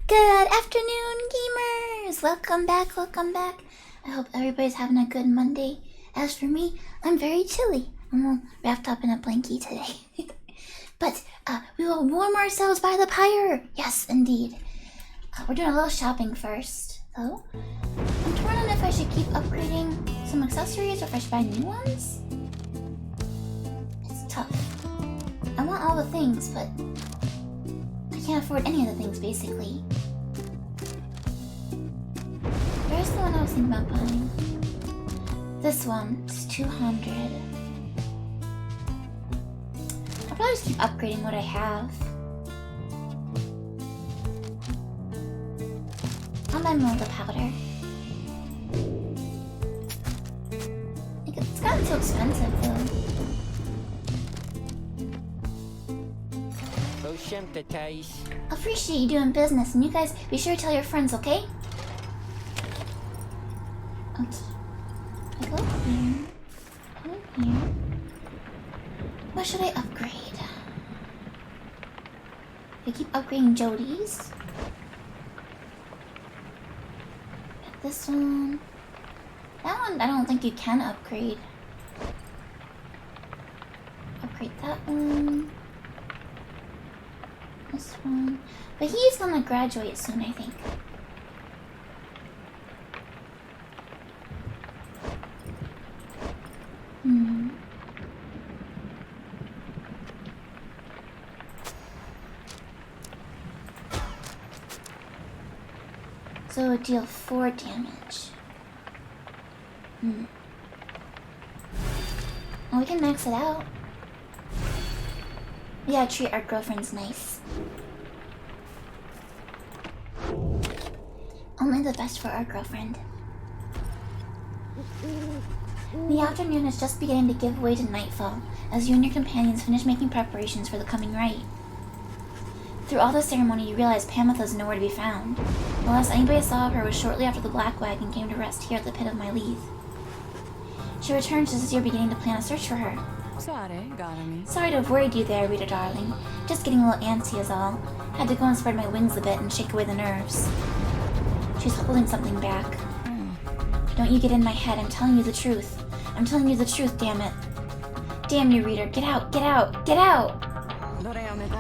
Good afternoon, gamers! Welcome back, welcome back. I hope everybody's having a good Monday. As for me, I'm very chilly. I'm all wrapped up in a blankie today. But we will warm ourselves by the pyre. Yes, indeed. We're doing a little shopping first, though. I'm torn on if I should keep upgrading some accessories or if I should buy new ones. It's tough. I want all the things, but I can't afford any of the things, basically. Where's the one I was thinking about buying? This one is 200. I'll probably just keep upgrading what I have. I'll buy more of the powder. It's gotten so expensive, though. Appreciate you doing business, and you guys be sure to tell your friends, okay? Okay. I go here. Go here. What should I upgrade? I keep upgrading Jody's. This one. That one I don't think you can upgrade. Upgrade that one. This one. But he's gonna graduate soon, I think. So it would deal 4 damage. Well, we can max it out. Yeah, treat our girlfriends nice. Only the best for our girlfriend. The afternoon is just beginning to give way to nightfall as you and your companions finish making preparations for the coming rite. Through all the ceremony, you realize Pamitha's nowhere to be found. The last anybody saw of her was shortly after the black wagon came to rest here at the pit of my Leith. She returns just as you're beginning to plan a search for her. Sorry to have worried you there, Rita darling. Just getting a little antsy is all. Had to go and spread my wings a bit and shake away the nerves. She's holding something back. Don't you get in my head, I'm telling you the truth. I'm telling you the truth, damn it. Damn you, Rita, get out, get out, get out!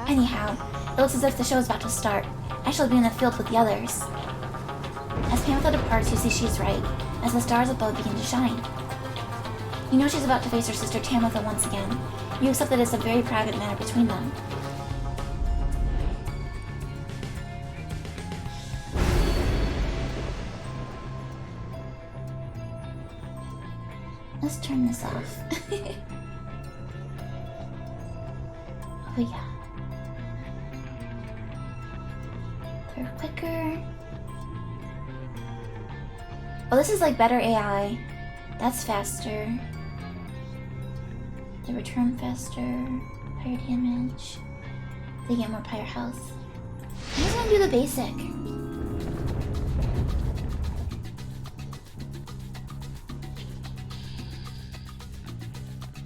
Anyhow, it looks as if the show is about to start. I shall be in the field with the others. As Pamitha departs, you see she's right, as the stars above begin to shine. You know she's about to face her sister Tamitha once again. You accept that it's a very private matter between them. Let's turn this off. Oh yeah. They're quicker. Oh, this is like better AI. That's faster. They return faster. Pyre damage. They get more pyre health. I'm just gonna do the basic.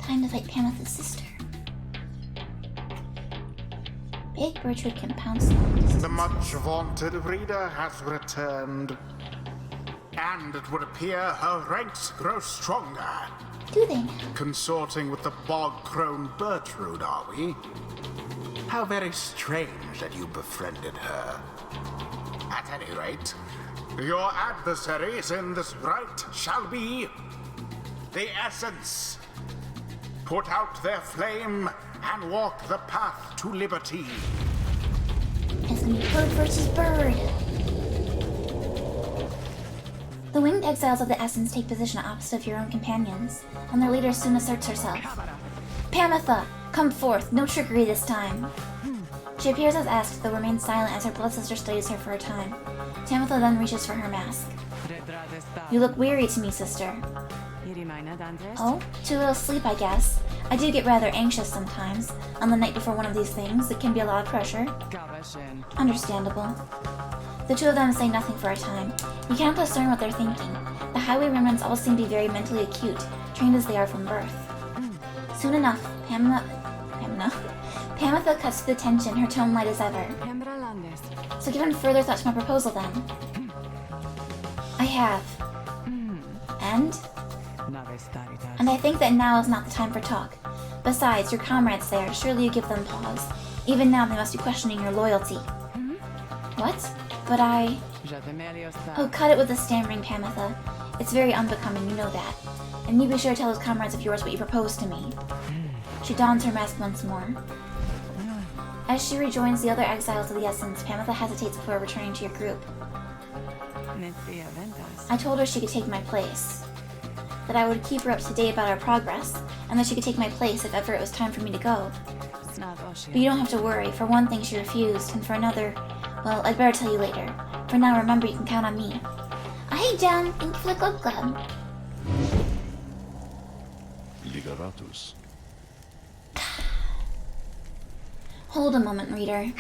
Time to fight Pamitha's sister. Big Bertrude can pounce them. The much vaunted Rita has returned. And it would appear her ranks grow stronger. Do they now? Consorting with the bog-crone Bertrude, are we? How very strange that you befriended her. At any rate, your adversaries in this rite shall be the Essence. Put out their flame and walk the path to liberty. It's gonna be bird versus bird. The winged exiles of the Essence take position opposite of your own companions, and their leader soon asserts herself. Pamitha, come forth, no trickery this time. She appears as asked, though remains silent as her blood sister studies her for a time. Tamitha then reaches for her mask. You look weary to me, sister. Oh, too little sleep, I guess. I do get rather anxious sometimes. On the night before one of these things, it can be a lot of pressure. Understandable. The two of them say nothing for a time. You cannot discern what they're thinking. The highway remnants all seem to be very mentally acute, trained as they are from birth. Soon enough, Pamitha cuts to the tension, her tone light as ever. So given further thought to my proposal then. I have. And? And I think that now is not the time for talk. Besides, your comrades there, surely you give them pause. Even now they must be questioning your loyalty. What? But I... Oh, cut it with the stammering, Pamitha. It's very unbecoming, you know that. And you be sure to tell those comrades of yours what you propose to me. She dons her mask once more. As she rejoins the other exiles of the Essence, Pamitha hesitates before returning to your group. I told her she could take my place. That I would keep her up to date about our progress, and that she could take my place if ever it was time for me to go. But you don't have to worry. For one thing, she refused, and for another, well, I'd better tell you later. For now, remember, you can count on me. Hey, Jan, thank you for the Club Club. Ligaratus. Hold a moment, reader.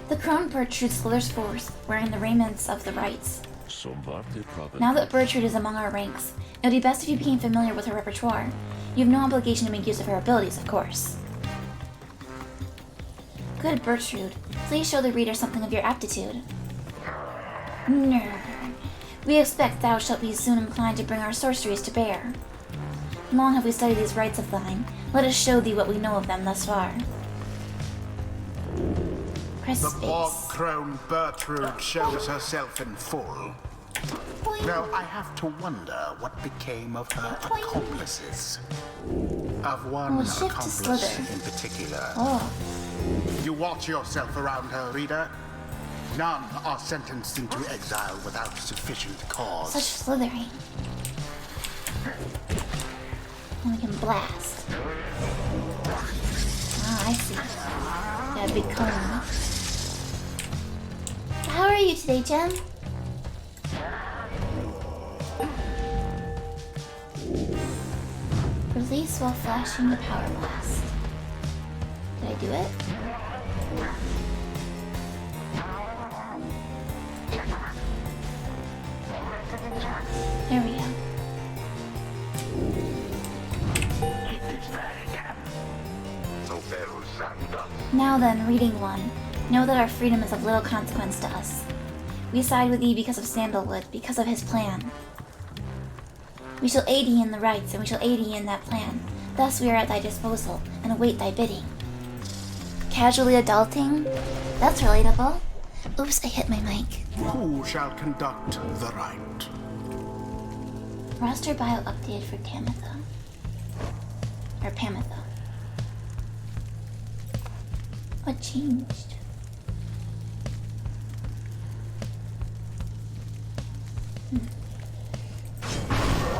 The crone Bertrude slithers forth, wearing the raiments of the rites. Now that Bertrude is among our ranks, it would be best if you became familiar with her repertoire. You have no obligation to make use of her abilities, of course. Good Bertrude, please show the reader something of your aptitude. Nerd. We expect thou shalt be soon inclined to bring our sorceries to bear. Long have we studied these rites of thine. Let us show thee what we know of them thus far. Press The space. bog-crone Bertrude shows herself in full. Though I have to wonder what became of her accomplices. Of one Oh, shift to accomplice slither. in particular. Oh, You watch yourself around her, reader. None are sentenced into exile without sufficient cause. such slithering. And we can blast. Ah, I see. Got a big cone. How are you today, Jem? Release while flashing the power blast. Did I do it? There we go. Now then, reading one, know that our freedom is of little consequence to us. We side with thee because of Sandalwood, because of his plan. We shall aid thee in the rites, and we shall aid thee in that plan. Thus we are at thy disposal, and await thy bidding. Casually adulting? That's relatable. Oops, I hit my mic. Who shall conduct the rite? Roster bio updated for Tamitha. Or Pamitha. What changed?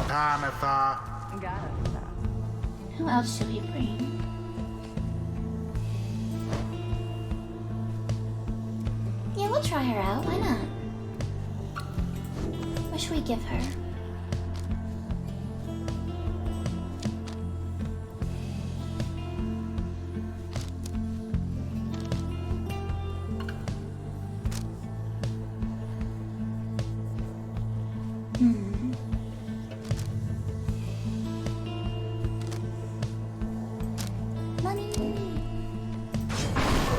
Pamitha. Who else should we bring? Yeah, we'll try her out. Why not? What should we give her? Money.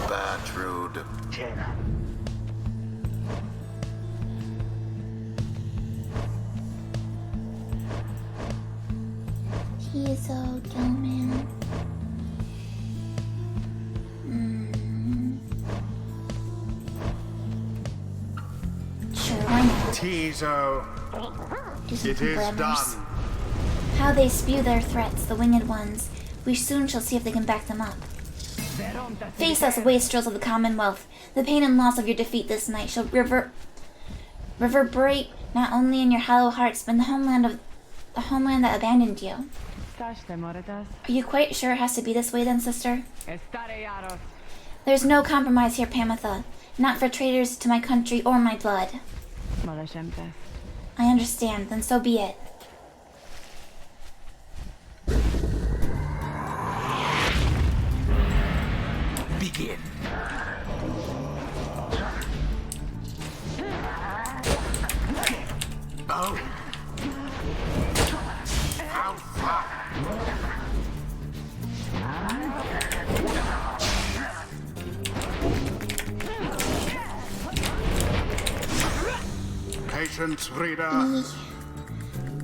Bertrude. He's a gentleman. Sure, why not? Tizo. Do some It is glamours. done. How they spew their threats, the winged ones. We soon shall see if they can back them up. Face us, wastrels of the Commonwealth. The pain and loss of your defeat this night shall reverberate not only in your hollow hearts, but in the homeland that abandoned you. Are you quite sure it has to be this way then, sister? There's no compromise here, Pamitha. Not for traitors to my country or my blood. I understand, then so be it. Begin. Oh. How far? patience, reader.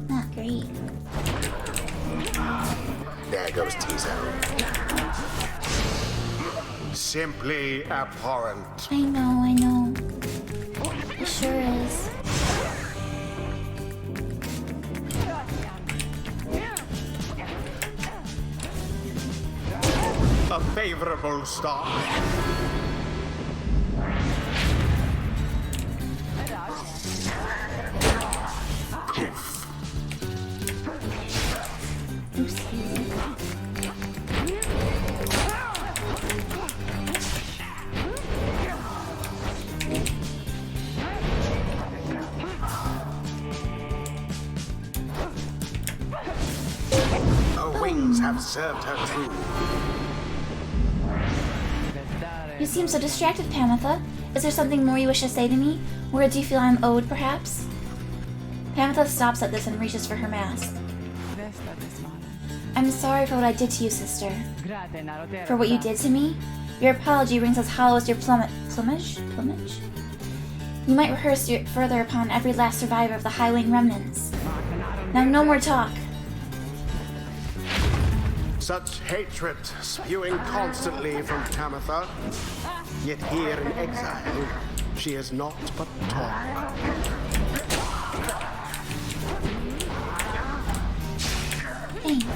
Not great. There goes Tizo. Simply abhorrent. I know. It sure is. A favorable start. Her wings have served her true. You seem so distracted, Pamitha. Is there something more you wish to say to me? Words you feel I am owed, perhaps? Pamitha stops at this and reaches for her mask. I'm sorry for what I did to you, sister. For what you did to me? Your apology rings as hollow as your plumage? You might rehearse further upon every last survivor of the High Wing remnants. Now no more talk. Such hatred spewing constantly from Tamitha. Yet here in exile, she is naught but talk. Thanks.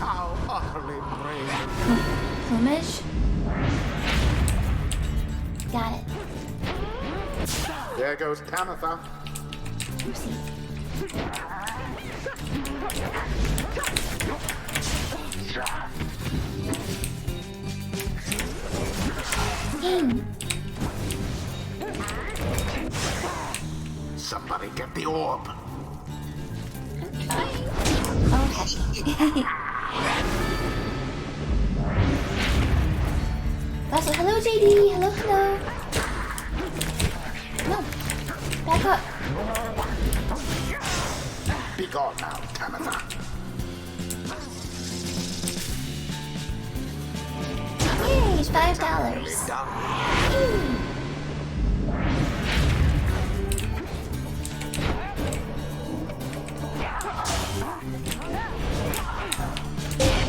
How utterly brave. Plumage? Got it. There goes Tamitha. Oopsie. Dang. Somebody get the orb. Okay. Also, hello JD. Hello. No. Back up. Be gone now, Tamitha. Yay, $5. Done.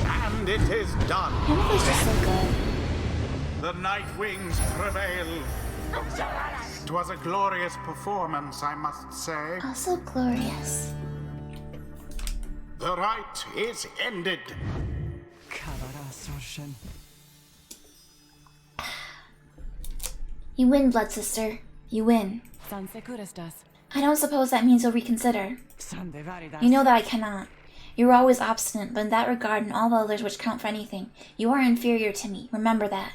And it is done. Pamitha's just so good. The Night Wings prevail. 'Twas a glorious performance, I must say. Also glorious. The rite is ended. You win, Blood Sister. You win. I don't suppose that means you'll reconsider. You know that I cannot. You were always obstinate, but in that regard and all the others which count for anything, you are inferior to me. Remember that.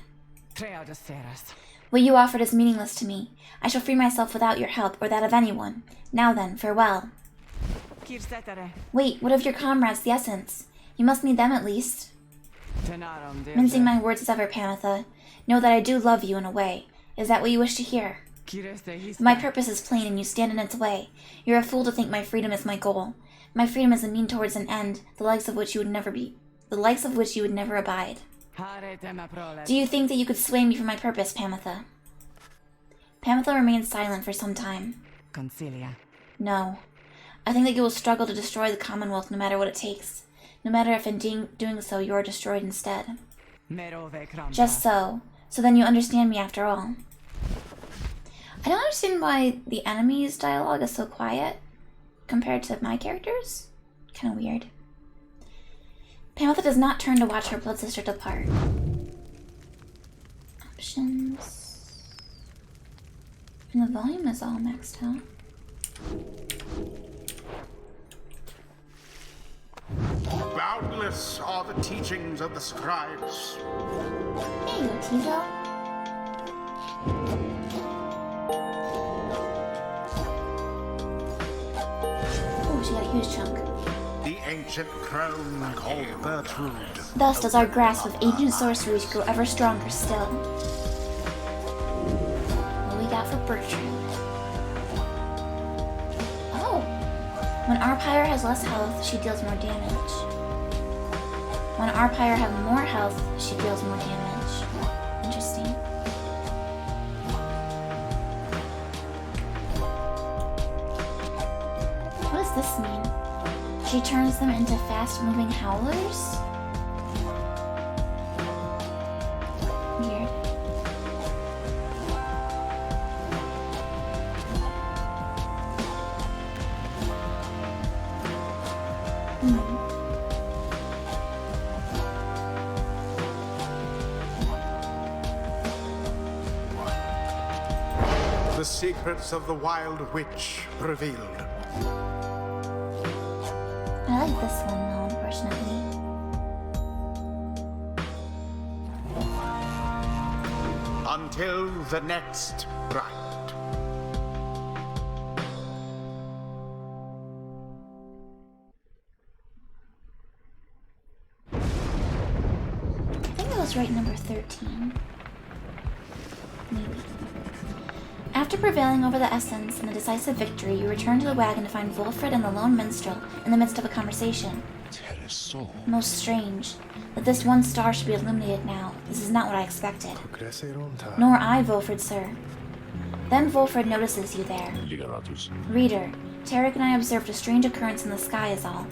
What you offered is meaningless to me. I shall free myself without your help, or that of anyone. Now then, farewell. Wait, what of your comrades, the Essence? You must need them at least. Mincing my words as ever, Pamitha, know that I do love you in a way. Is that what you wish to hear? My purpose is plain and you stand in its way. You're a fool to think my freedom is my goal. My freedom is a mean towards an end, the likes of which you would never abide. Do you think that you could sway me from my purpose, Pamitha? Pamitha remained silent for some time. No. I think that you will struggle to destroy the Commonwealth no matter what it takes. No matter if in doing so you are destroyed instead. Just so. So then you understand me after all. I don't understand why the enemy's dialogue is so quiet compared to my characters. Kinda weird. Pamitha does not turn to watch her blood sister depart. Options. And the volume is all maxed out. Boundless are the teachings of the scribes. There you go, Tizo. Oh, she got a huge chunk. The ancient crone called Bertrude. Thus does our grasp of ancient sorceries grow ever stronger still. What we got for Bertrude? Oh! When our Pyre has less health, she deals more damage. When our Pyre have more health, she deals more damage. Interesting. What does this mean? She turns them into fast-moving howlers? Weird. The secrets of the Wild Witch revealed. I like this one though, unfortunately. Until the next grind. I think it was right number 13. Maybe. After prevailing over the essence and a decisive victory, you return to the wagon to find Wolfred and the lone minstrel in the midst of a conversation. Most strange that this one star should be illuminated now. This is not what I expected. Nor I, Wolfred, sir. Then Wolfred notices you there. Reader, Tarek and I observed a strange occurrence in the sky is all.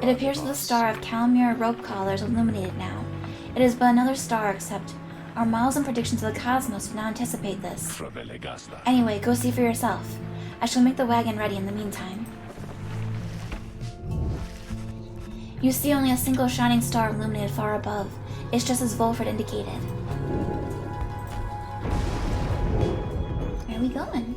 It appears that the star of Calmir rope collar is illuminated now. It is but another star, except our models and predictions of the cosmos do not anticipate this. Anyway, go see for yourself. I shall make the wagon ready in the meantime. You see only a single shining star illuminated far above. It's just as Wolfred indicated. Where are we going?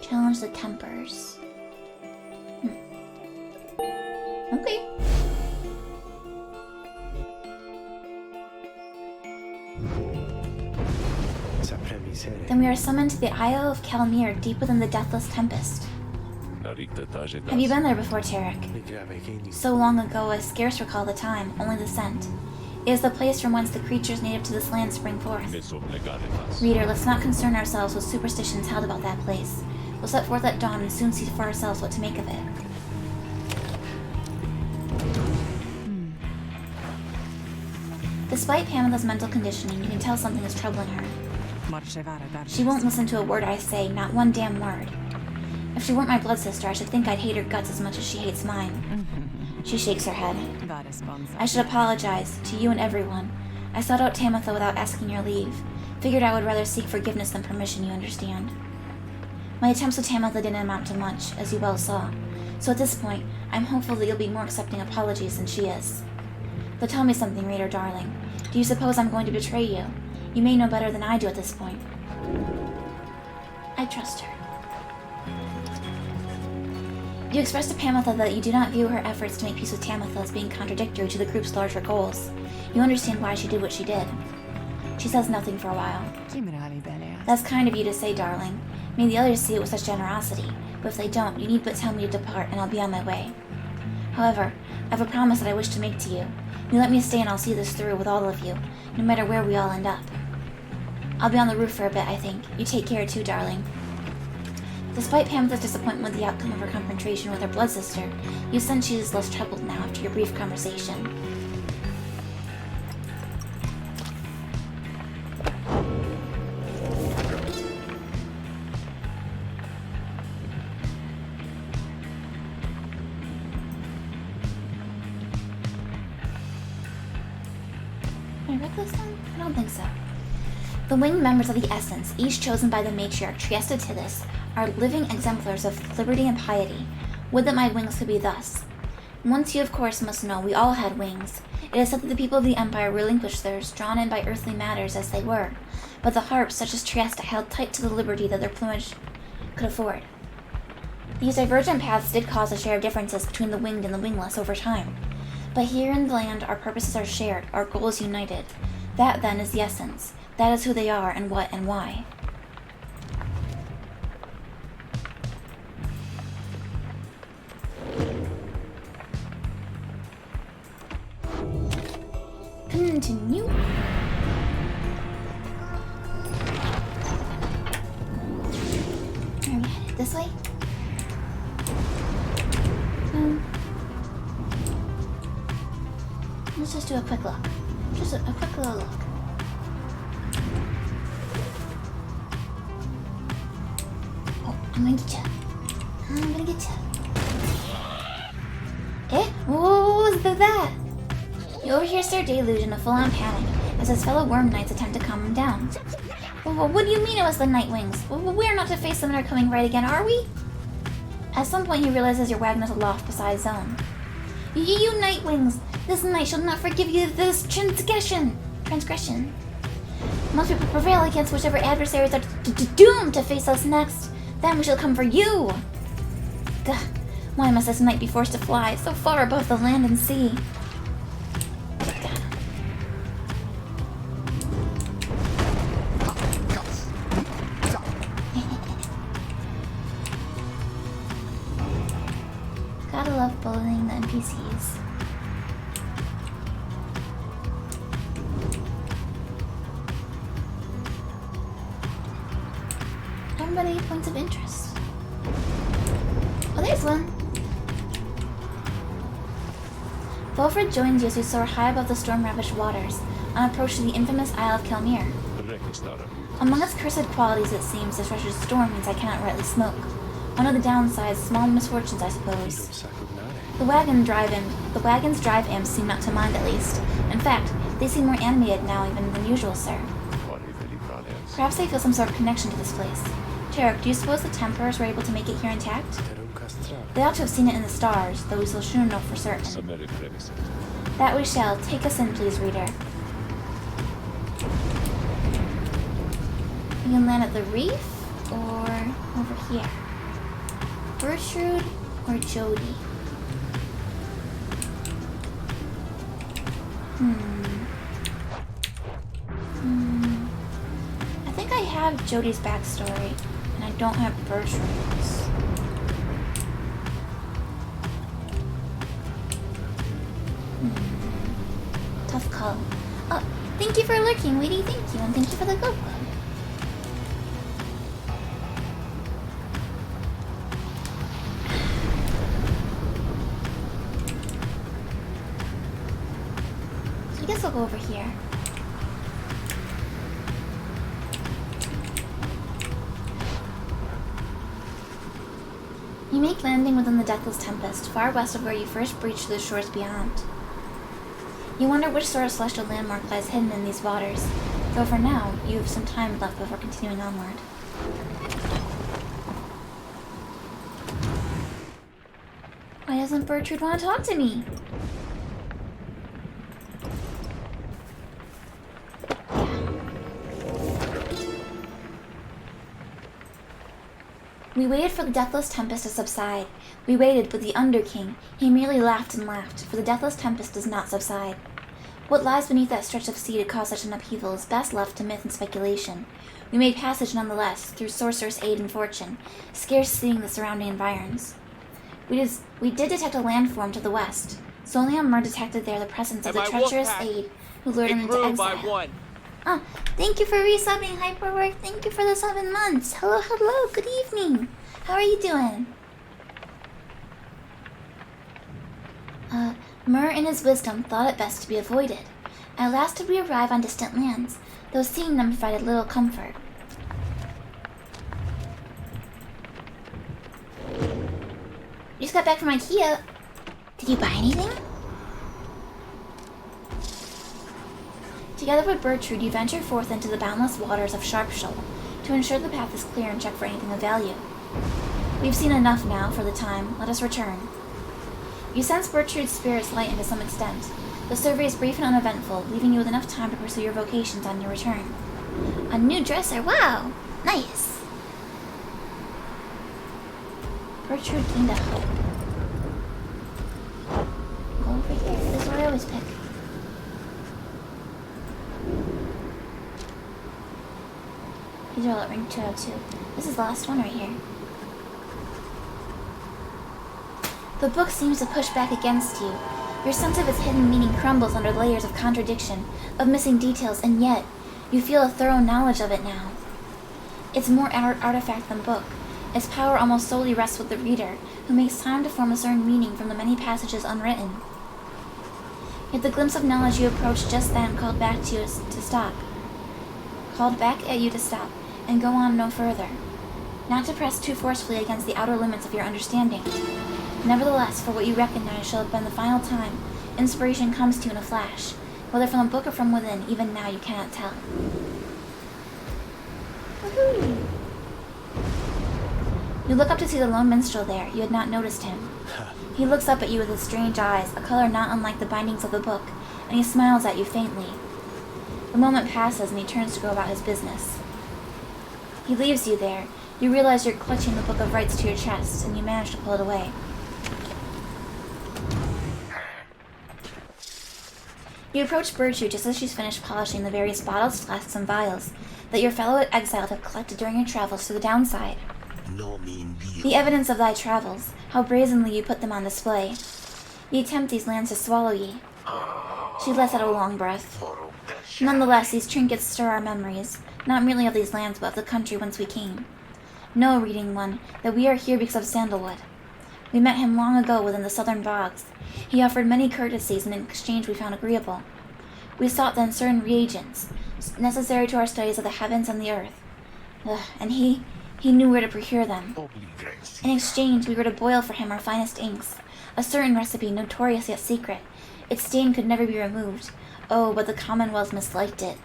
Challenge the tempers. Okay. Then we are summoned to the Isle of Calmir, deep within the Deathless Tempest. Have you been there before, Tarek? So long ago, I scarce recall the time, only the scent. It is the place from whence the creatures native to this land spring forth. Reader, let's not concern ourselves with superstitions held about that place. We'll set forth at dawn and soon see for ourselves what to make of it. Despite Pamela's mental conditioning, you can tell something is troubling her. She won't listen to a word I say, not one damn word. If she weren't my blood sister, I should think I'd hate her guts as much as she hates mine. She shakes her head. I should apologize, to you and everyone. I sought out Tamitha without asking your leave. Figured I would rather seek forgiveness than permission, you understand. My attempts with Tamitha didn't amount to much, as you well saw. So at this point, I'm hopeful that you'll be more accepting apologies than she is. Though tell me something, reader darling. Do you suppose I'm going to betray you? You may know better than I do at this point. I trust her. You expressed to Pamitha that you do not view her efforts to make peace with Tamitha as being contradictory to the group's larger goals. You understand why she did what she did. She says nothing for a while. That's kind of you to say, darling. May the others see it with such generosity, but if they don't, you need but tell me to depart and I'll be on my way. However, I have a promise that I wish to make to you. You let me stay and I'll see this through with all of you, no matter where we all end up. I'll be on the roof for a bit, I think. You take care too, darling. Despite Pamitha's disappointment with the outcome of her confrontation with her blood sister, you sense she is less troubled now after your brief conversation. Can I read this one? I don't think so. The winged members of the Essence, each chosen by the matriarch Triesta Tidus, are living exemplars of liberty and piety. Would that my wings could be thus. Once you, of course, must know we all had wings. It is said that the people of the Empire relinquished theirs, drawn in by earthly matters as they were, but the harps, such as Triesta, held tight to the liberty that their plumage could afford. These divergent paths did cause a share of differences between the winged and the wingless over time. But here in the land, our purposes are shared, our goals united. That, then, is the Essence. That is who they are, and what, and why. Continue. this way? Let's just do a quick look. Just a quick little look. Oh, I'm gonna get ya. I'm gonna get ya. Eh? What was that? You overhear Sir Deluge in a full-on panic as his fellow worm knights attempt to calm him down. What do you mean it was the Nightwings? We are not to face them and are coming right again, are we? At some point he realizes your wagon is aloft beside his own. You Nightwings! This night shall not forgive you this transgression! Must we prevail against whichever adversaries are doomed to face us next? Then we shall come for you! Gah, why must this night be forced to fly so far above the land and sea? Gotta love bullying the NPCs. Everybody points of interest. Oh, there's one. Wilfred joins you as you soar high above the storm-ravished waters, on approach to the infamous Isle of Kelmere. Among its cursed qualities, it seems, this wretched storm means I cannot rightly smoke. One of the downsides, small misfortunes, I suppose. The wagon's drive amps seem not to mind, at least. In fact, they seem more animated now even than usual, sir. Perhaps they feel some sort of connection to this place. Tarek, do you suppose the Templars were able to make it here intact? They ought to have seen it in the stars, though we shall soon know for certain. That we shall. Take us in, please, reader. We can land at the reef, or over here. Gertrude or Jody? I think I have Jody's backstory, and I don't have Gertrude's. Tough call. Oh, thank you for lurking, Weedy. Thank you, and thank you for the glow club. I guess I'll go over here. You make landing within the Deathless Tempest, far west of where you first breached the shores beyond. You wonder which sort of celestial landmark lies hidden in these waters, though for now, you have some time left before continuing onward. Why doesn't Gertrude want to talk to me? We waited for the Deathless Tempest to subside. We waited, but the Underking, he merely laughed and laughed, for the Deathless Tempest does not subside. What lies beneath that stretch of sea to cause such an upheaval is best left to myth and speculation. We made passage nonetheless, through sorcerous aid and fortune, scarce seeing the surrounding environs. We did detect a landform to the west. Solion detected there the presence of the treacherous aid who lured him into exile. Thank you for resubbing, Hyperwork. Thank you for the 7 months. Hello, good evening. How are you doing? Myrrh in his wisdom thought it best to be avoided. At last did we arrive on distant lands, though seeing them provided little comfort. You just got back from IKEA. Did you buy anything? Together with Gertrude, you venture forth into the boundless waters of Sharpshoal to ensure the path is clear and check for anything of value. We've seen enough now for the time. Let us return. You sense Gertrude's spirits lighten to some extent. The survey is brief and uneventful, leaving you with enough time to pursue your vocations on your return. A new dresser, wow! Nice! Gertrude gained a hope. Go over here. This is what I always pick. These are all at ring 202. This is the last one right here. The book seems to push back against you. Your sense of its hidden meaning crumbles under layers of contradiction, of missing details, and yet, you feel a thorough knowledge of it now. It's more artifact than book. Its power almost solely rests with the reader, who makes time to form a certain meaning from the many passages unwritten. Yet the glimpse of knowledge you approached just then called back at you to stop, and go on no further, not to press too forcefully against the outer limits of your understanding. Nevertheless, for what you recognize shall have been the final time, inspiration comes to you in a flash, whether from a book or from within, even now you cannot tell. Woohoo! You look up to see the lone minstrel there. You had not noticed him. He looks up at you with his strange eyes, a color not unlike the bindings of the book, and he smiles at you faintly. The moment passes, and he turns to go about his business. He leaves you there. You realize you're clutching the Book of Rites to your chest, and you manage to pull it away. You approach Bertrude just as she's finished polishing the various bottles, flasks, and vials that your fellow exiles have collected during your travels to the downside. The evidence of thy travels, how brazenly you put them on display. Ye tempt these lands to swallow ye. She lets out a long breath. Nonetheless, these trinkets stir our memories, not merely of these lands, but of the country whence we came. Know, reading one, that we are here because of Sandalwood. We met him long ago within the southern bogs. He offered many courtesies, and in exchange we found agreeable. We sought then certain reagents, necessary to our studies of the heavens and the earth. And he knew where to procure them. In exchange, we were to boil for him our finest inks, a certain recipe notorious yet secret. Its stain could never be removed. Oh, but the Commonwealth misliked it.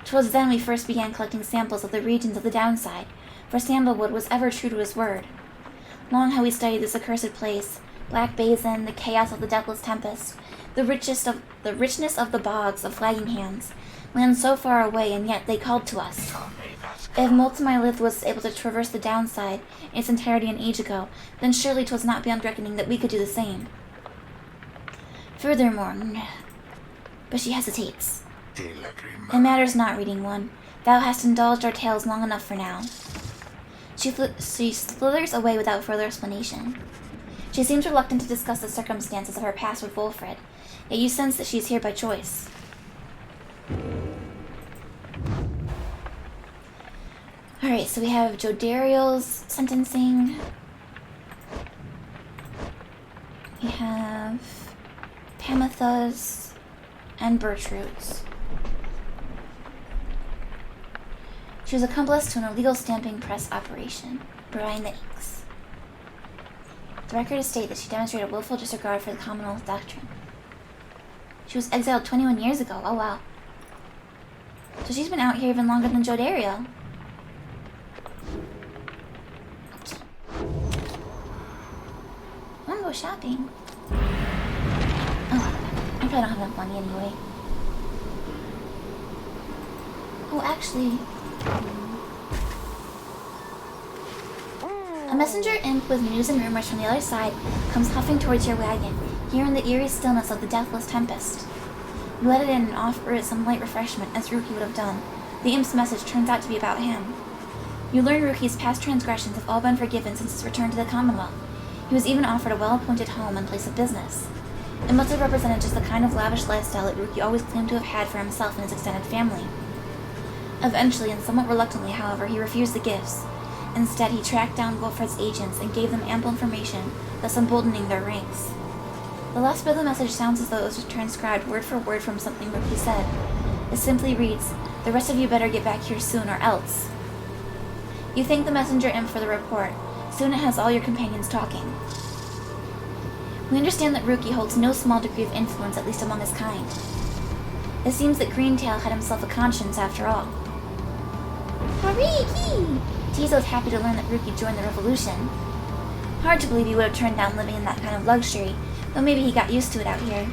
'Twas then we first began collecting samples of the regions of the downside, for Sandalwood was ever true to his word. Long have we studied this accursed place, Black Basin, the chaos of the deathless tempest, the richness of the bogs of Flagging Hands, lands so far away, and yet they called to us. If Multimylith was able to traverse the downside in its entirety an age ago, then surely 'twas not beyond reckoning that we could do the same. Furthermore, but she hesitates. It matters not, reading one. Thou hast indulged our tales long enough for now. She slithers away without further explanation. She seems reluctant to discuss the circumstances of her past with Wolfred, yet you sense that she is here by choice. Alright, so we have Jodariel's sentencing. We have Pamitha's and Bertrude's. She was accomplice to an illegal stamping press operation, brewing the inks. The records state that she demonstrated willful disregard for the Commonwealth doctrine. She was exiled 21 years ago. Oh wow. So she's been out here even longer than Jodariel. I want to go shopping. Oh, I probably don't have enough money anyway. Oh, actually... A messenger imp with news and rumors from the other side comes huffing towards your wagon, here in the eerie stillness of the deathless tempest. You let it in and offer it some light refreshment, as Ruki would have done. The imp's message turns out to be about him. You learn Ruki's past transgressions have all been forgiven since his return to the Commonwealth. He was even offered a well-appointed home and place of business. It must have represented just the kind of lavish lifestyle that Ruki always claimed to have had for himself and his extended family. Eventually, and somewhat reluctantly, however, he refused the gifts. Instead, he tracked down Wilfred's agents and gave them ample information, thus emboldening their ranks. The last bit of the message sounds as though it was transcribed word for word from something Ruki said. It simply reads, "The rest of you better get back here soon, or else." You thank the messenger imp for the report. Soon it has all your companions talking. We understand that Ruki holds no small degree of influence, at least among his kind. It seems that Greentail had himself a conscience after all. Hariki! Tizo's happy to learn that Ruki joined the revolution. Hard to believe he would have turned down living in that kind of luxury, though maybe he got used to it out here.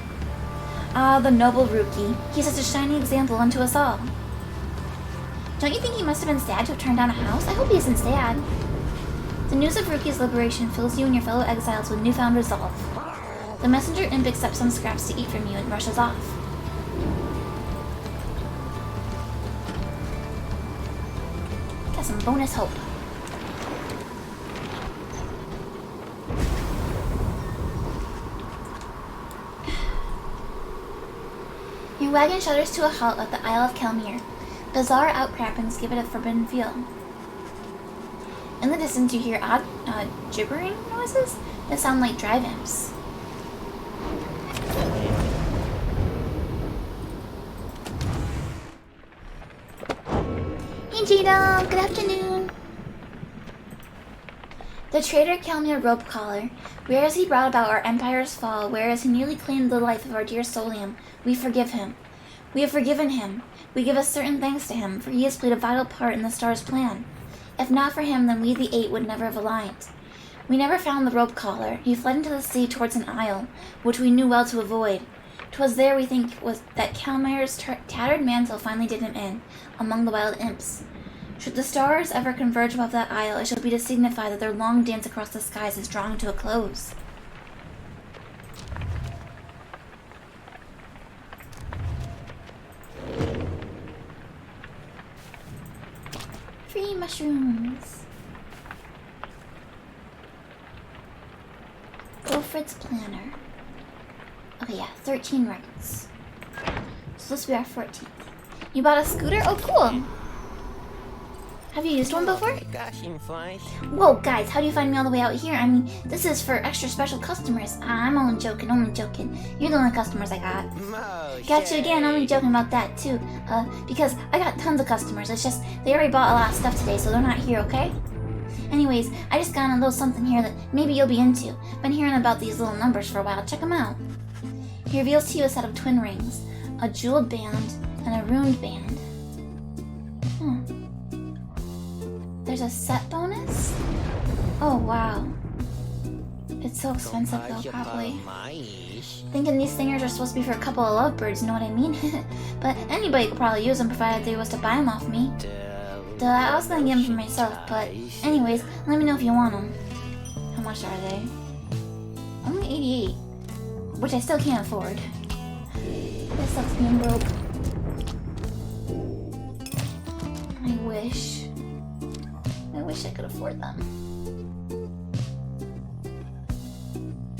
Ah, the noble Ruki. He's such a shining example unto us all. Don't you think he must have been sad to have turned down a house? I hope he isn't sad. The news of Ruki's liberation fills you and your fellow exiles with newfound resolve. The messenger imp accepts some scraps to eat from you and rushes off. Got some bonus hope. Your wagon shudders to a halt at the Isle of Kelmere. Bizarre outcroppings give it a forbidden feel. In the distance, you hear odd, gibbering noises that sound like drive imps. Hey, Jada. Good afternoon. The traitor Kelmir Rope Collar, whereas he brought about our empire's fall, whereas he nearly claimed the life of our dear Solium, we forgive him. We have forgiven him. We give a certain thanks to him, for he has played a vital part in the star's plan. If not for him, then we the Eight would never have aligned. We never found the rope collar. He fled into the sea towards an isle, which we knew well to avoid. 'Twas there, we think, was that Kelmir's tattered mantle finally did him in, among the wild imps. Should the stars ever converge above that isle, it shall be to signify that their long dance across the skies is drawing to a close. Free mushrooms. Wilfred's planner. Okay, yeah, 13 rights. So this will be our 14th. You bought a scooter? Oh, cool. Have you used one before? Whoa, guys, how do you find me all the way out here? I mean, this is for extra special customers. I'm only joking, You're the only customers I got. Got you again, only joking about that, too. Because I got tons of customers. It's just, they already bought a lot of stuff today, so they're not here, okay? Anyways, I just got a little something here that maybe you'll be into. Been hearing about these little numbers for a while. Check them out. He reveals to you a set of twin rings, a jeweled band, and a runed band. There's a set bonus? Oh, wow. It's so expensive though, probably. Thinking these thingers are supposed to be for a couple of lovebirds, you know what I mean? But anybody could probably use them provided they was to buy them off me. Duh, I was gonna get them for myself, but anyways, let me know if you want them. How much are they? Only 88, which I still can't afford. This sucks being broke. I wish I could afford them.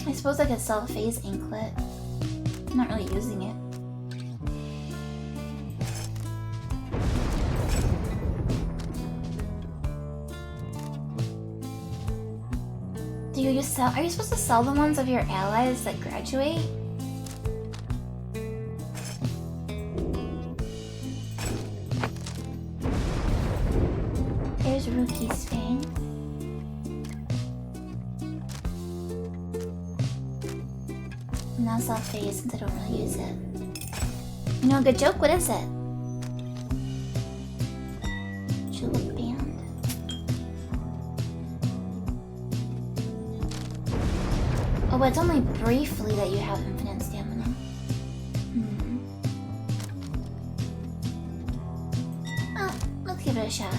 I suppose I could sell a phase anklet. I'm not really using it. Are you supposed to sell the ones of your allies that graduate? There's Rookie's Fang. And I'll sell phase since I don't really use it. You know a good joke? What is it? Julep band. Oh, but it's only briefly that you have infinite stamina. Oh, let's give it a shot.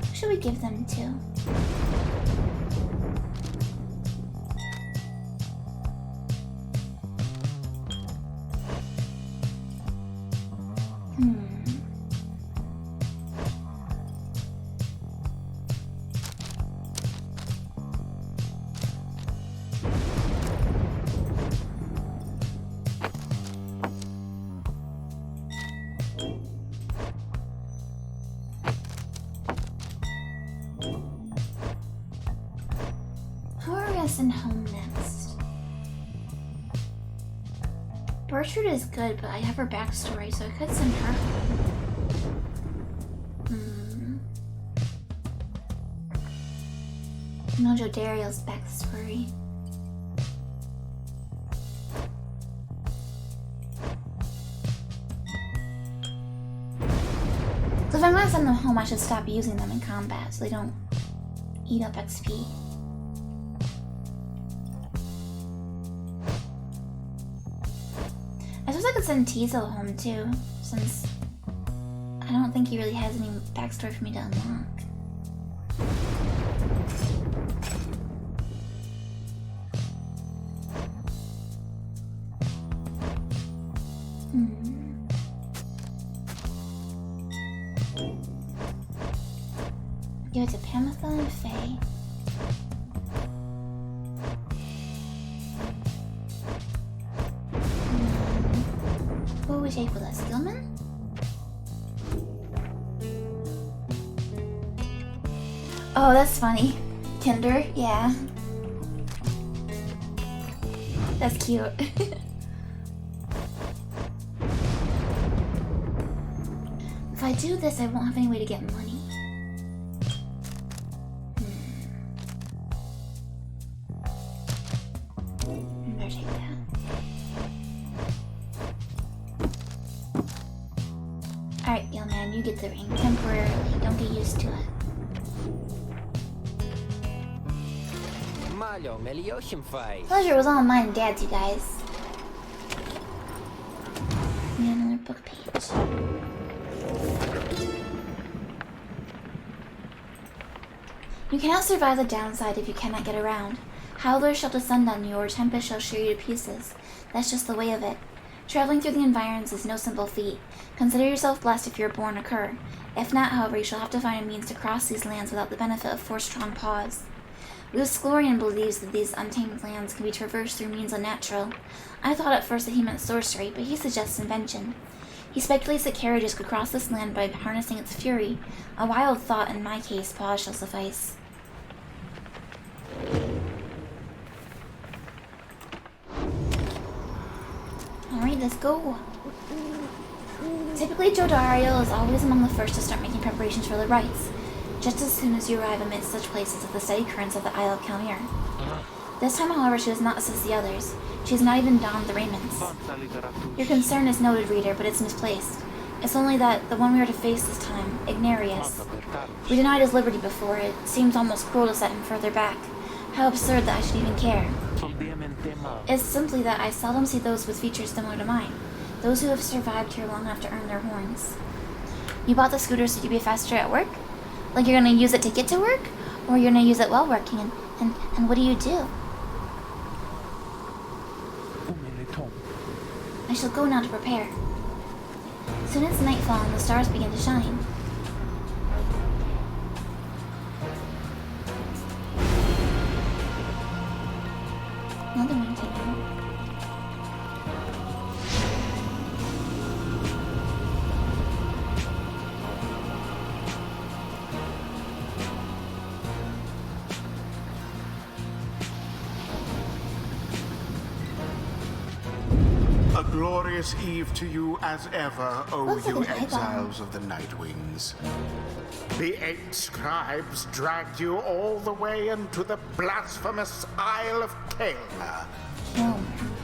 Who should we give them to? Send home next. Bertrude is good, but I have her backstory, so I could send her home. Mojo Dario's backstory. So if I'm gonna send them home, I should stop using them in combat so they don't eat up XP. I suppose I could send Teasel home too, since I don't think he really has any backstory for me to unlock. Give it to Pamitha and Faye. we take with us? Gilman? Oh, that's funny. Kinder, yeah. That's cute. If I do this, I won't have any way to get money. Better take that. Alright, young man, you get the ring temporarily. Don't get used to it. Pleasure was all mine and Dad's, you guys. Need another book page. You cannot survive the downside if you cannot get around. Howlers shall descend on you, or tempest shall shear you to pieces. That's just the way of it. Traveling through the environs is no simple feat. Consider yourself blessed if you are born a cur. If not, however, you shall have to find a means to cross these lands without the benefit of 4 strong paws. Lusclorian believes that these untamed lands can be traversed through means unnatural. I thought at first that he meant sorcery, but he suggests invention. He speculates that carriages could cross this land by harnessing its fury. A wild thought, in my case, paws shall suffice. Alright, let's go. Typically, Jodariel is always among the first to start making preparations for the rites, just as soon as you arrive amidst such places as the steady currents of the Isle of Calmir. This time, however, she does not assist the others. She has not even donned the raiments. Your concern is noted, reader, but it's misplaced. It's only that the one we are to face this time, Ignarius. We denied his liberty before. It seems almost cruel to set him further back. How absurd that I should even care. It's simply that I seldom see those with features similar to mine. Those who have survived here long enough to earn their horns. You bought the scooter so you'd be faster at work? Like you're gonna use it to get to work? Or you're gonna use it while working? And what do you do? I shall go now to prepare. Soon it's nightfall and the stars begin to shine. Another one taken. A glorious eve to you as ever, O Looks like you an eyeball. exiles of the Nightwings. The 8 scribes dragged you all the way into the blasphemous Isle of Calma.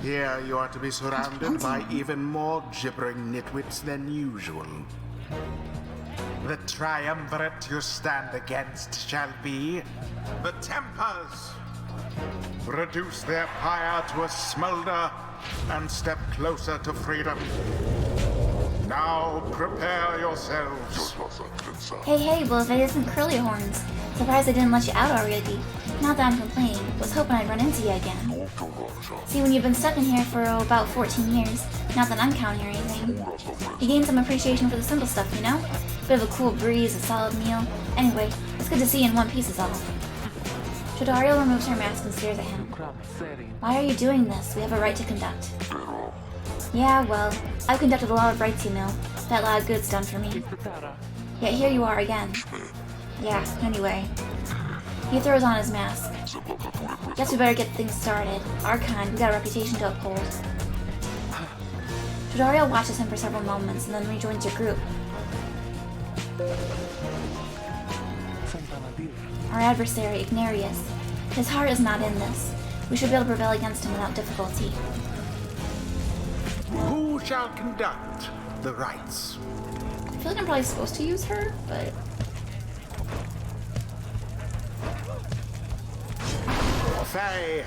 Here you are to be surrounded by even more gibbering nitwits than usual. The triumvirate you stand against shall be the Tempers. Reduce their pyre to a smolder and step closer to freedom. Now prepare yourselves. Hey, well if it isn't Curly Horns. Surprised I didn't let you out already. Not that I'm complaining. Was hoping I'd run into you again. See, when you've been stuck in here for about 14 years, not that I'm counting or anything, you gain some appreciation for the simple stuff, you know? Bit of a cool breeze, a solid meal. Anyway, it's good to see you in one piece is all. Jodariel removes her mask and stares at him. Why are you doing this? We have a right to conduct. Yeah, well, I've conducted a lot of rites, you know. That lot of good's done for me. Yet here you are again. Yeah, anyway. He throws on his mask. Guess we better get things started. Our kind, we got a reputation to uphold. Jodariel watches him for several moments and then rejoins your group. Our adversary, Ignarius. His heart is not in this. We should be able to prevail against him without difficulty. Who shall conduct the rites? I feel like I'm probably supposed to use her, but... Faye.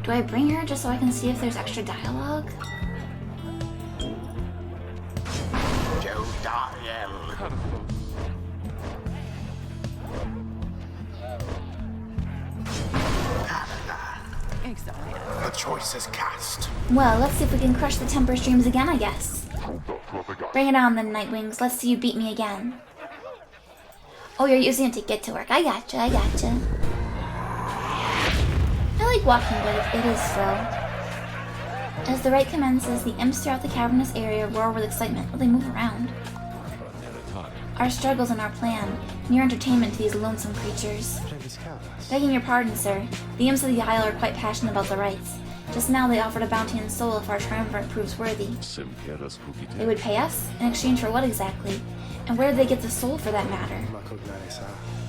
Do I bring her just so I can see if there's extra dialogue? Jodariel. Thanks, Dahlia. The choice is cast. Well, let's see if we can crush the Temper Streams again, I guess. Bring it on then, Nightwings. Let's see you beat me again. Oh, you're using it to get to work. I gotcha, I gotcha. I like walking, but it is slow. As the rite commences, the imps throughout the cavernous area roar with excitement while they move around. Our struggles and our plan, mere entertainment to these lonesome creatures. Begging your pardon, sir, the imps of the Isle are quite passionate about the rites. Just now they offered a bounty in soul if our triumvirate proves worthy. They would pay us? In exchange for what exactly? And where did they get the soul for that matter?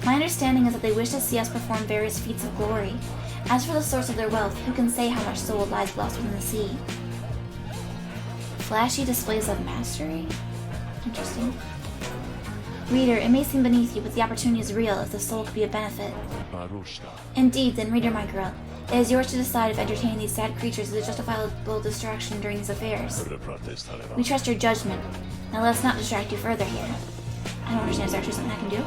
My understanding is that they wish to see us perform various feats of glory. As for the source of their wealth, who can say how much soul lies lost within the sea? Flashy displays of mastery? Interesting. Reader, it may seem beneath you, but the opportunity is real if the soul could be a benefit. Indeed, then, reader my girl, it is yours to decide if entertaining these sad creatures is a justifiable distraction during these affairs. We trust your judgment. Now let's not distract you further here. I don't understand, is there actually something I can do?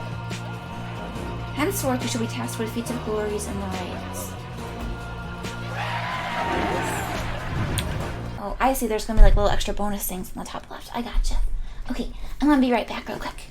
Henceforth, we shall be tasked with feats of glories and the rites. Oh, I see, there's gonna be like little extra bonus things in the top left. I gotcha. Okay, I'm gonna be right back real quick.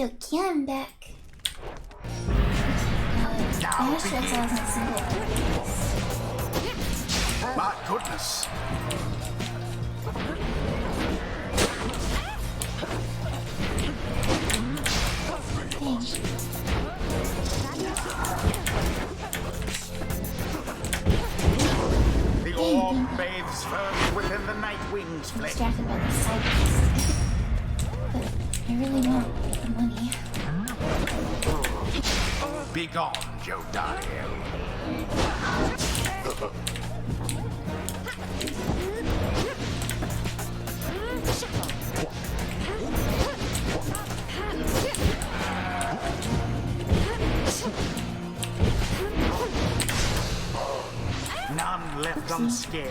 Okay, I'm back. Spanish to exile is not single. My goodness. The orb bathes firmly within the Nightwing's flesh. Distracted by the side quest. But I really want the money. Be gone, Joe Daniel. None left unscared.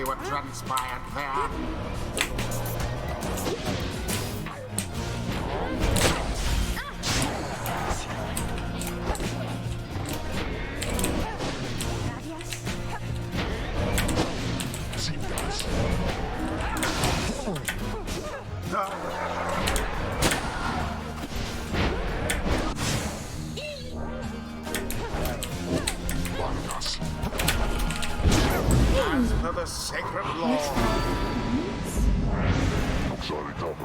what transpired there. As per the sacred law.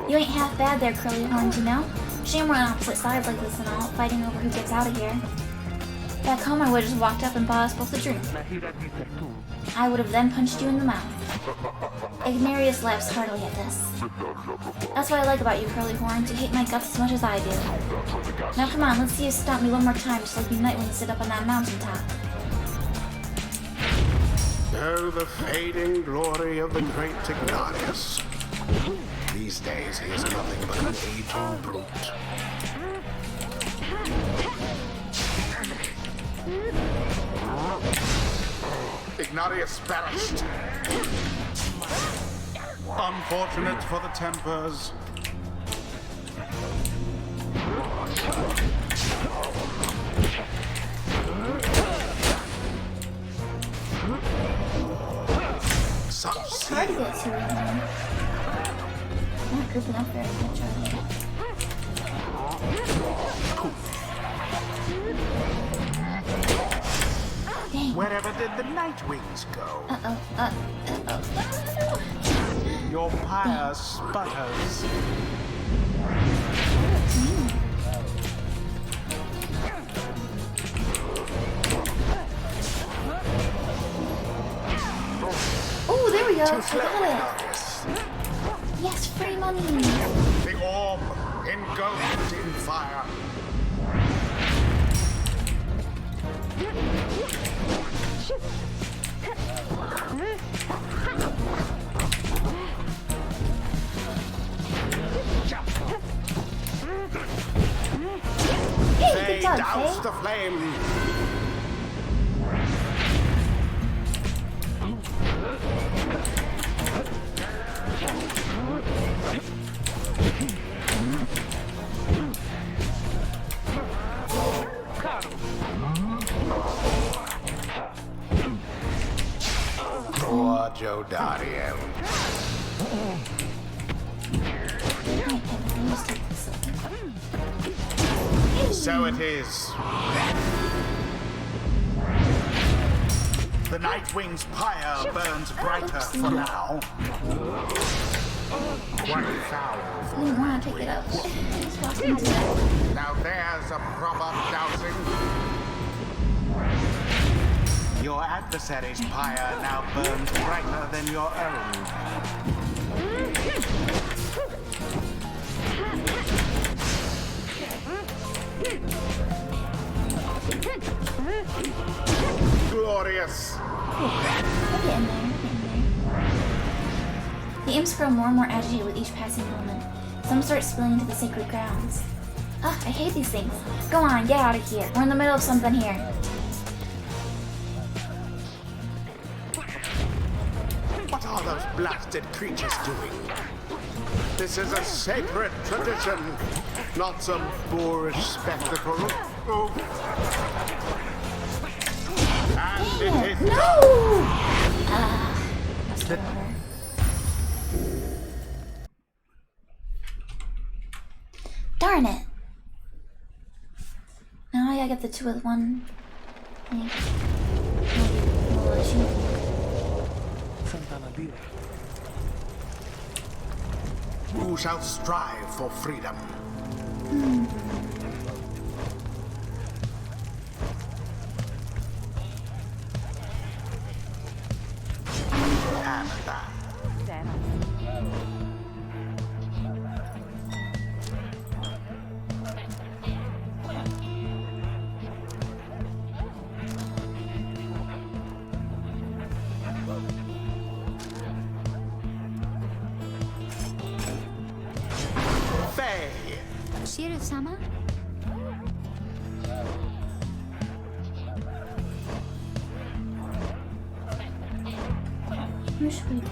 You ain't half bad there, Curly Horns, you know? Shame we're on opposite sides like this and all, fighting over who gets out of here. Back home, I would have just walked up and bought us both a drink. I would have then punched you in the mouth. Ignarius laughs heartily at this. That's what I like about you, Curly Horns. You hate my guts as much as I do. Now come on, let's see you stomp me one more time, just like you might when you sit up on that mountaintop. Oh, the fading glory of the great Ignarius. These days he is nothing but an age-old brute. Ignarius perished. Unfortunate for the Tempers. Such It's hard to get to it, man. I'm not grouping up very much, are they? Dang. Wherever did the Night Wings go? Uh-oh. Your pyre sputters. Oh, there we go. Too I slow, got it. Ignarius. Yes, free money. The orb engulfed in fire. Hey, They good job, douse Faye. the flame. Poor Joe Dario. So it is. The Nightwing's pyre burns brighter for now. Quite foul I for didn't want to take it up. Just walked into it. Now there's a proper dousing. Your adversary's pyre now burns brighter than your own. Glorious. We're getting there. The imps grow more and more agitated with each passing moment. Some start spilling into the sacred grounds. Ugh, I hate these things. Go on, get out of here. We're in the middle of something here. What are those blasted creatures doing? This is a sacred tradition, not some boorish spectacle. Oh. And Dang it it! is No! done. That's the water. Darn it! Now I gotta get the two with one thing. Who shall strive for freedom? And that. Faye. Shiru-sama? should we pray?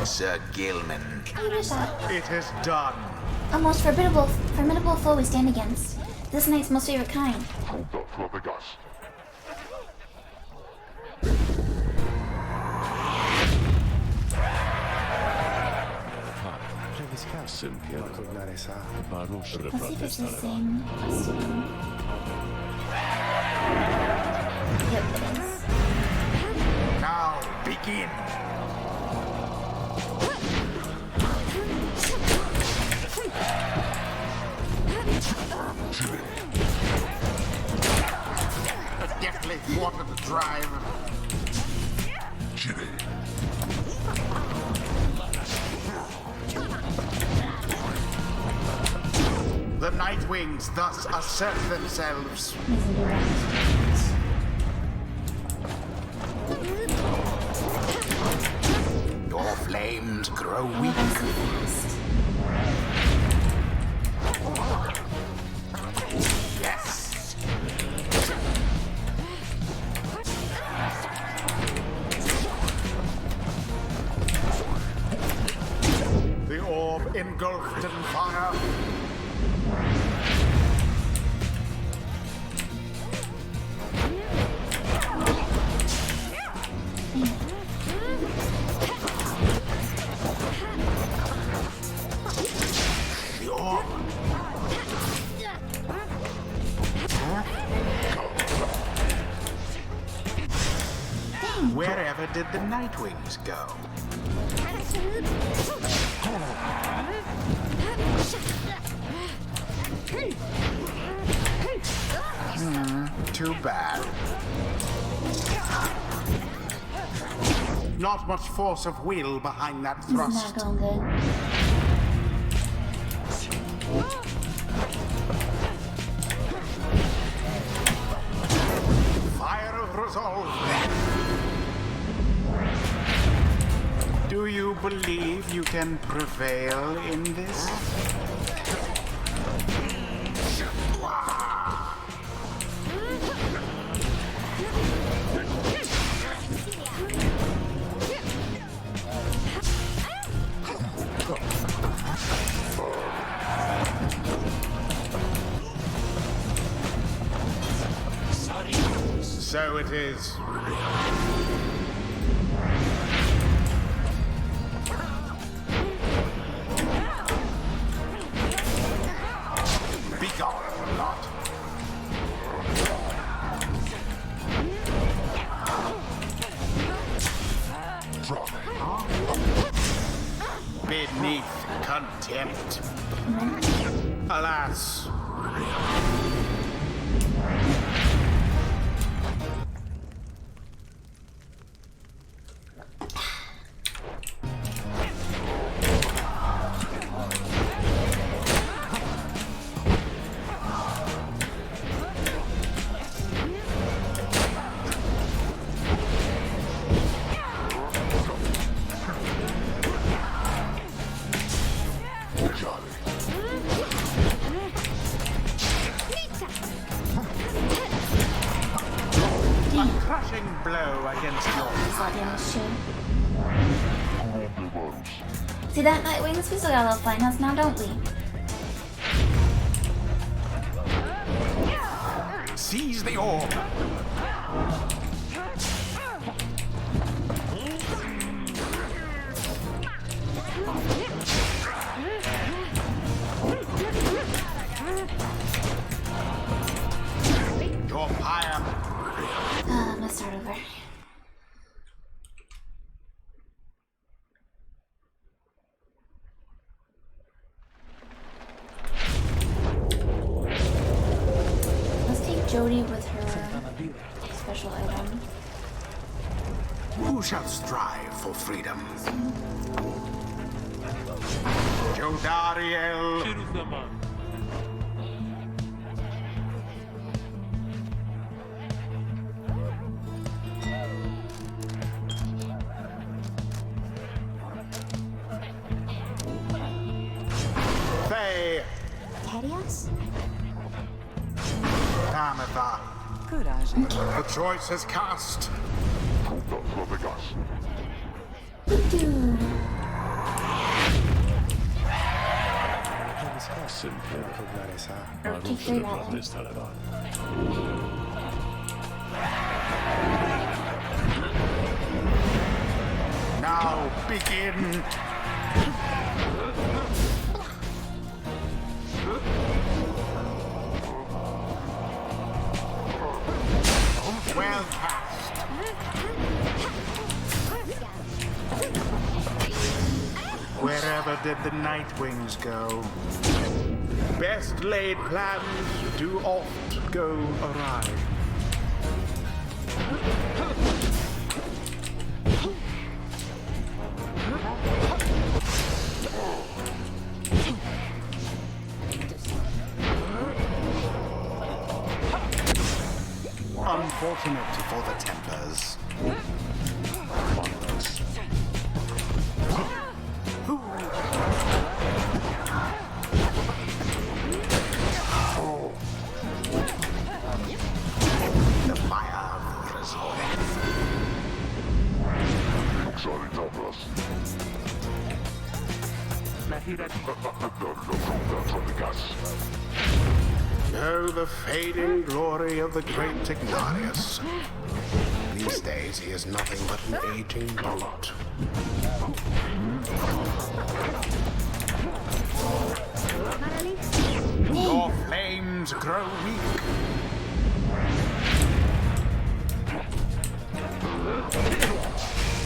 Sir Gilman. It is done. A most formidable foe we stand against. This knight's most favorite kind. Sylvia. Let's see if it's the same costume. Yep, it is. Now begin. Deftly thwarted the drive. The Night Wings thus assert themselves. Your flames grow weak. Yes. The orb engulfed in fire. The orb. Wherever did the Night Wings go? Too bad. Not much force of will behind that This is not thrust. going good. Fire of resolve. Do you believe you can prevail in this? So it is. Be gone, Lot. Beneath contempt. Alas. A crushing blow against your Slot damage too. See that, Night Wings? We still got a little fighting us now, don't we? Seize the orb. Your pyre. I'm gonna start over. Let's take Jodie with her special item. Who shall strive for freedom? Jodariel. serious? Ametha, Courage. the choice is cast. Doo-doo. Or take 3 rather. Now begin. Well cast. Wherever did the night wings go? Best laid plans do oft go awry. Unfortunate for the Templars. The fire of Grizzle. Oh, the fading glory of the great Ignatius. These days he is nothing but an aging boat. Your flames grow weak.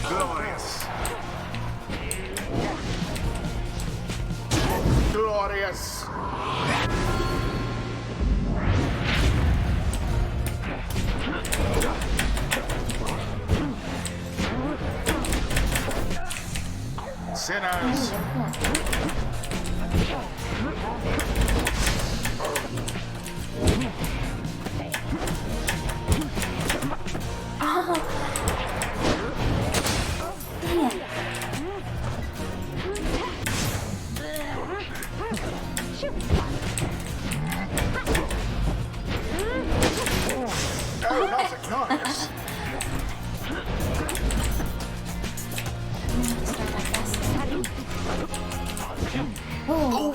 Glorious. Glorious. Sinners. Oh, not Ignatius. Oh.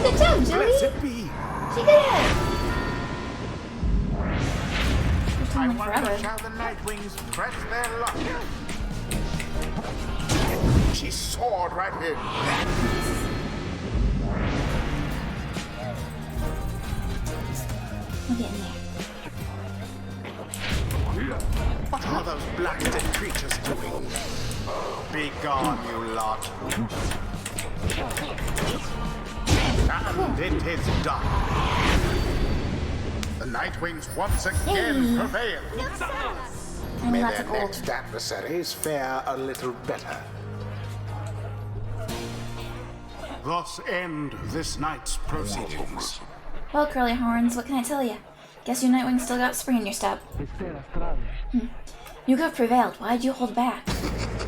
Good job, Julie. Blessed be. She did it. It's I only wonder forever. shall the Nightwings press their luck. She soared right in. We'll get in there. What are those blasted creatures doing? Be gone, you lot. And it is done. The Nightwings once again prevail. I May need lots their of gold. next adversaries fare a little better. Thus end this night's proceedings. Well, Curly Horns, what can I tell you? Guess your Nightwing still got spring in your step. You have prevailed. Why'd you hold back?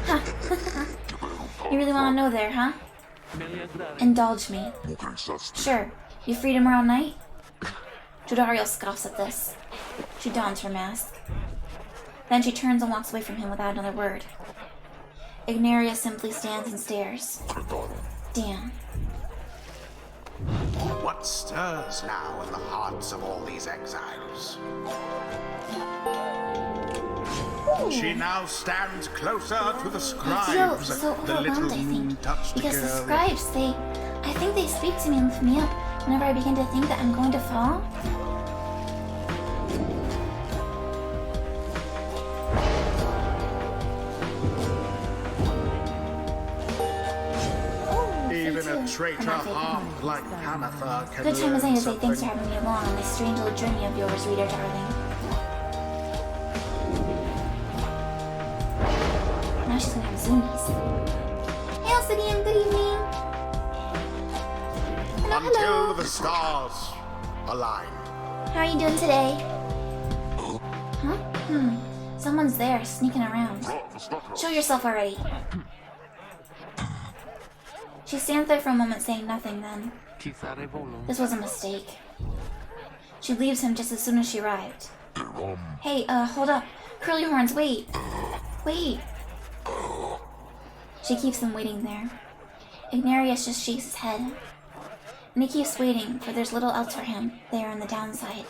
Huh. You really want to know there, huh? Indulge me. Sure. You free tomorrow night? Jodario scoffs at this. She dons her mask. Then she turns and walks away from him without another word. Ignaria simply stands and stares. Damn. What stirs now in the hearts of all these exiles? She now stands closer to the Yo, scribes, so the little overwhelmed, I think. moon-touched Because the girl. scribes, I think they speak to me and lift me up whenever I begin to think that I'm going to fall. Oh, Even they a too. traitor I'm not fake. heart like Ametha can Good time as learn any to say thanks for something. having me along on this strange little journey of yours, reader darling. Now she's gonna have zoomies. Hey, Alcidian, good evening. Hello, Until hello. the stars align. How are you doing today? Huh? Someone's there, sneaking around. Show yourself already. She stands there for a moment saying nothing then. This was a mistake. She leaves him just as soon as she arrived. Hey, hold up. Curly horns, wait. Wait. She keeps him waiting there. Ignarius just shakes his head. And he keeps waiting, for there's little else for him there on the downside.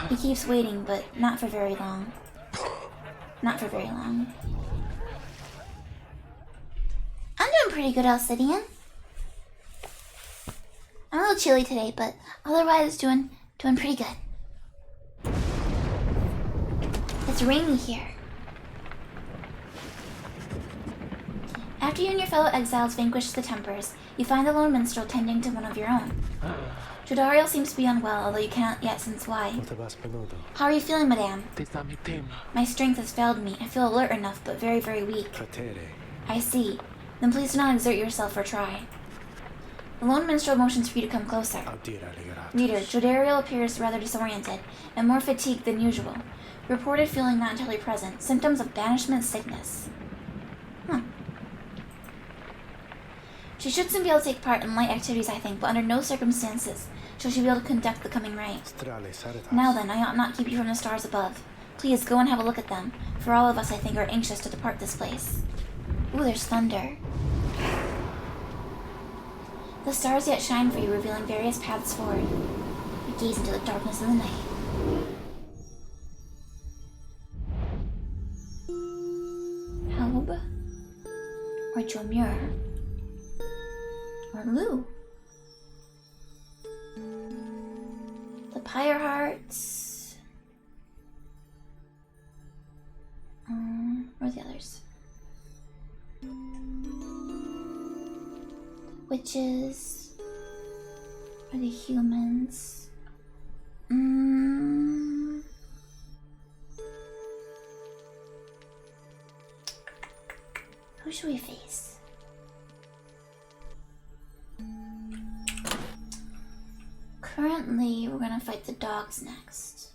He keeps waiting, but not for very long. Not for very long. I'm doing pretty good, Alcidian. I'm a little chilly today, but otherwise doing pretty good. It's rainy here. After you and your fellow exiles vanquish the Tempers, you find the lone minstrel tending to one of your own. Jodariel seems to be unwell, although you cannot yet sense why. How are you feeling, madame? My strength has failed me. I feel alert enough, but very, very weak. I see. Then please do not exert yourself or try. The lone minstrel motions for you to come closer. Reader, Jodariel appears rather disoriented and more fatigued than usual. Reported feeling not entirely present. Symptoms of banishment sickness. She should soon be able to take part in light activities, I think, but under no circumstances shall she be able to conduct the coming rite. Now then, I ought not keep you from the stars above. Please, go and have a look at them, for all of us, I think, are anxious to depart this place. Ooh, there's thunder. The stars yet shine for you, revealing various paths forward. You gaze into the darkness of the night. Helb? Or Jomur? Or Lou? The Pyre Hearts? Where are the others? Witches? Or the humans? Who should we face? Currently, we're gonna fight the dogs next.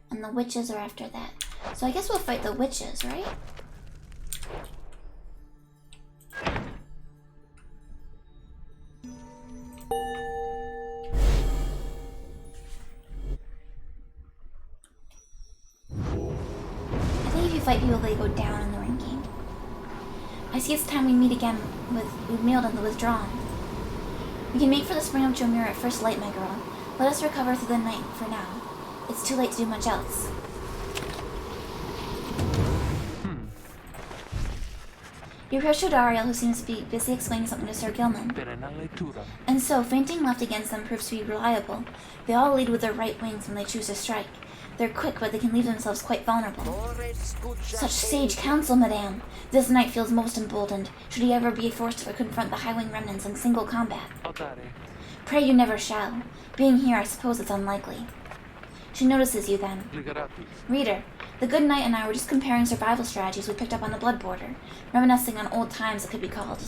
And the witches are after that. So I guess we'll fight the witches, right? I think if you fight people, they go down in the ranking. I see it's time we meet again with Mailed and the Withdrawn. We can make for the spring of Jomur at first light, my girl. Let us recover through the night for now. It's too late to do much else. You approach Jodariel, who seems to be busy explaining something to Sir Gilman. And so, feinting left against them proves to be reliable. They all lead with their right wings when they choose to strike. They're quick, but they can leave themselves quite vulnerable. Such sage counsel, madame. This knight feels most emboldened, should he ever be forced to confront the High Wing remnants in single combat. Pray you never shall. Being here, I suppose it's unlikely. She notices you then. Reader, the good knight and I were just comparing survival strategies we picked up on the blood border, reminiscing on old times it could be called.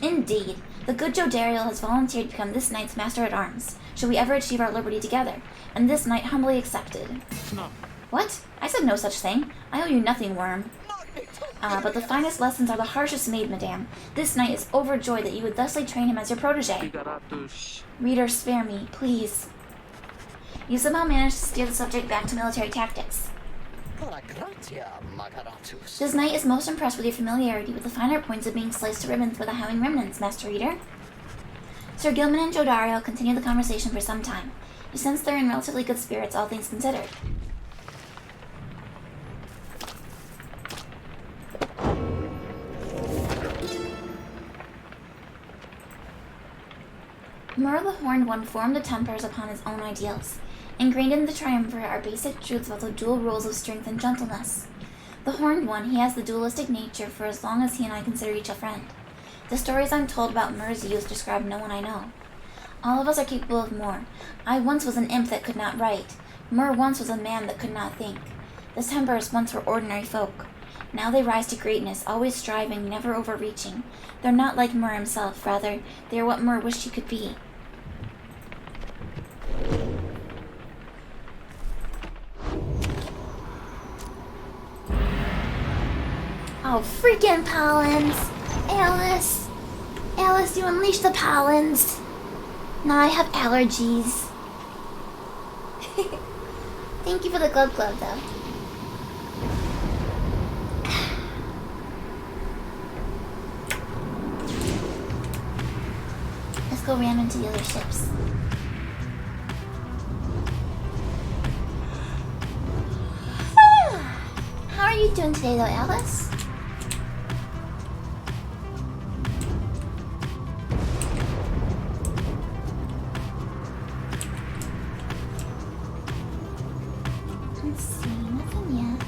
Indeed, the good Jodariel has volunteered to become this knight's master-at-arms, should we ever achieve our liberty together, and this knight humbly accepted. No. What? I said no such thing. I owe you nothing, worm. But the finest lessons are the harshest made, madame. This knight is overjoyed that you would thusly train him as your protege. Reader, spare me, please. You somehow managed to steer the subject back to military tactics. This knight is most impressed with your familiarity with the finer points of being sliced to ribbons by the Howling Remnants, Master Reader. Sir Gilman and Jodariel continue the conversation for some time. You sense they're in relatively good spirits, all things considered. Mur the Horned One formed the Tempers upon his own ideals. Ingrained in the Triumvirate are basic truths about the dual roles of strength and gentleness. The Horned One, he has the dualistic nature for as long as he and I consider each a friend. The stories I'm told about Mur's youth describe no one I know. All of us are capable of more. I once was an imp that could not write. Mur once was a man that could not think. The Tempers once were ordinary folk. Now they rise to greatness, always striving, never overreaching. They're not like Mur himself, rather, they are what Mur wished he could be. Oh, freaking pollens! Alice! Alice, you unleash the pollens! Now I have allergies. Thank you for the glove though. Let's go ram into the other ships. How are you doing today though, Alice? Let's see, nothing yet.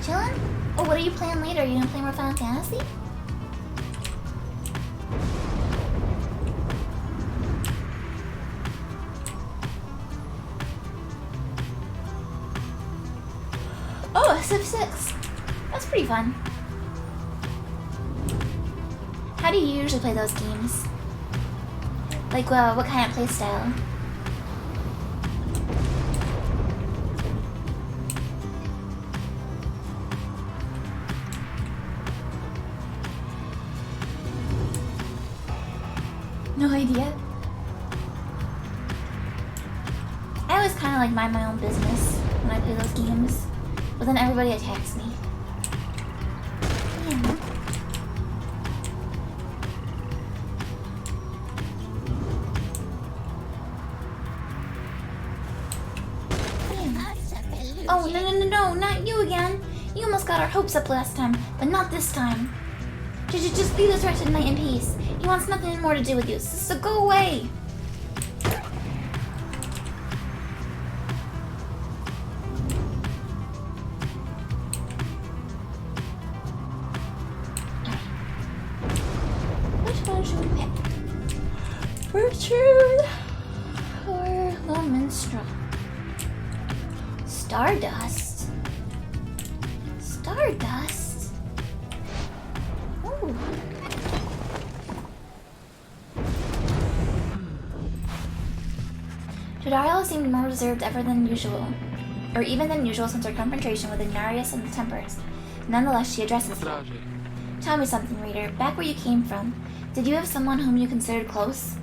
Chillin'? Oh, what are you playing later? Are you gonna play more Final Fantasy? Oh, a Civ 6. That's pretty fun. How do you usually play those games? Like, what kind of play style? No idea. I always kind of like mind my own business when I play those games, but then everybody attacks me. Yeah. Oh, no, not you again. You almost got our hopes up last time, but not this time. Just leave this wretched knight in peace. He wants nothing more to do with you, so go away. Which one should we pick? Bertrude or the minstrel? Stardust? Stardust? Ooh. Jodariel seemed more reserved ever than usual, or even than usual since her confrontation with Ignarius and the Tempest. Nonetheless, she addresses you. Tell me something, reader. Back where you came from, did you have someone whom you considered close?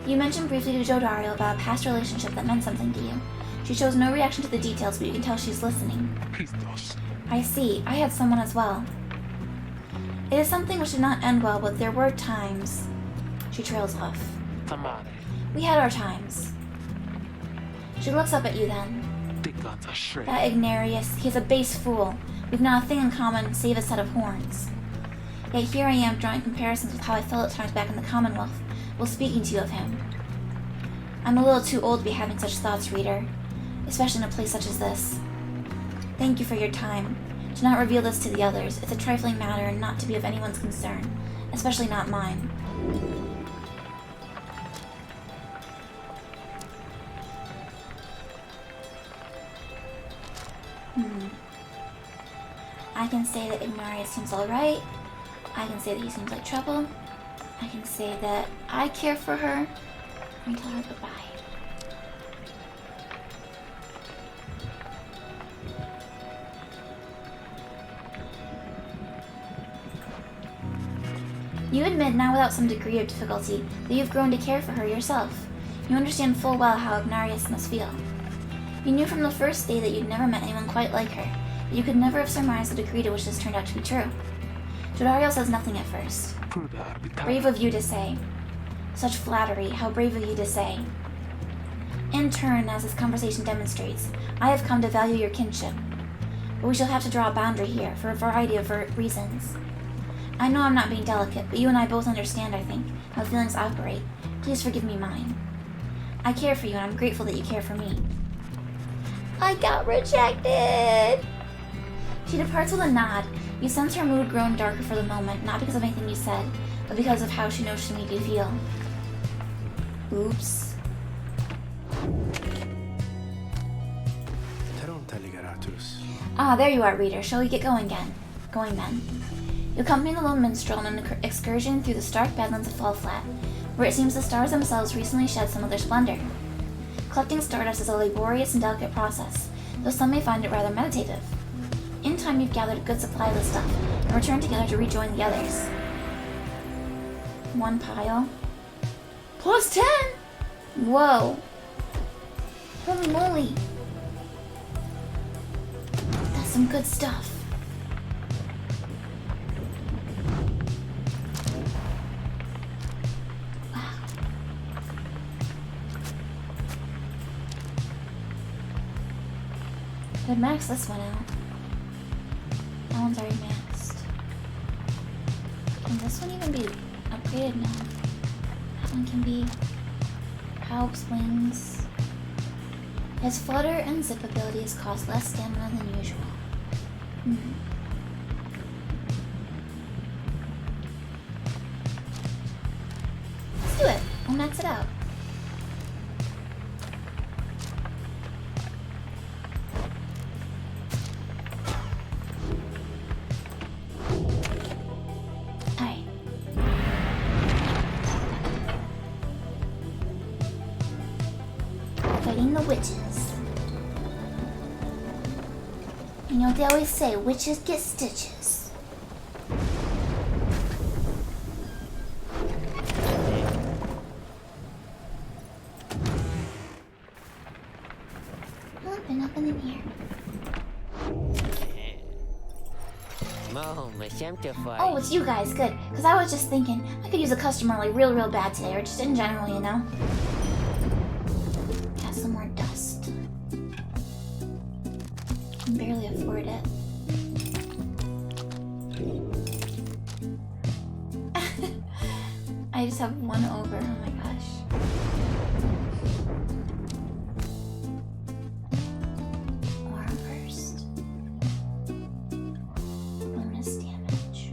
You mentioned briefly to Jodariel about a past relationship that meant something to you. She shows no reaction to the details, but you can tell she's listening. I see. I had someone as well. It is something which did not end well, but there were times. She trails off. We had our times. She looks up at you then. That Ignarius, he's a base fool. We've not a thing in common save a set of horns. Yet here I am drawing comparisons with how I felt at times back in the Commonwealth, while speaking to you of him. I'm a little too old to be having such thoughts, reader, especially in a place such as this. Thank you for your time. Do not reveal this to the others. It's a trifling matter and not to be of anyone's concern, especially not mine. I can say that Ignarius seems alright. I can say that he seems like trouble. I can say that I care for her. Let me tell her goodbye. You admit, now without some degree of difficulty, that you've grown to care for her yourself. You understand full well how Ignarius must feel. You knew from the first day that you'd never met anyone quite like her, but you could never have surmised the degree to which this turned out to be true. Jodariel says nothing at first. Brave of you to say. Such flattery, how brave of you to say. In turn, as this conversation demonstrates, I have come to value your kinship. But we shall have to draw a boundary here, for a variety of reasons. I know I'm not being delicate, but you and I both understand, I think, how feelings operate. Please forgive me mine. I care for you, and I'm grateful that you care for me. I got rejected! She departs with a nod. You sense her mood grown darker for the moment, not because of anything you said, but because of how she knows she made you feel. Oops. Ah, there you are, reader. Shall we get going then? You accompany the lone minstrel on an excursion through the stark badlands of Fall Flat, where it seems the stars themselves recently shed some of their splendor. Collecting stardust is a laborious and delicate process, though some may find it rather meditative. In time, you've gathered a good supply of the stuff, and returned together to rejoin the others. 1 pile. Plus 10! Whoa. Holy moly. That's some good stuff. Wow. Could max this one out. That one's already maxed. Can this one even be upgraded? No. That one can be. Palp's wings. His flutter and zip abilities cost less stamina than usual. Let's do it. We'll max it out. Alright. Fighting the witches. You know what they always say, witches get stitches. Nothing in here. Oh, it's you guys, good. Because I was just thinking, I could use a customer like real bad today, or just in general, you know? Got some more dust. Can barely afford it. I just have one over, oh my gosh. Aura burst. Bonus damage.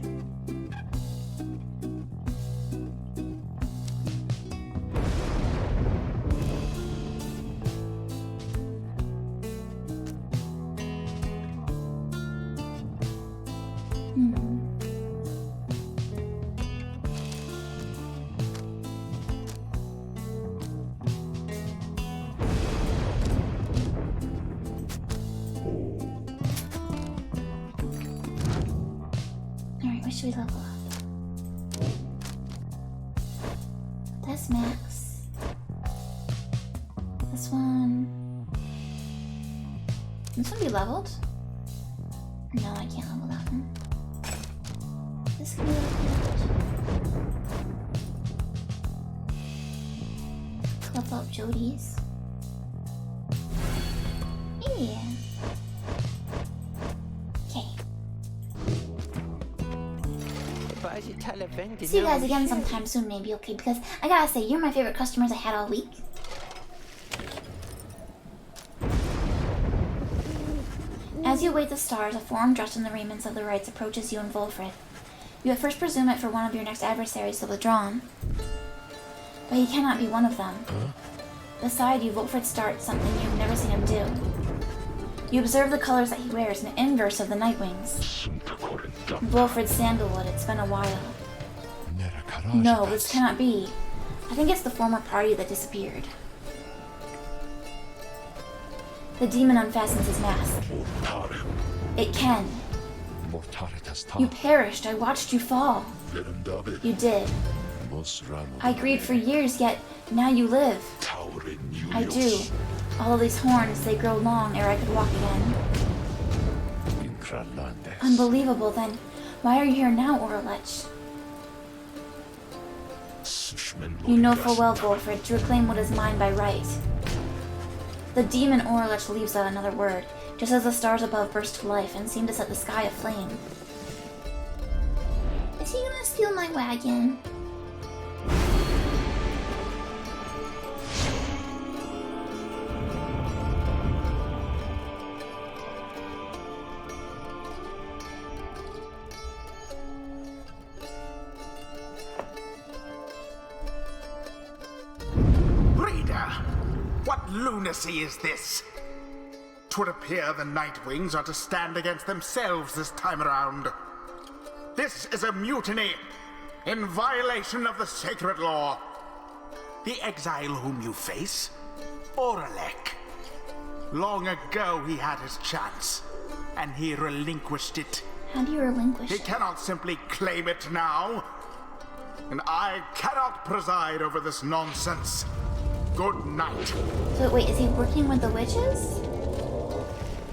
Alright, what should we level up? That's max. This one be leveled? No, I can't level that one. This can be leveled. Level up Jody's. Yeah. Okay. See you guys again sometime soon, maybe, okay? Because I gotta say, you're my favorite customers I had all week. As you await the stars, a form dressed in the raiments of the rites approaches you and Wolfred. You at first presume it for one of your next adversaries, the Withdrawn. But he cannot be one of them. Beside you, Wolfred starts something you've never seen him do. You observe the colors that he wears, an inverse of the Nightwings. Wolfred Sandalwood, it's been a while. No, this cannot be. I think it's the former party that disappeared. The demon unfastens his mask. It can. You perished. I watched you fall. You did. I grieved for years, yet now you live. I do. All of these horns, they grow long ere I could walk again. Unbelievable, then. Why are you here now, Orlech? You know full well, Wolfred, to reclaim what is mine by right. The demon Orlech leaves out another word, just as the stars above burst to life and seem to set the sky aflame. Is he gonna steal my wagon? What lunacy is this? 'Twould appear the Nightwings are to stand against themselves this time around. This is a mutiny, in violation of the sacred law. The exile whom you face Oralek. Long ago he had his chance, and he relinquished it. How do you relinquish He it? cannot simply claim it now. And I cannot preside over this nonsense. Good night. So wait, is he working with the witches?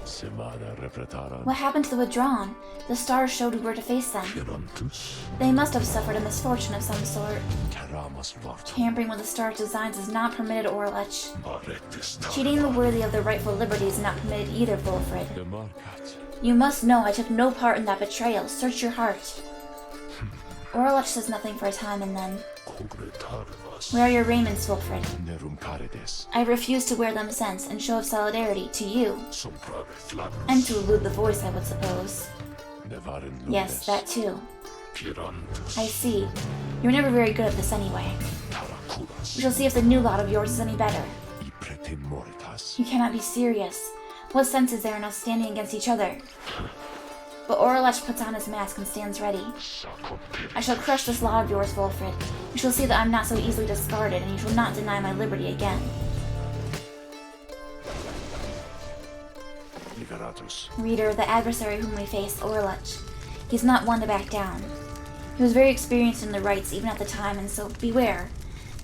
Semana repretaran What happened to the withdrawn? The stars showed we were to face them. Pirantus, They must have suffered a misfortune of some sort. Karamas Vartu, Tampering with the star's designs is not permitted, Orlech. Marectis Cheating the worthy of their rightful liberty is not permitted either, Wolfred. Demarcat, You must know I took no part in that betrayal. Search your heart. Orlech says nothing for a time, and then... Cogretarvas, Where are your raiments, Wolfred? Nerum Carides, I refuse to wear them since, in show of solidarity to you. Somprave Flamus, And to elude the voice, I would suppose. Nevaren Yes, that too. Pirantus, I see. You were never very good at this anyway. Taracuras, We shall see if the new lot of yours is any better. Iprete Moritas, You cannot be serious. What sense is there in us standing against each other? But Orlech puts on his mask and stands ready. I shall crush this lot of yours, Wolfred. You shall see that I'm not so easily discarded, and you shall not deny my liberty again. Liberatus, Reader, the adversary whom we face, Orlech. He's not one to back down. He was very experienced in the rites even at the time, and so beware.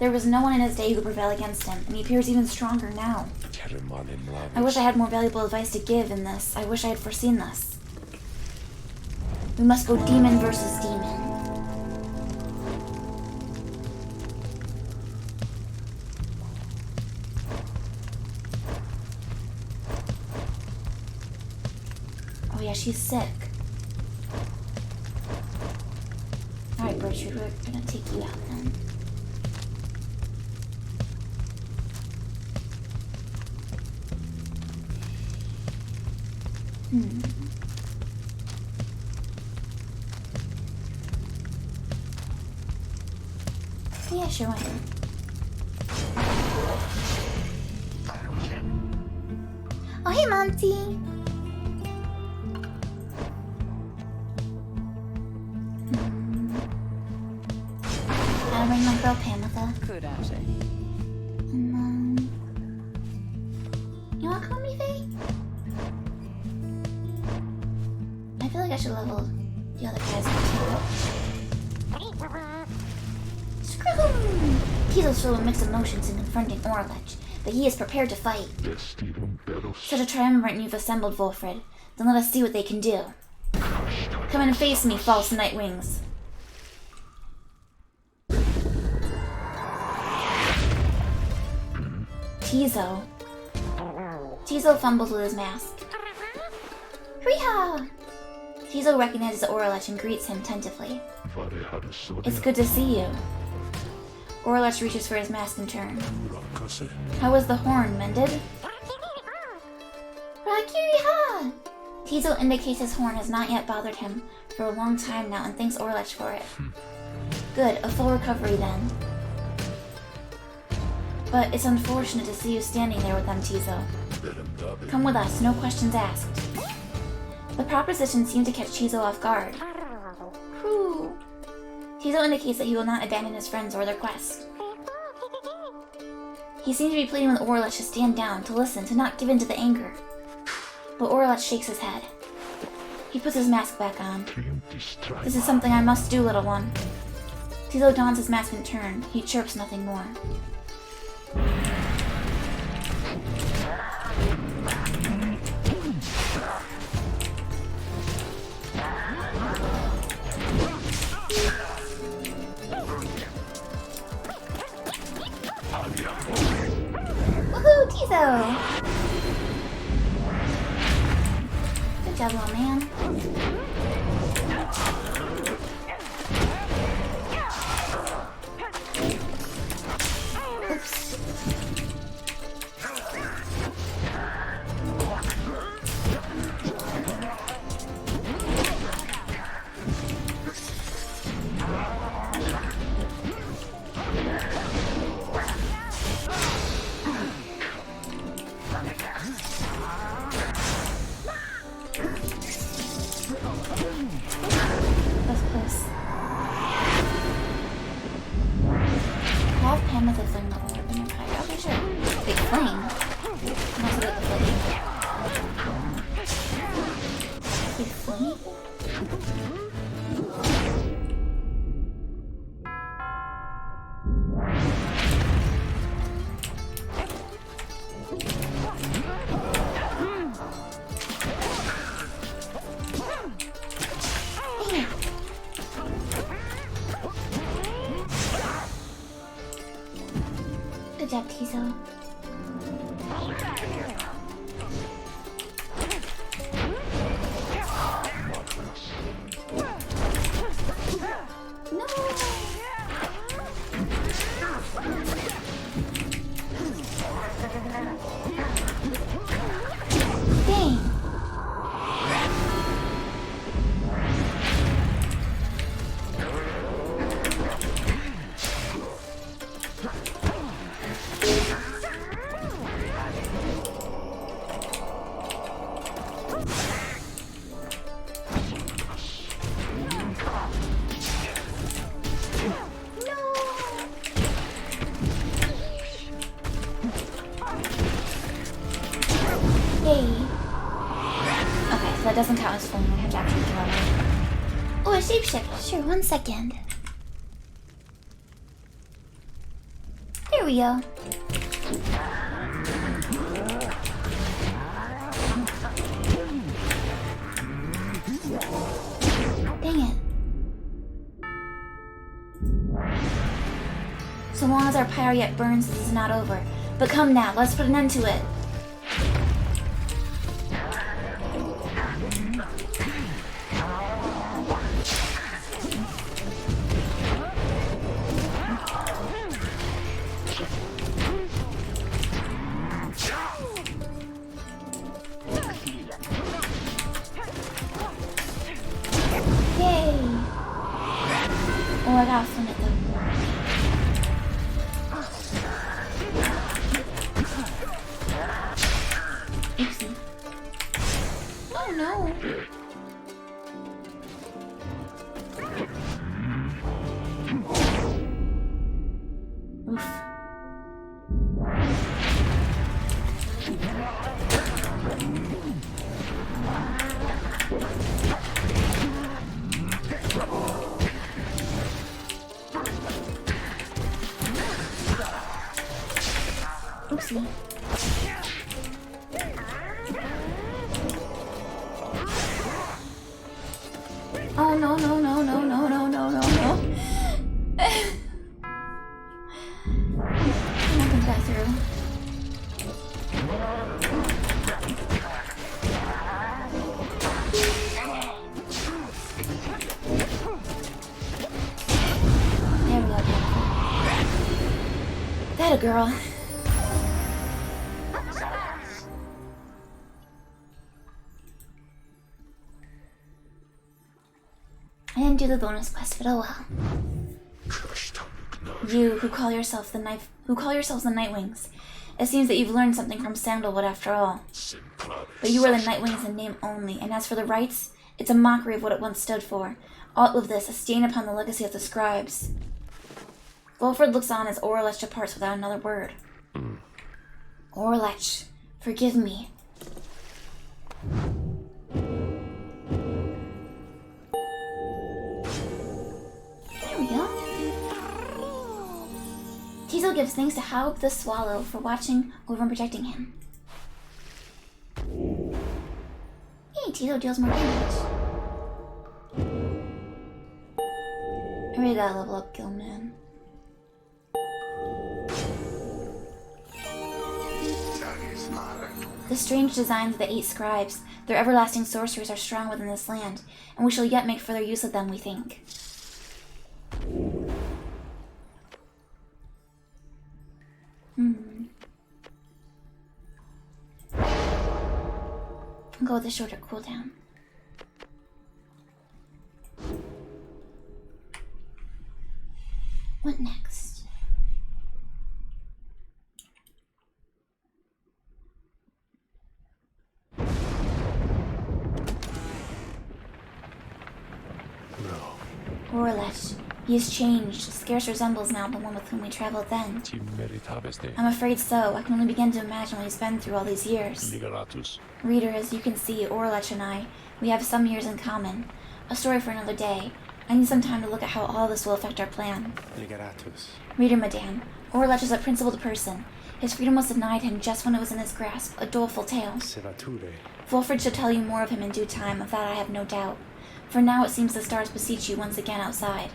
There was no one in his day who could prevail against him, and he appears even stronger now. Teremanim I wish Lavis, I had more valuable advice to give in this. I wish I had foreseen this. We must go demon versus demon. Oh yeah, she's sick. Alright, Bertrude, we're gonna take you out then. Yeah, sure, why not? Oh, hey, Monty! Gotta bring my girl Pamitha. Courage. And you wanna come with me, Faye? I feel like I should level the other guys up too. Screw! Tizo's filled with mixed emotions in confronting Orlech, but he is prepared to fight. Vestirum Berus, Such a triumvirate you've assembled, Wolfred. Then let us see what they can do. Come in and face me, false night wings. Tizo. Tizo fumbles with his mask. Hurrah! Tizo recognizes Orlech and greets him tentatively. Vareharusodia, It's good to see you. Orlech reaches for his mask in turn. Rakase, How was the horn mended? Rakiriha! Tizo indicates his horn has not yet bothered him for a long time now and thanks Orlech for it. Good, a full recovery then. But it's unfortunate to see you standing there with them, Tizo. Berendabi, Come with us, no questions asked. The proposition seemed to catch Tizo off guard. Whew. Tizo indicates that he will not abandon his friends or their quest. He seemed to be pleading with Orlech to stand down, to listen, to not give in to the anger. But Orlech shakes his head. He puts his mask back on. Triumptis This is something I must do, little one. Tizo dons his mask in turn. He chirps nothing more. Woohoo, Tizo! Good job, little man. Oops. flame. I'm also good at the flame. Big flame? Good job, Tizo. No! Dang! Yay. Okay, so that doesn't count as flame. I have to actually throw it. Oh, a shapeshift. Sure, 1 second. There we go. Dang it. So long as our pyre yet burns, this is not over. But come now, let's put an end to it. Yay! Oh, I gotta swing it though. Oopsie. Oh no! Oof. Oopsie. Oh no no no no no no no no no. I'm not gonna get through. There we go. That a girl. I didn't do the bonus quest, but oh well. You who call yourselves the Nightwings. It seems that you've learned something from Sandalwood after all. But you are the Nightwings in name only, and as for the rites, it's a mockery of what it once stood for. All of this, a stain upon the legacy of the scribes. Wolford looks on as Orlech departs without another word. Orlech, forgive me. There we go. Teasel gives thanks to Haug the Swallow for watching over and protecting him. Hey, Teasel deals more damage. I really gotta level up Gilman. The strange designs of the 8 scribes, their everlasting sorceries are strong within this land, and we shall yet make further use of them, we think. I'll go with a shorter cooldown. What next? Orlech, He has changed, scarce resembles now the one with whom we traveled then. Timmeritaveste. I'm afraid so. I can only begin to imagine what he's been through all these years. Ligeratus. Reader, as you can see, Orlech and I, we have some years in common. A story for another day. I need some time to look at how all this will affect our plan. Ligeratus. Reader, madame, Orlech is a principled person. His freedom was denied him just when it was in his grasp, a doleful tale. Sevature. Fulford shall tell you more of him in due time, of that I have no doubt. For now it seems the stars beseech you once again outside.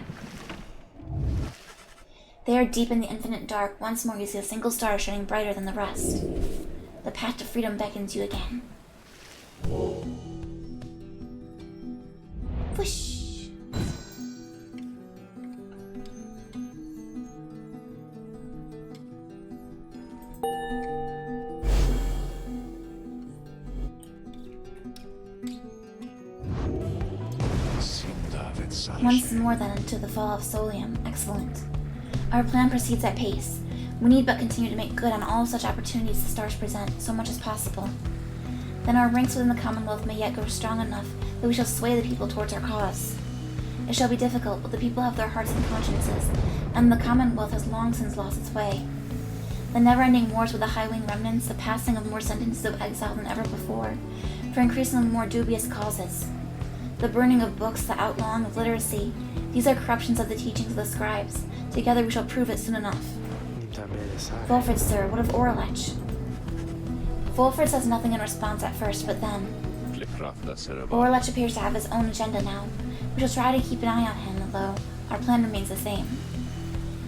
They are deep in the infinite dark. Once more you see a single star shining brighter than the rest. The path to freedom beckons you again. Whoosh! Once more then into the fall of Solium. Excellent. Our plan proceeds at pace. We need but continue to make good on all such opportunities the stars present, so much as possible. Then our ranks within the Commonwealth may yet grow strong enough that we shall sway the people towards our cause. It shall be difficult, but the people have their hearts and consciences, and the Commonwealth has long since lost its way. The never-ending wars with the high-wing remnants, the passing of more sentences of exile than ever before, for increasingly more dubious causes. The burning of books, the outlawing of literacy, these are corruptions of the teachings of the scribes. Together we shall prove it soon enough. Fulford, sir, what of Orlech? Fulford says nothing in response at first, but then... Orlech appears to have his own agenda now. We shall try to keep an eye on him, though our plan remains the same.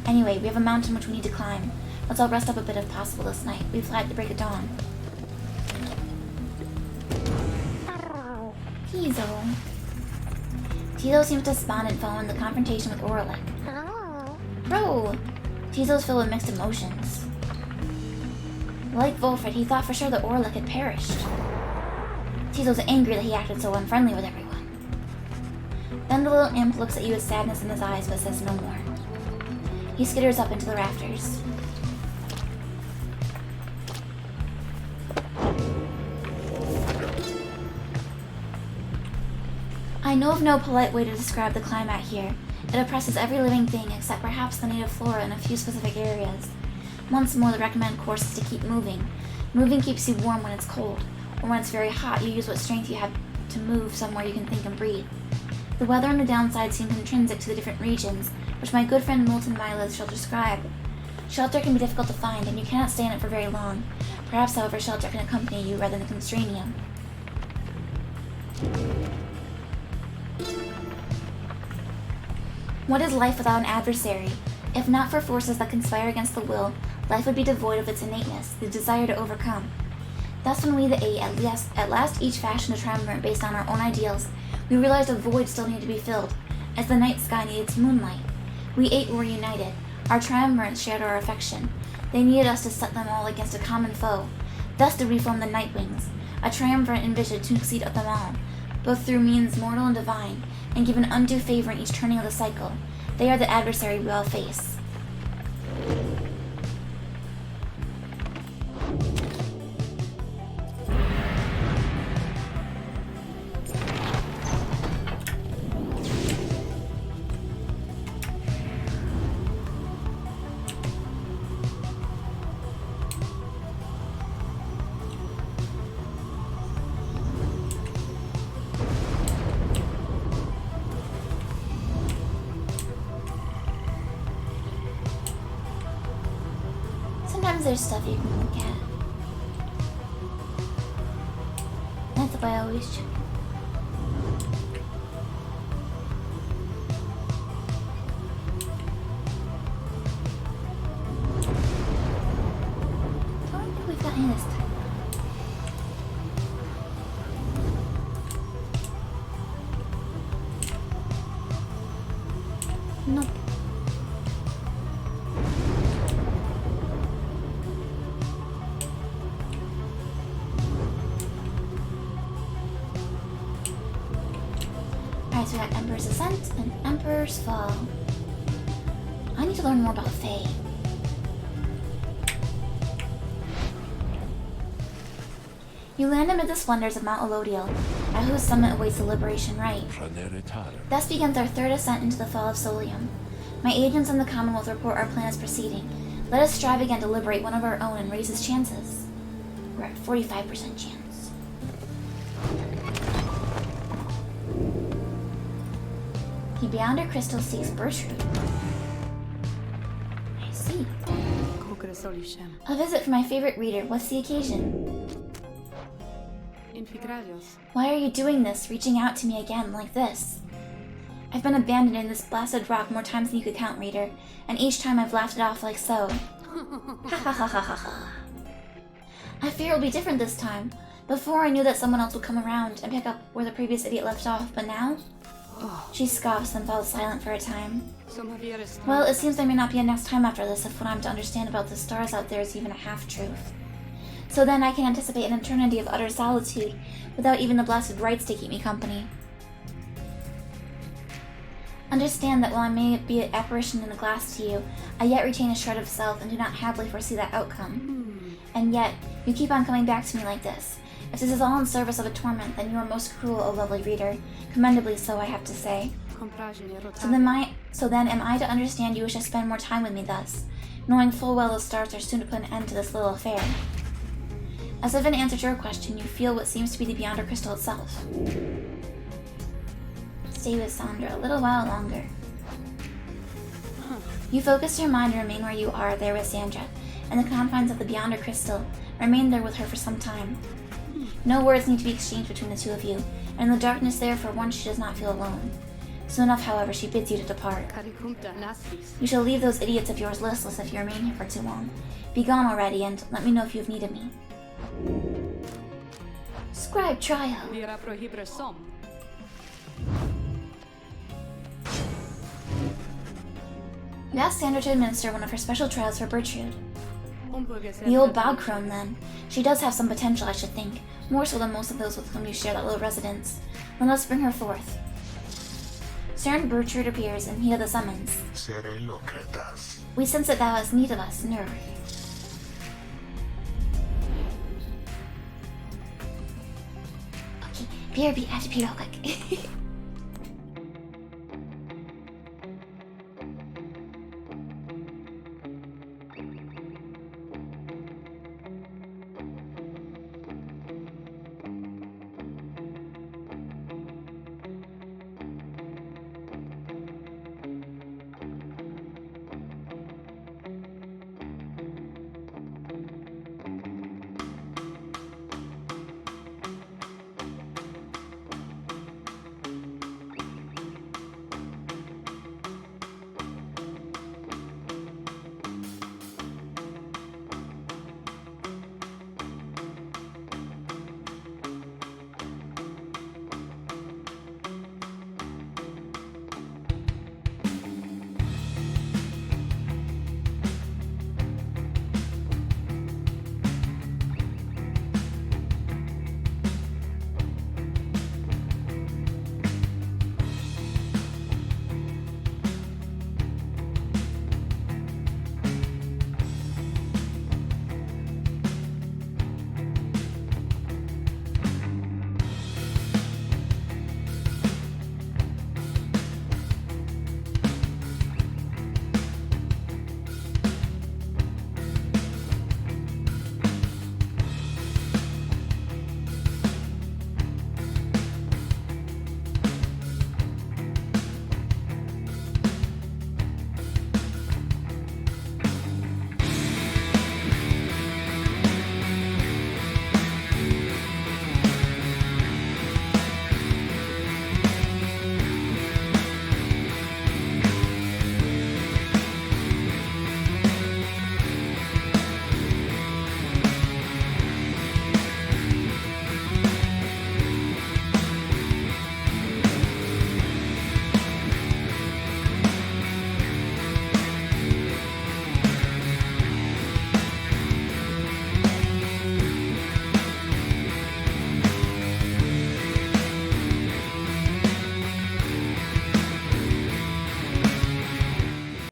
Anyway, we have a mountain which we need to climb. Let's all rest up a bit if possible this night. We fly at the break of dawn. Tizo. Tizo seems despondent following the confrontation with Orlech. Bro! Tizo's filled with mixed emotions. Like Volfred, he thought for sure that Orlech had perished. Tizo's angry that he acted so unfriendly with everyone. Then the little imp looks at you with sadness in his eyes but says no more. He skitters up into the rafters. I know of no polite way to describe the climate here. It oppresses every living thing except perhaps the native flora in a few specific areas. Once more, the recommended course is to keep moving. Moving keeps you warm when it's cold, or when it's very hot, you use what strength you have to move somewhere you can think and breathe. The weather and the downside seem intrinsic to the different regions, which my good friend Molten Miles shall describe. Shelter can be difficult to find, and you cannot stay in it for very long. Perhaps, however, shelter can accompany you rather than constrain you. What is life without an adversary? If not for forces that conspire against the will, life would be devoid of its innateness, the desire to overcome. Thus, when we, the Eight, at last each fashioned a triumvirate based on our own ideals, we realized a void still needed to be filled, as the night sky needed its moonlight. We Eight were united. Our triumvirates shared our affection. They needed us to set them all against a common foe. Thus did we form the Nightwings, a triumvirate envisioned to exceed them all, both through means mortal and divine, and give an undue favor in each turning of the cycle. They are the adversary we all face. Sometimes there's stuff you can look at. That's why I always check. I don't think we've got any this time. Nope. Alright, so we got Emperor's Ascent and Emperor's Fall. I need to learn more about Fae. You land amid the splendors of Mount Elodiel, at whose summit awaits the Liberation Rite. Thus begins our third ascent into the Fall of Solium. My agents and the Commonwealth report our plan is proceeding. Let us strive again to liberate one of our own and raise his chances. We're at 45% chance. The Beyonder Crystal seeks Bertrude. I see. A visit from my favorite reader. What's the occasion? Why are you doing this, reaching out to me again like this? I've been abandoned in this blasted rock more times than you could count, reader, and each time I've laughed it off like so. Ha ha ha ha ha ha. I fear it'll be different this time. Before I knew that someone else would come around and pick up where the previous idiot left off, but now? She scoffs and falls silent for a time. Well, it seems there may not be a next time after this if what I'm to understand about the stars out there is even a half-truth. So then I can anticipate an eternity of utter solitude without even the blasted rights to keep me company. Understand that while I may be an apparition in a glass to you, I yet retain a shred of self and do not happily foresee that outcome. And yet, you keep on coming back to me like this. If this is all in service of a torment, then you are most cruel, O lovely reader. Commendably so, I have to say. So then am I to understand you wish to spend more time with me thus, knowing full well the stars are soon to put an end to this little affair? As if in answer to your question, you feel what seems to be the Beyonder Crystal itself. Stay with Sandra a little while longer. You focus your mind and remain where you are, there with Sandra, in the confines of the Beyonder Crystal. Remain there with her for some time. No words need to be exchanged between the two of you, and in the darkness there for once she does not feel alone. Soon enough, however, she bids you to depart. You shall leave those idiots of yours listless if you remain here for too long. Be gone already, and let me know if you have need of me. Scribe trial. You asked Sandra to administer one of her special trials for Bertrude. The old bog crone, then. She does have some potential, I should think. More so than most of those with whom you share that little residence. Then let's bring her forth. Stern Bertrude appears in heed of the summons. We sense that thou hast need of us, Nur. Okay, BRB, I have to pee real quick.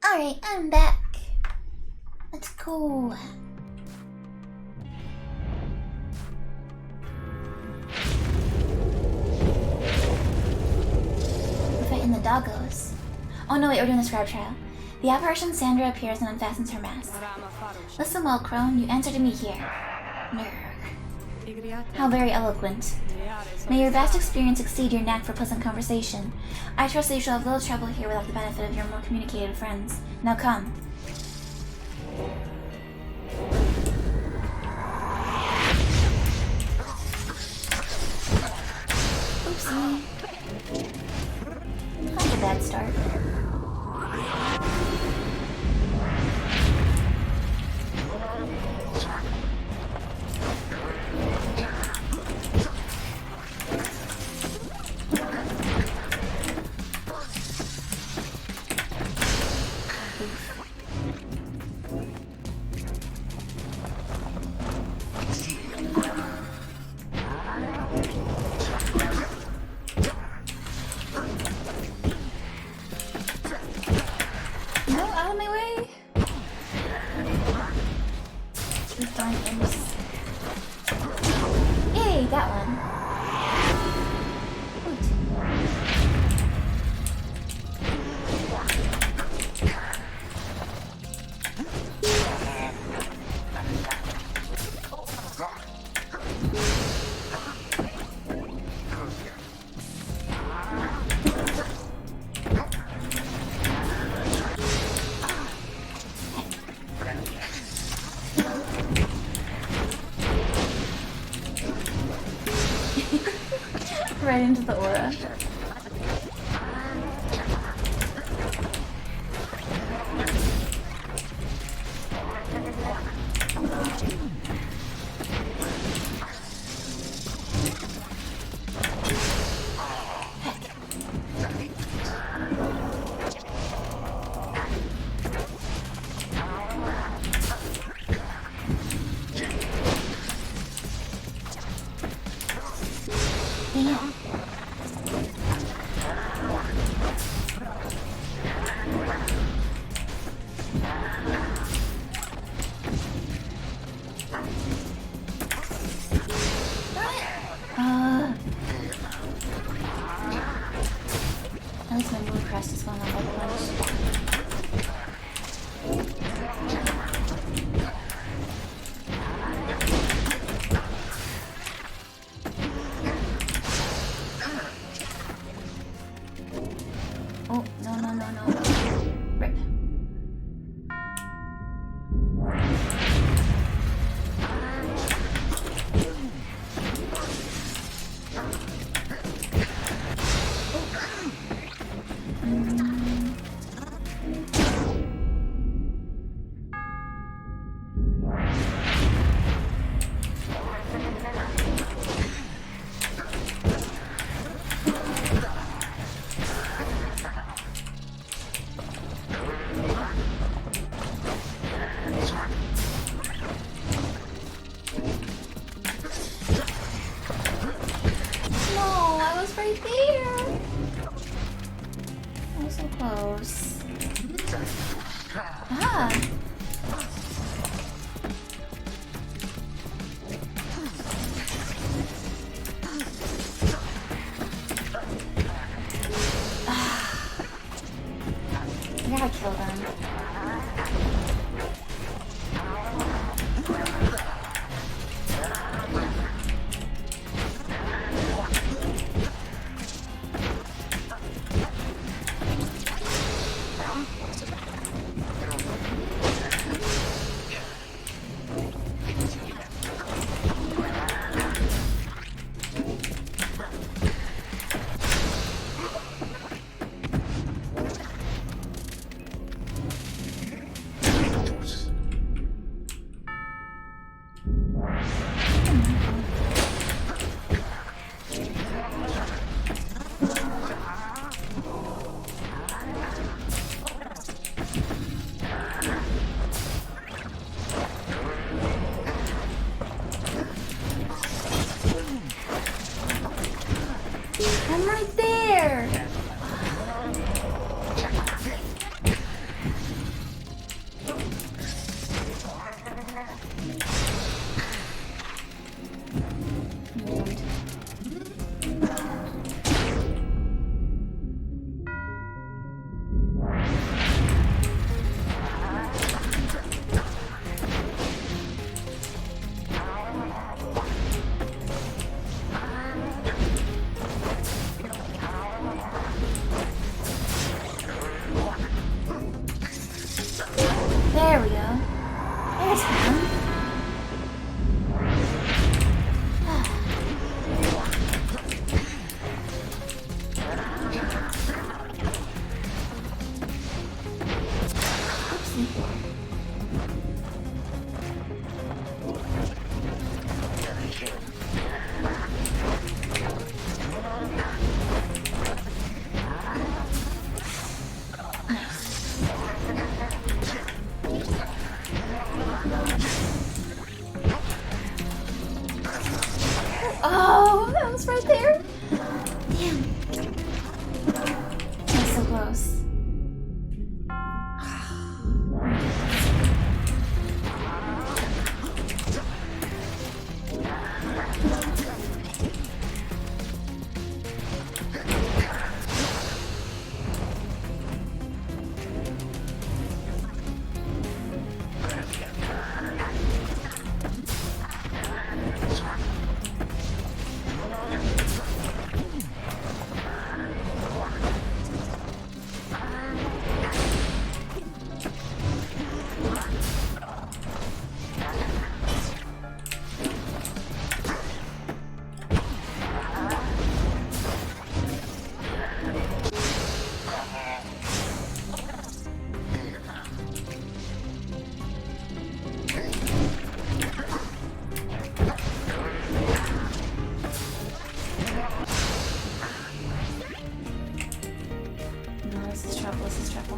Alright, I'm back. Let's go. We're fighting the doggos. Oh no, wait, we're doing the scribe trial. The apparition Sandra appears and unfastens her mask. Listen well, crone. You answer to me here. Nurg. How very eloquent. May your vast experience exceed your knack for pleasant conversation. I trust that you shall have little trouble here without the benefit of your more communicative friends. Now come. Oopsie. That's a bad start. Yay, that one. Right into the aura. At least my moon crest is going on by the lunch. Oh, that was right there. Damn. That's so close. This is trouble.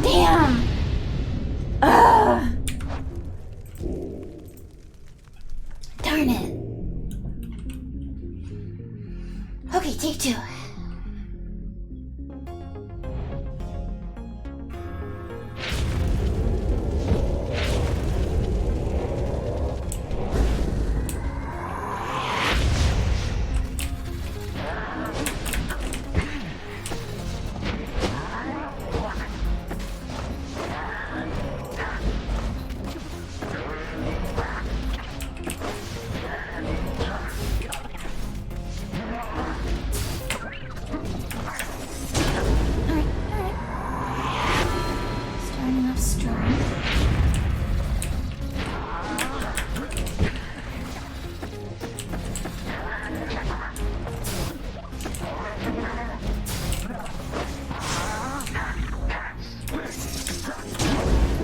Damn! Ugh! Darn it. Okay, take two. Starting off strong.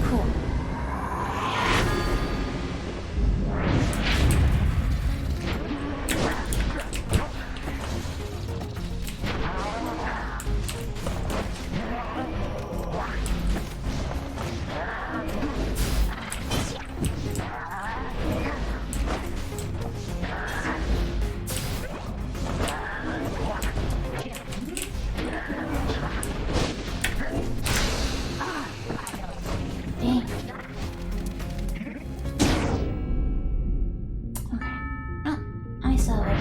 Cool. Dang. Okay. Oh, I saw it.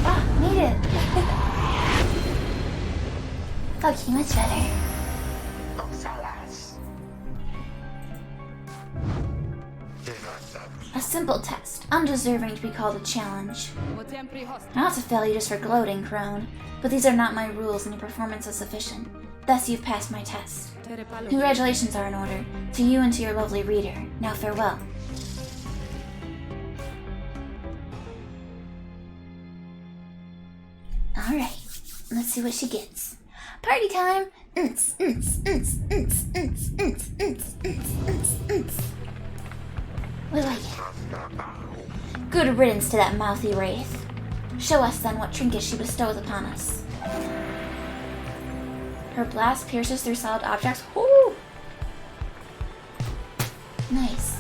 Ah, made it. Okay, much better. A simple test, undeserving to be called a challenge. Not to fail you just for gloating, crone, but these are not my rules and your performance is sufficient. Thus you've passed my test. Congratulations are in order, to you and to your lovely reader. Now farewell. Alright, let's see what she gets. Party time! We like it. Good riddance to that mouthy wraith. Show us then what trinkets she bestows upon us. Her blast pierces through solid objects. Whoo! Nice.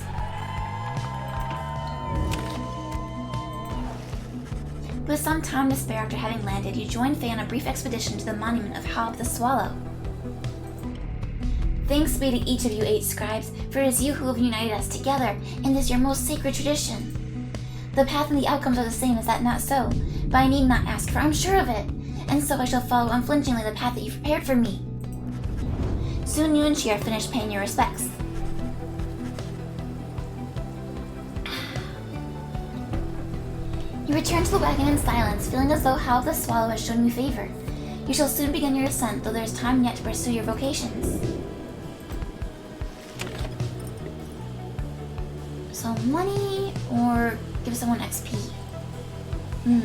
With some time to spare after having landed, you join Faye on a brief expedition to the monument of Hob the Swallow. Thanks be to each of you 8 scribes, for it is you who have united us together in this your most sacred tradition. The path and the outcomes are the same, is that not so? But I need not ask, for I'm sure of it, and so I shall follow unflinchingly the path that you've prepared for me. Soon you and she are finished paying your respects. You return to the wagon in silence, feeling as though Howl the Swallow has shown you favor. You shall soon begin your ascent, though there is time yet to pursue your vocations. So money, or give someone XP? I'm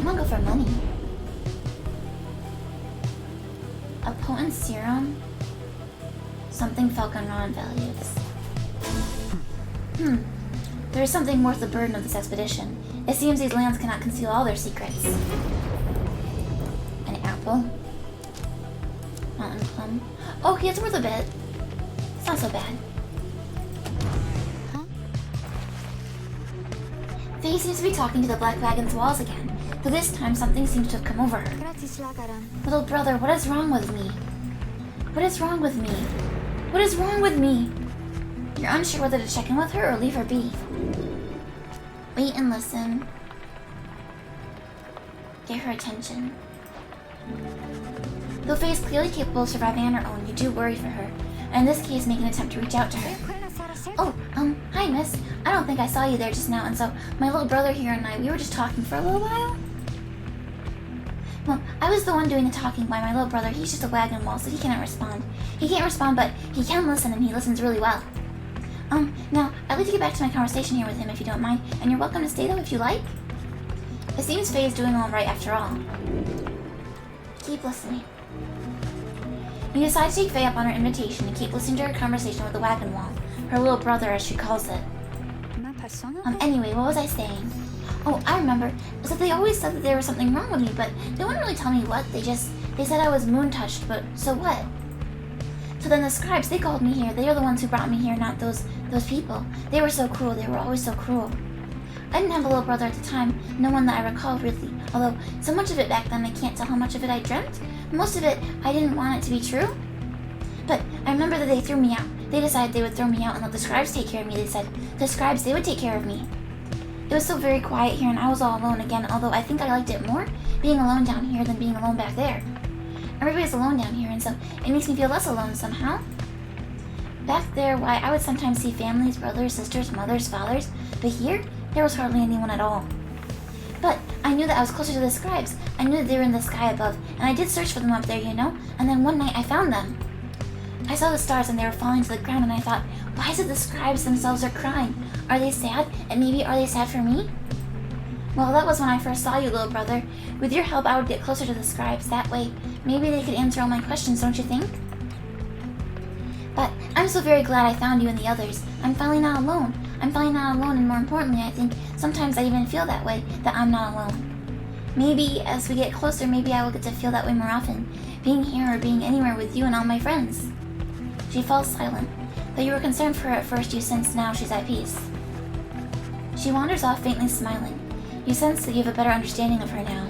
gonna go for money. A potent serum. Something Falcon Ron values. There is something worth the burden of this expedition. It seems these lands cannot conceal all their secrets. An apple. Mountain plum. Oh, he is worth a bit. It's not so bad. Faye seems to be talking to the Black Wagon's walls again, though this time something seems to have come over her. Little brother, what is wrong with me? What is wrong with me? What is wrong with me? You're unsure whether to check in with her or leave her be. Wait and listen. Get her attention. Though Faye is clearly capable of surviving on her own, you do worry for her, and in this case make an attempt to reach out to her. Oh, hi miss. I don't think I saw you there just now, and so my little brother here and we were just talking for a little while. Well, I was the one doing the talking while my little brother, he's just a wagon wall, so he cannot respond. He can't respond, but he can listen, and he listens really well. Now, I'd like to get back to my conversation here with him if you don't mind, and you're welcome to stay though if you like. It seems Faye is doing all right after all. Keep listening. You decide to take Faye up on her invitation and keep listening to her conversation with the wagon wall, her little brother as she calls it. Anyway, what was I saying? Oh, I remember. It was that they always said that there was something wrong with me, but they wouldn't really tell me what. They said I was moon-touched, but so what? So then the scribes, they called me here. They are the ones who brought me here, not those people. They were so cruel. They were always so cruel. I didn't have a little brother at the time. No one that I recall, really. Although, so much of it back then, I can't tell how much of it I dreamt. Most of it, I didn't want it to be true. But I remember that they threw me out. They decided they would throw me out and let the scribes take care of me. They said the scribes, they would take care of me. It was so very quiet here, and I was all alone again, although I think I liked it more being alone down here than being alone back there. Everybody's alone down here, and so it makes me feel less alone somehow. Back there, why, I would sometimes see families, brothers, sisters, mothers, fathers, but here, there was hardly anyone at all. But I knew that I was closer to the scribes. I knew that they were in the sky above, and I did search for them up there, you know, and then one night I found them. I saw the stars and they were falling to the ground, and I thought, why is it the scribes themselves are crying? Are they sad? And maybe are they sad for me? Well, that was when I first saw you, little brother. With your help, I would get closer to the scribes. That way, maybe they could answer all my questions, don't you think? But I'm so very glad I found you and the others. I'm finally not alone. I'm finally not alone, and more importantly, I think sometimes I even feel that way, that I'm not alone. Maybe as we get closer, maybe I will get to feel that way more often, being here or being anywhere with you and all my friends. She falls silent. Though you were concerned for her at first, you sense now she's at peace. She wanders off, faintly smiling. You sense that you have a better understanding of her now.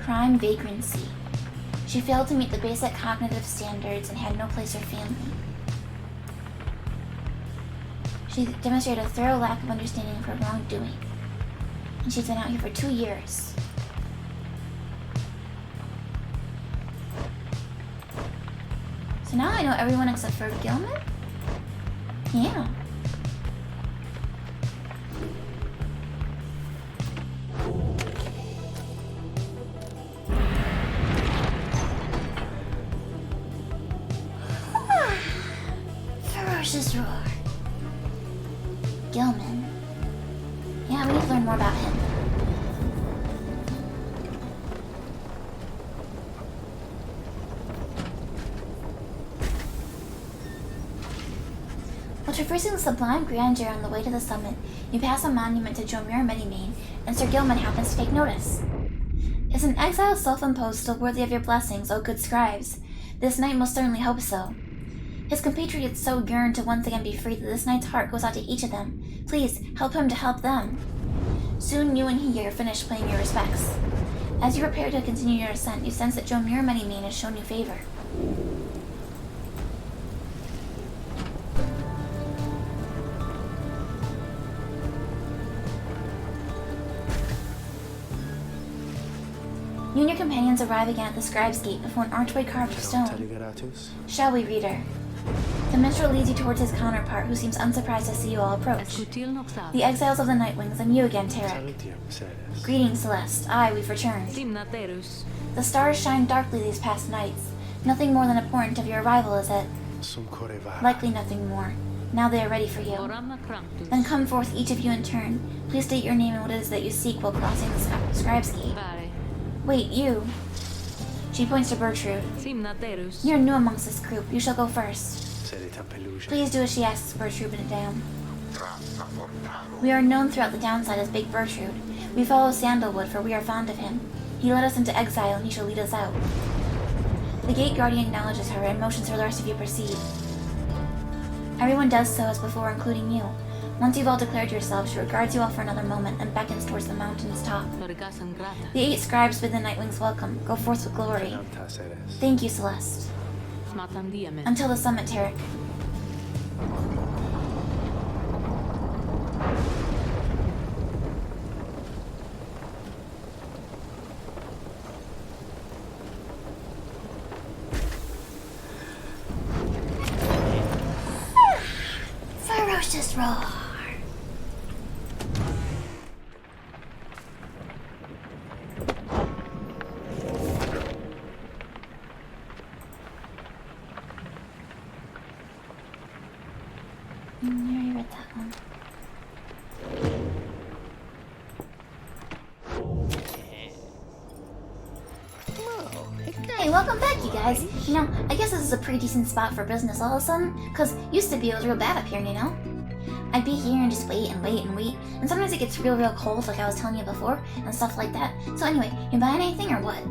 Crime vagrancy. She failed to meet the basic cognitive standards and had no place or family. She demonstrated a thorough lack of understanding of her wrongdoing. And she's been out here for 2 years. So now I know everyone except for Gilman? Yeah. Ferocious roar. Gilman. Yeah, we need to learn more about him. While traversing the sublime grandeur on the way to the summit, you pass a monument to Jomir Medimane, and Sir Gilman happens to take notice. Is an exile self-imposed still worthy of your blessings, O good scribes? This knight most certainly hopes so. His compatriots so yearn to once again be free that this knight's heart goes out to each of them. Please, help him to help them. Soon you and he are finished paying your respects. As you prepare to continue your ascent, you sense that Jomir Moneymane has shown you favor. You and your companions arrive again at the Scribe's Gate before an archway carved of stone. Shall we, reader? The minstrel leads you towards his counterpart, who seems unsurprised to see you all approach. The exiles of the Nightwings, and you again, Tarek. Greetings, Celeste. Aye, we've returned. The stars shine darkly these past nights. Nothing more than a portent of your arrival, is it? Likely nothing more. Now they are ready for you. Then come forth, each of you in turn. Please state your name and what it is that you seek while crossing the Scribe's Gate. Wait, you. She points to Bertrude. You're new amongst this group. You shall go first. Please do as she asks, Bertrude bent down. We are known throughout the downside as Big Bertrude. We follow Sandalwood, for we are fond of him. He led us into exile, and he shall lead us out. The Gate Guardian acknowledges her and motions for the rest of you to proceed. Everyone does so as before, including you. Once you've all declared yourselves, she regards you all for another moment and beckons towards the mountain's top. The 8 scribes bid the Nightwings welcome. Go forth with glory. Thank you, Celeste. Until the summit, Tarek. Ferocious roar. I already read that one. Hey, welcome back, you guys. You know, I guess this is a pretty decent spot for business all of a sudden, because used to be it was real bad up here, you know? I'd be here and just wait and wait and wait, and sometimes it gets real cold, like I was telling you before, and stuff like that. So anyway, you buying anything or what?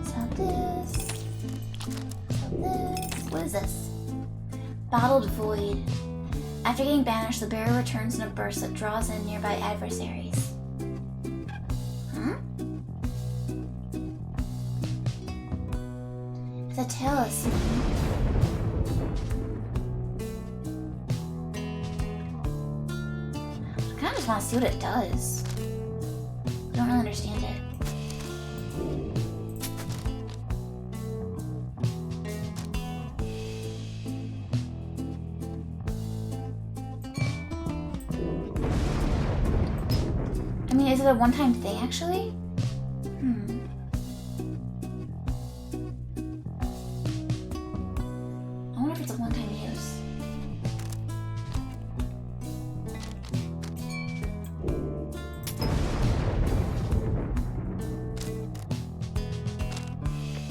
Sell this. What is this? Bottled Void. After getting banished, the bearer returns in a burst that draws in nearby adversaries. Huh? The talisman. I kinda just want to see what it does. I don't really understand it. I mean, is it a one-time thing, actually? I wonder if it's a one-time use.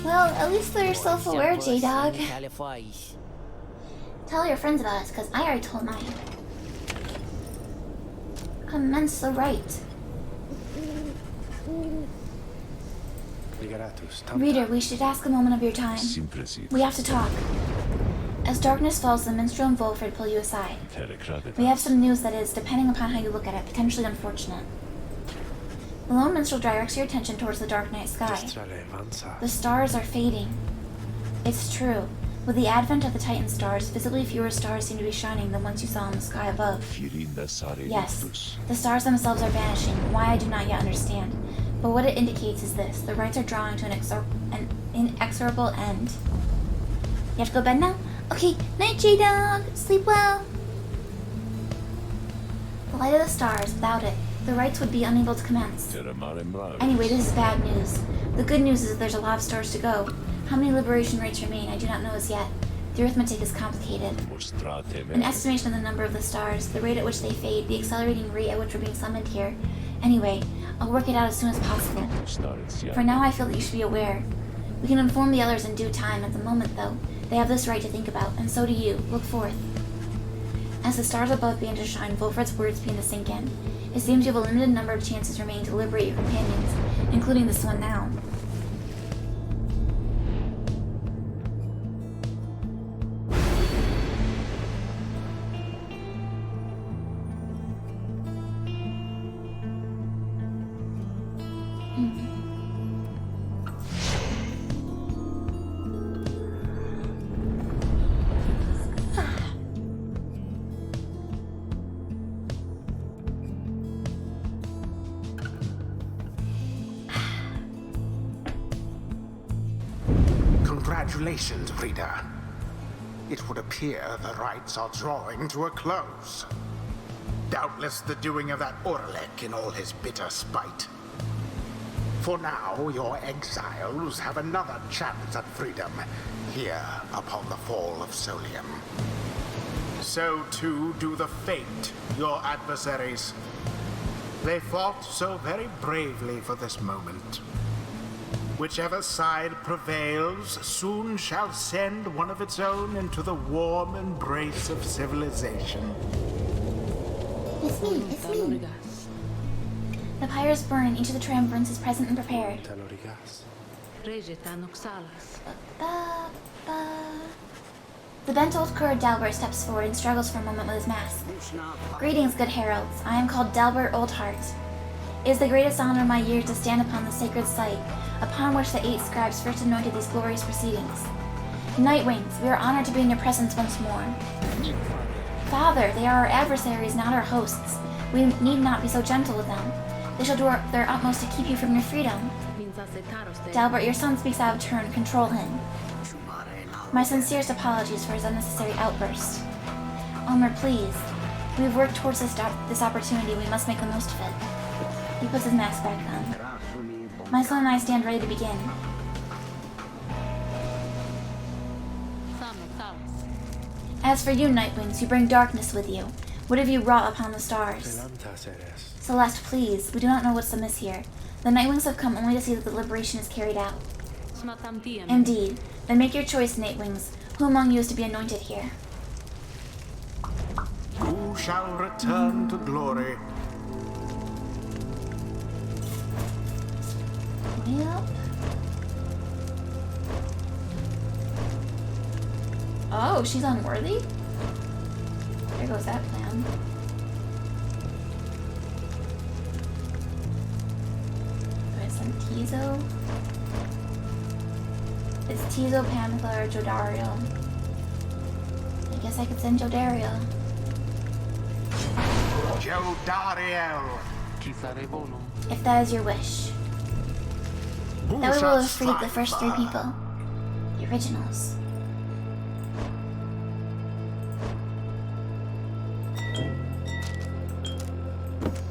Well, at least they're self-aware, J-Dog. Tell your friends about us, because I already told mine. Commence the rite. Reader, we should ask a moment of your time. We have to talk. As darkness falls, the minstrel and Volfred pull you aside. We have some news that is, depending upon how you look at it, potentially unfortunate. The lone minstrel directs your attention towards the dark night sky. The stars are fading. It's true. With the advent of the Titan stars, visibly fewer stars seem to be shining than ones you saw in the sky above. Yes, the stars themselves are vanishing, why I do not yet understand. But what it indicates is this: the rites are drawing to an inexorable end. You have to go to bed now? Okay, night, J-Dog! Sleep well! The light of the stars, without it, the rites would be unable to commence. Anyway, this is bad news. The good news is that there's a lot of stars to go. How many liberation rates remain, I do not know as yet. The arithmetic is complicated. An estimation of the number of the stars, the rate at which they fade, the accelerating rate at which we're being summoned here. Anyway, I'll work it out as soon as possible. For now, I feel that you should be aware. We can inform the others in due time. At the moment, though, they have this right to think about, and so do you. Look forth. As the stars above began to shine, Volfred's words began to sink in. It seems you have a limited number of chances remaining to liberate your companions, including this one now. Congratulations, Frida. It would appear the rites are drawing to a close. Doubtless the doing of that Orlek in all his bitter spite. For now, your exiles have another chance at freedom here upon the fall of Solium. So too do the Fate, your adversaries. They fought so very bravely for this moment. Whichever side prevails soon shall send one of its own into the warm embrace of civilization. It's me. The pyres burn, each of the triumvirants is present and prepared. Ba, ba. The bent old Kurd Dalbert steps forward and struggles for a moment with his mask. Greetings, good heralds. I am called Dalbert Oldheart. It is the greatest honor of my years to stand upon the sacred site, upon which the 8 scribes first anointed these glorious proceedings. Nightwings, we are honored to be in your presence once more. Father, they are our adversaries, not our hosts. We need not be so gentle with them. They shall do their utmost to keep you from your freedom. Dalbert, your son speaks out of turn. Control him. My sincerest apologies for his unnecessary outburst. Elmer, please. We have worked towards this opportunity. We must make the most of it. He puts his mask back on. My son and I stand ready to begin. As for you, Nightwings, you bring darkness with you. What have you wrought upon the stars? Celeste, please. We do not know what's amiss here. The Nightwings have come only to see that the liberation is carried out. Indeed. Then make your choice, Nightwings. Who among you is to be anointed here? Who shall return to glory? Yep. Oh, she's unworthy? There goes that plan. Do I send Tizo? It's Tizo, Pamela, or Jodario. I guess I could send Jodario. Jodariel. If that is your wish. That will have freed the first 3 people. The originals.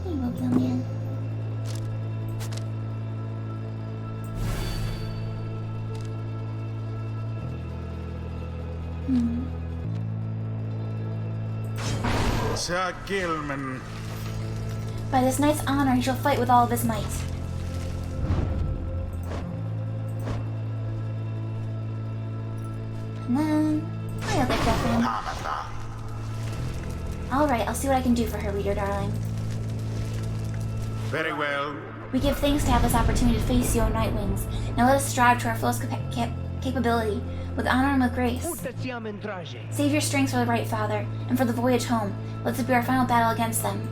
Here you go, Gilman. Sir Gilman. By this knight's honor, he shall fight with all of his might. And then, my other girlfriend. Alright, I'll see what I can do for her, reader darling. Very well. We give thanks to have this opportunity to face you, O Nightwings. Now let us strive to our fullest capability, with honor and with grace. Save your strength for the right, Father, and for the voyage home. Let this be our final battle against them.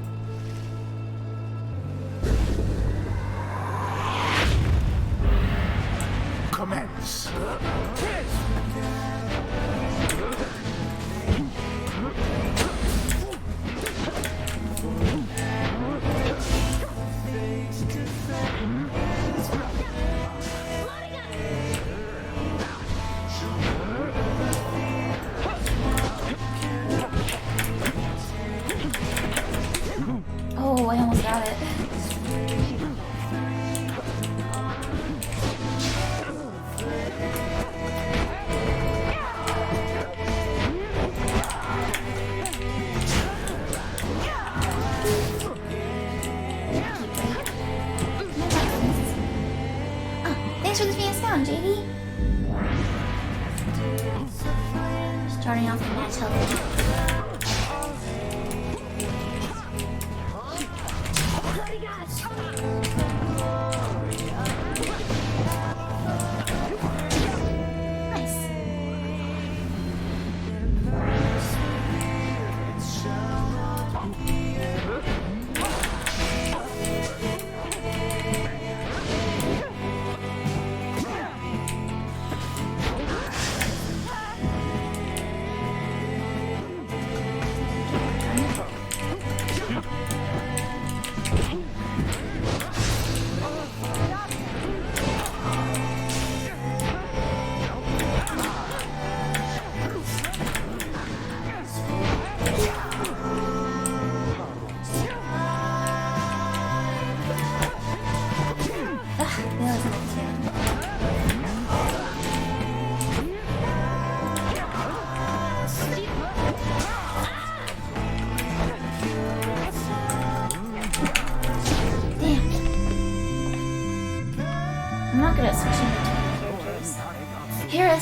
Commence. Oh, I almost got it. Thanks for the being down, JD. Starting off the match healthy. Nice.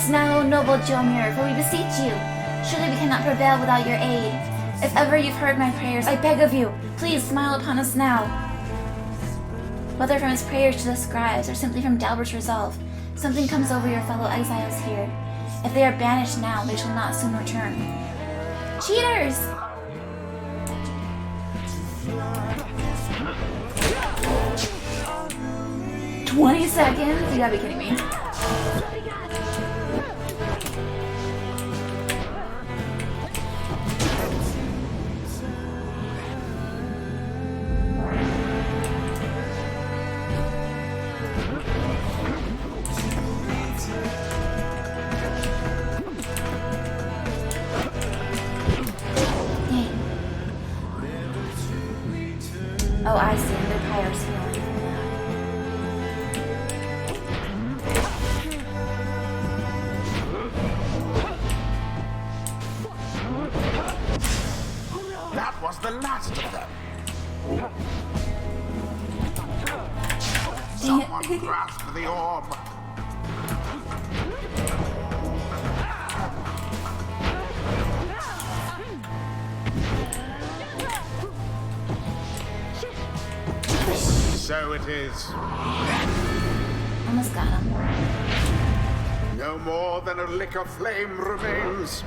us now, O noble Jomir, for we beseech you. Surely we cannot prevail without your aid. If ever you've heard my prayers, I beg of you, please smile upon us now. Whether from his prayers to the scribes, or simply from Dalbert's resolve, something comes over your fellow exiles here. If they are banished now, they shall not soon return. Cheaters! "20 seconds? You gotta be kidding me. Oh, I see. Their Pyre's healing from that. That was the last of them. Someone grasped the orb. So it is. Almost got him. No more than a lick of flame remains.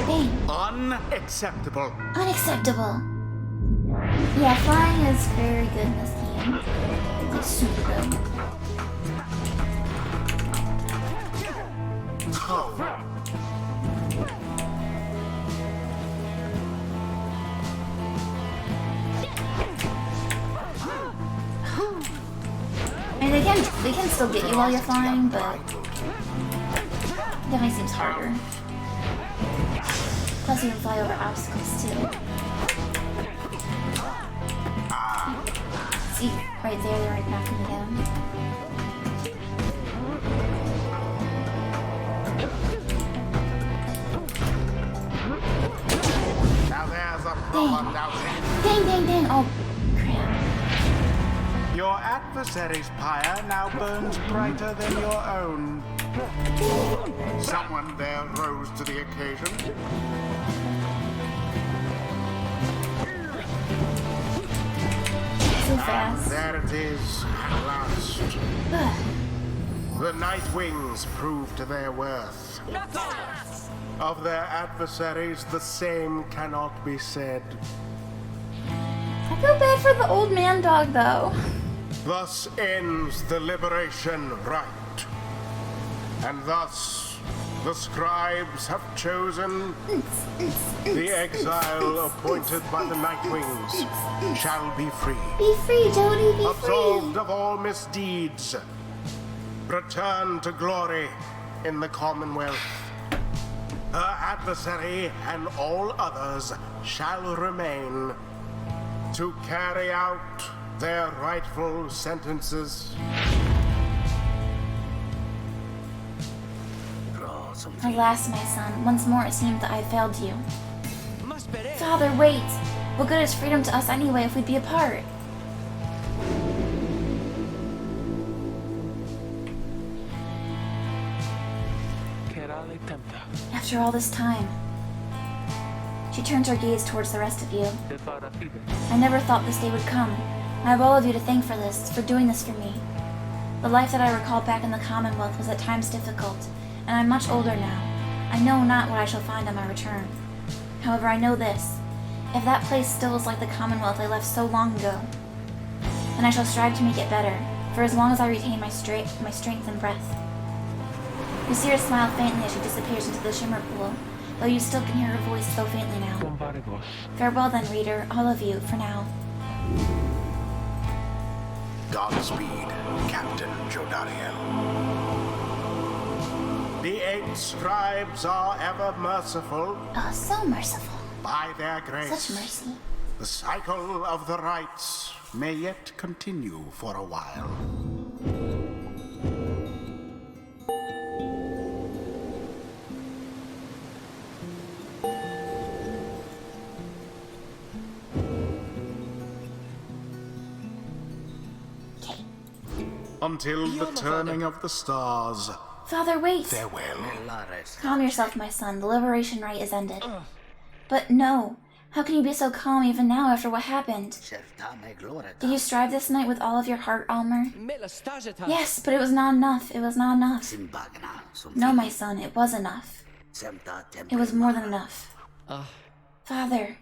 Dang. Unacceptable. Unacceptable. Yeah, flying is very good in this game. It's super good. Oh. I mean, they can still get you while you're flying, but definitely seems harder. Plus, you can fly over obstacles too. See, right there, they're not gonna get him. Now there's a proper doubting. Dang! Oh, crap. Your adversary's pyre now burns brighter than your own. Someone there rose to the occasion. So fast. There it is, at last. Ugh. The Night Wings prove to their worth. Of their adversaries, the same cannot be said. I feel bad for the old man dog, though. Thus ends the liberation rite. And thus, the scribes have chosen the exile appointed by the Night Wings shall be free. Be free, Jody, be free. Absolved of all misdeeds. Return to glory in the Commonwealth. Her adversary and all others shall remain to carry out their rightful sentences. Alas, my son, once more it seems that I failed you. Father, wait! What good is freedom to us anyway if we'd be apart? After all this time, she turns her gaze towards the rest of you. I never thought this day would come. I have all of you to thank for this, for doing this for me. The life that I recall back in the Commonwealth was at times difficult, and I'm much older now. I know not what I shall find on my return. However, I know this. If that place still is like the Commonwealth I left so long ago, then I shall strive to make it better, for as long as I retain my strength and breath. You see her smile faintly as she disappears into the shimmer pool, though you still can hear her voice so faintly now. Farewell then, reader, all of you, for now. Godspeed, Captain Jodariel. The 8 scribes are ever merciful. Oh, so merciful. By their grace, Such mercy. the cycle of the rites may yet continue for a while. until the turning of the stars. Father, wait! Farewell. Calm yourself, my son. The liberation rite is ended. But no. How can you be so calm even now after what happened? Did you strive this night with all of your heart, Almer? Yes, but it was not enough. It was not enough. No, my son, it was enough. It was more than enough. Father.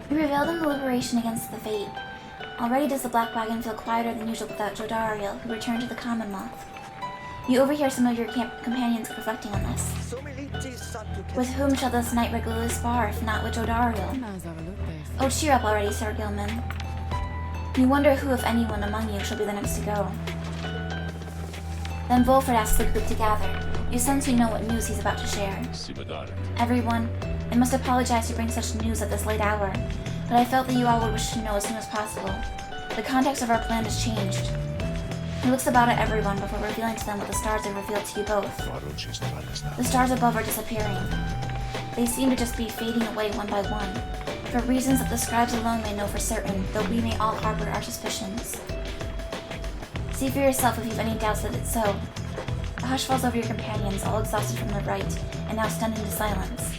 We prevailed in the liberation against the fate. Already does the Black Wagon feel quieter than usual without Jodariel, who returned to the Commonwealth. You overhear some of your companions reflecting on this. With whom shall this knight regularly spar, if not with Jodariel? Oh, cheer up already, Sir Gilman. You wonder who, if anyone, among you shall be the next to go. Then Volfred asks the group to gather. You sense you know what news he's about to share. Everyone, I must apologize to bring such news at this late hour, but I felt that you all would wish to know as soon as possible. The context of our plan has changed. He looks about at everyone before revealing to them what the stars have revealed to you both. The stars above are disappearing. They seem to just be fading away one by one, for reasons that the scribes alone may know for certain, though we may all harbor our suspicions. See for yourself if you have any doubts that it's so. A hush falls over your companions, all exhausted from their rite, and now stunned into silence.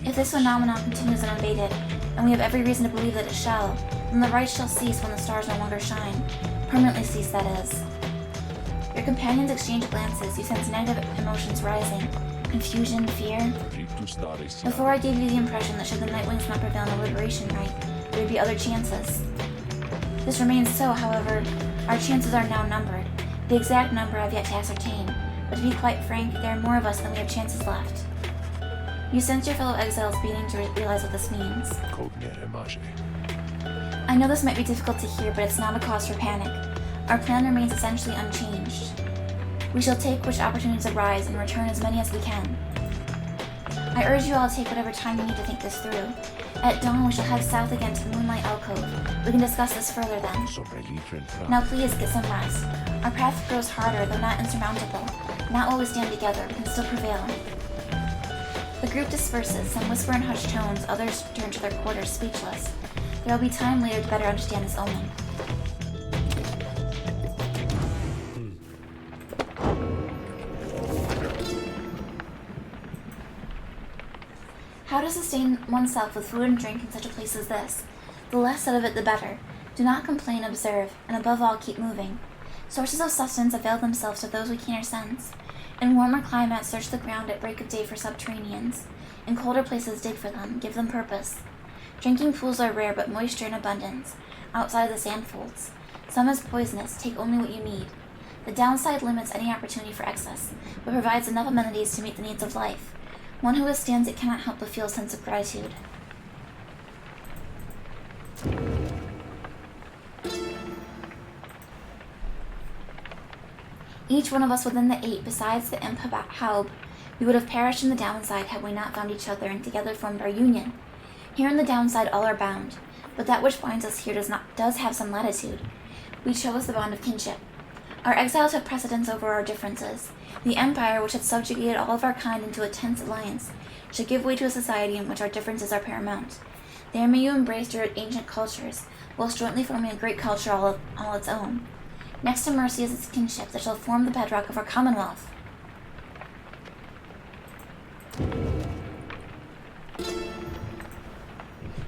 If this phenomenon continues unabated, and we have every reason to believe that it shall, then the rite shall cease when the stars no longer shine. Permanently cease, that is. Your companions exchange glances. You sense negative emotions rising. Confusion, fear. Before I gave you the impression that should the Nightwings not prevail in the liberation rite, there would be other chances. This remains so, however. Our chances are now numbered. The exact number I've yet to ascertain, but to be quite frank, there are more of us than we have chances left. You sense your fellow exiles beginning to realize what this means. I know this might be difficult to hear, but it's not a cause for panic. Our plan remains essentially unchanged. We shall take which opportunities arise and return as many as we can. I urge you all to take whatever time you need to think this through. At dawn, we shall head south again to the Moonlight Alcove. We can discuss this further then. Now please, get some rest. Our path grows harder, though not insurmountable. Not while we stand together, we can still prevail. The group disperses, some whisper in hushed tones, others turn to their quarters speechless. There will be time later to better understand this omen. How to sustain oneself with food and drink in such a place as this? The less said of it, the better. Do not complain, observe, and above all, keep moving. Sources of sustenance avail themselves to those we keener sense. In warmer climates, search the ground at break of day for subterraneans. In colder places, dig for them, give them purpose. Drinking pools are rare, but moisture in abundance, outside of the sandfolds. Some is poisonous, take only what you need. The downside limits any opportunity for excess, but provides enough amenities to meet the needs of life. One who withstands it cannot help but feel a sense of gratitude. Each one of us within the 8, besides the imp Haub, we would have perished in the downside had we not found each other and together formed our union. Here in the downside all are bound, but that which binds us here does have some latitude. We chose the bond of kinship. Our exiles have precedence over our differences. The empire, which had subjugated all of our kind into a tense alliance, should give way to a society in which our differences are paramount. There may you embrace your ancient cultures, whilst jointly forming a great culture all its own. Next to mercy is its kinship that shall form the bedrock of our commonwealth.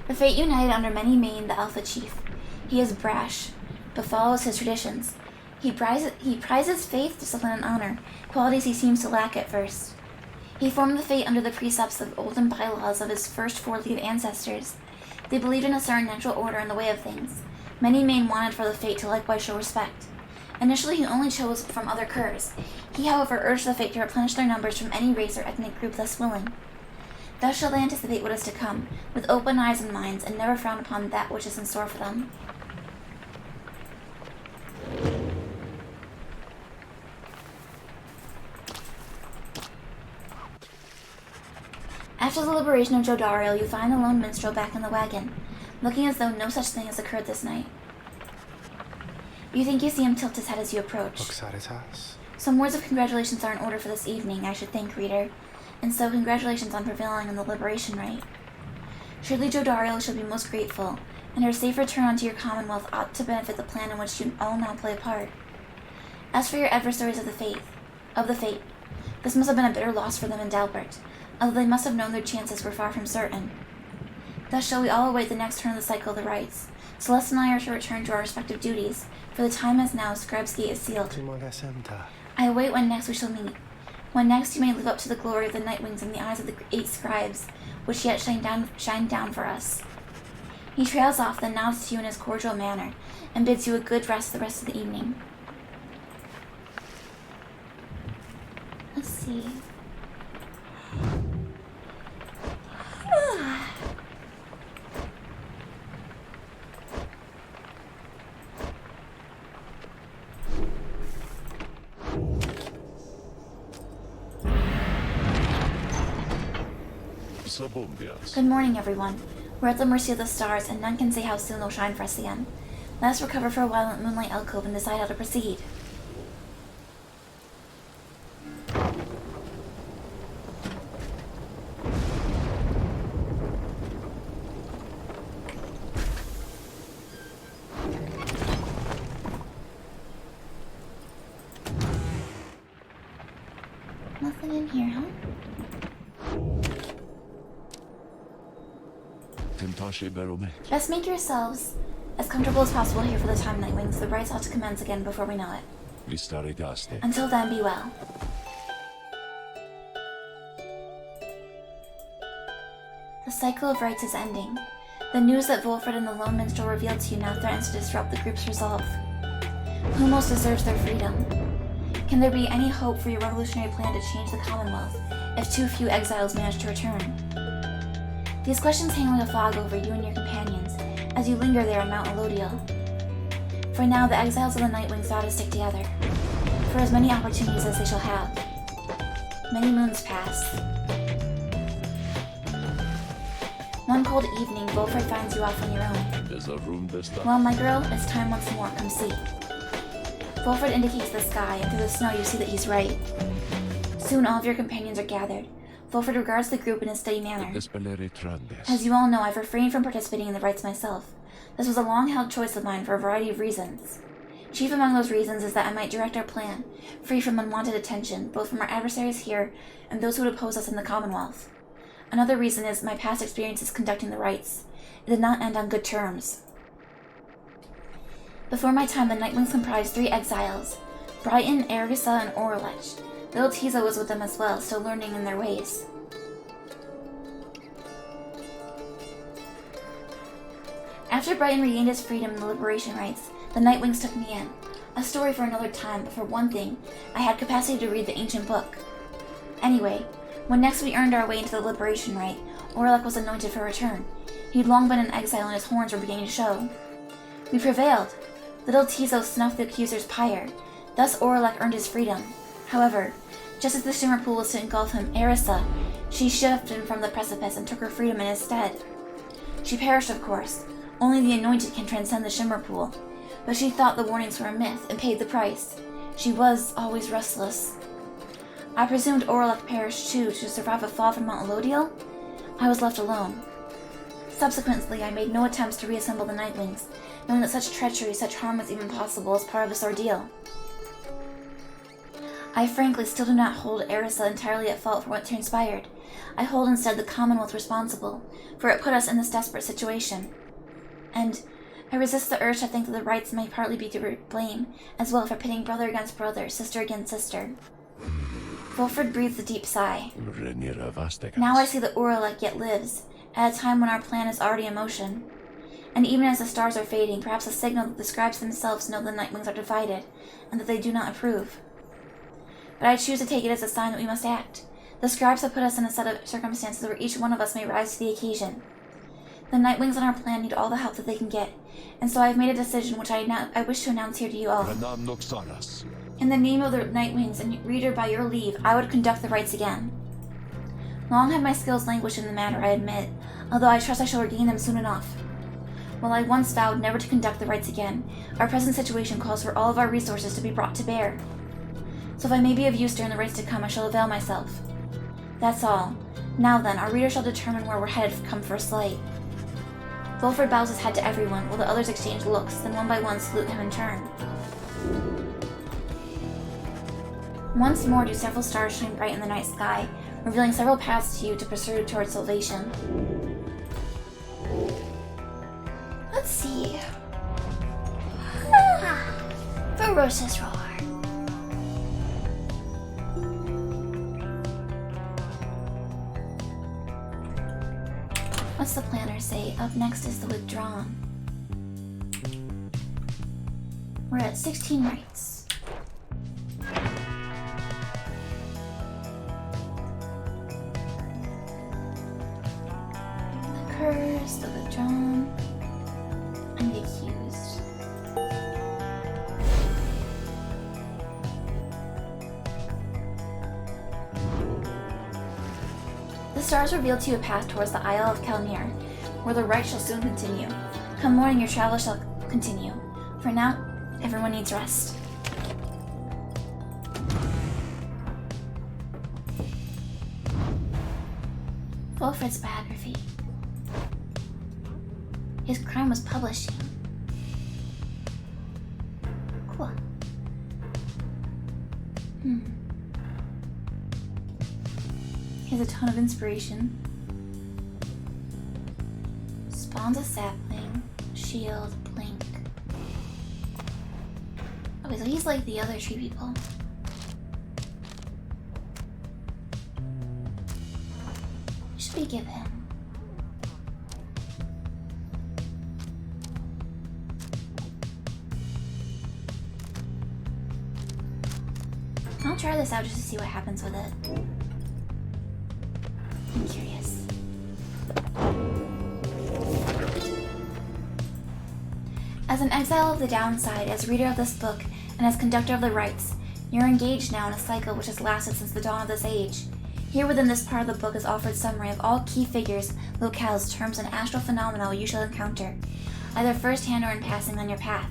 The Fate united under many Mane, the Alpha Chief. He is brash, but follows his traditions. He prizes faith, discipline, and honor, qualities he seems to lack at first. He formed the Fate under the precepts of olden bylaws of his first 4 League ancestors. They believed in a certain natural order in the way of things. Many Mane wanted for the Fate to likewise show respect. Initially, he only chose from other curs. He, however, urged the Fate to replenish their numbers from any race or ethnic group thus willing. Thus shall they anticipate what is to come, with open eyes and minds, and never frown upon that which is in store for them. After the liberation of Jodariel, you find the lone minstrel back in the wagon, looking as though no such thing has occurred this night. You think you see him tilt his head as you approach. Some words of congratulations are in order for this evening, I should think, reader, and so congratulations on prevailing in the liberation rite. Surely Jodario shall be most grateful, and her safe return onto your commonwealth ought to benefit the plan in which you all now play a part. As for your adversaries of the fate, this must have been a bitter loss for them in Dalbert, although they must have known their chances were far from certain. Thus shall we all await the next turn of the cycle of the rites. Celeste and I are to return to our respective duties, for the time is now, Scribe's Gate is sealed. I await when next we shall meet. When next you may live up to the glory of the Nightwings in the eyes of the 8 scribes, which yet shine down for us. He trails off, then nods to you in his cordial manner, and bids you a good rest the rest of the evening. Let's see. Good morning, everyone. We're at the mercy of the stars, and none can say how soon they'll shine for us again. Let us recover for a while in Moonlight Alcove and decide how to proceed. Nothing in here, huh? Best make yourselves as comfortable as possible here for the time, Nightwings. The rites ought to commence again before we know it. Until then, be well. The cycle of rites is ending. The news that Volfred and the Lone Minstrel revealed to you now threatens to disrupt the group's resolve. Who most deserves their freedom? Can there be any hope for your revolutionary plan to change the Commonwealth if too few exiles manage to return? These questions hang like a fog over you and your companions as you linger there on Mount Elodiel. For now, the exiles of the Nightwings vow to stick together, for as many opportunities as they shall have. Many moons pass. One cold evening, Volfred finds you off on your own. Well, my girl, it's time once more. Come see. Volfred indicates the sky, and through the snow you see that he's right. Soon all of your companions are gathered. Volfred regards the group in a steady manner. As you all know, I've refrained from participating in the rites myself. This was a long-held choice of mine for a variety of reasons. Chief among those reasons is that I might direct our plan, free from unwanted attention, both from our adversaries here and those who would oppose us in the Commonwealth. Another reason is my past experiences conducting the rites. It did not end on good terms. Before my time, the Nightwings comprised 3 exiles, Brighton, Ergisa, and Orlech. Little Tiza was with them as well, still learning in their ways. After Brighton regained his freedom in the liberation rites, the Nightwings took me in. A story for another time, but for one thing, I had capacity to read the ancient book. Anyway, when next we earned our way into the liberation rite, Orlech was anointed for return. He'd long been in exile and his horns were beginning to show. We prevailed. Little Tizo snuffed the accuser's pyre. Thus Orlech earned his freedom. However, just as the shimmer pool was to engulf him, Erisa, she shoved him from the precipice and took her freedom in his stead. She perished, of course. Only the anointed can transcend the shimmer pool. But she thought the warnings were a myth and paid the price. She was always restless. I presumed Orlech perished too to survive a fall from Mount Elodiel. I was left alone. Subsequently, I made no attempts to reassemble the Nightwings, knowing that such treachery, such harm was even possible as part of this ordeal. I frankly still do not hold Erisa entirely at fault for what transpired. I hold instead the Commonwealth responsible, for it put us in this desperate situation. And I resist the urge to think that the rites may partly be to blame, as well for pitting brother against brother, sister against sister. Volfred breathed a deep sigh. Now I see that Orlech yet lives, at a time when our plan is already in motion. And even as the stars are fading, perhaps a signal that the scribes themselves know the Nightwings are divided, and that they do not approve. But I choose to take it as a sign that we must act. The scribes have put us in a set of circumstances where each one of us may rise to the occasion. The Nightwings on our plan need all the help that they can get, and so I have made a decision which I wish to announce here to you all. In the name of the Nightwings, and reader, by your leave, I would conduct the rites again. Long have my skills languished in the matter, I admit, although I trust I shall regain them soon enough. While I once vowed never to conduct the rites again, our present situation calls for all of our resources to be brought to bear. So if I may be of use during the rites to come, I shall avail myself. That's all. Now then, our reader shall determine where we're headed come first light. Volfred bows his head to everyone, while the others exchange looks, then one by one salute him in turn. Once more do several stars shine bright in the night sky, revealing several paths to you to pursue towards salvation. Let's see. Ferocious roar. What's the planner say? Up next is the withdrawn. We're at 16 rights. The curse, the withdrawn, and the accused. The stars reveal to you a path towards the Isle of Kelmir, where the rite shall soon continue. Come morning, your travel shall continue. For now, everyone needs rest. Wilfred's biography. His crime was publishing. Cool. He has a ton of inspiration. Spawns a sapling, shield, blink. Okay, so he's like the other tree people. What should we give him? I'll try this out just to see what happens with it. I'm curious. As an exile of the downside, as reader of this book, and as conductor of the rites, you're engaged now in a cycle which has lasted since the dawn of this age. Here within this part of the book is offered summary of all key figures, locales, terms, and astral phenomena you shall encounter, either firsthand or in passing on your path.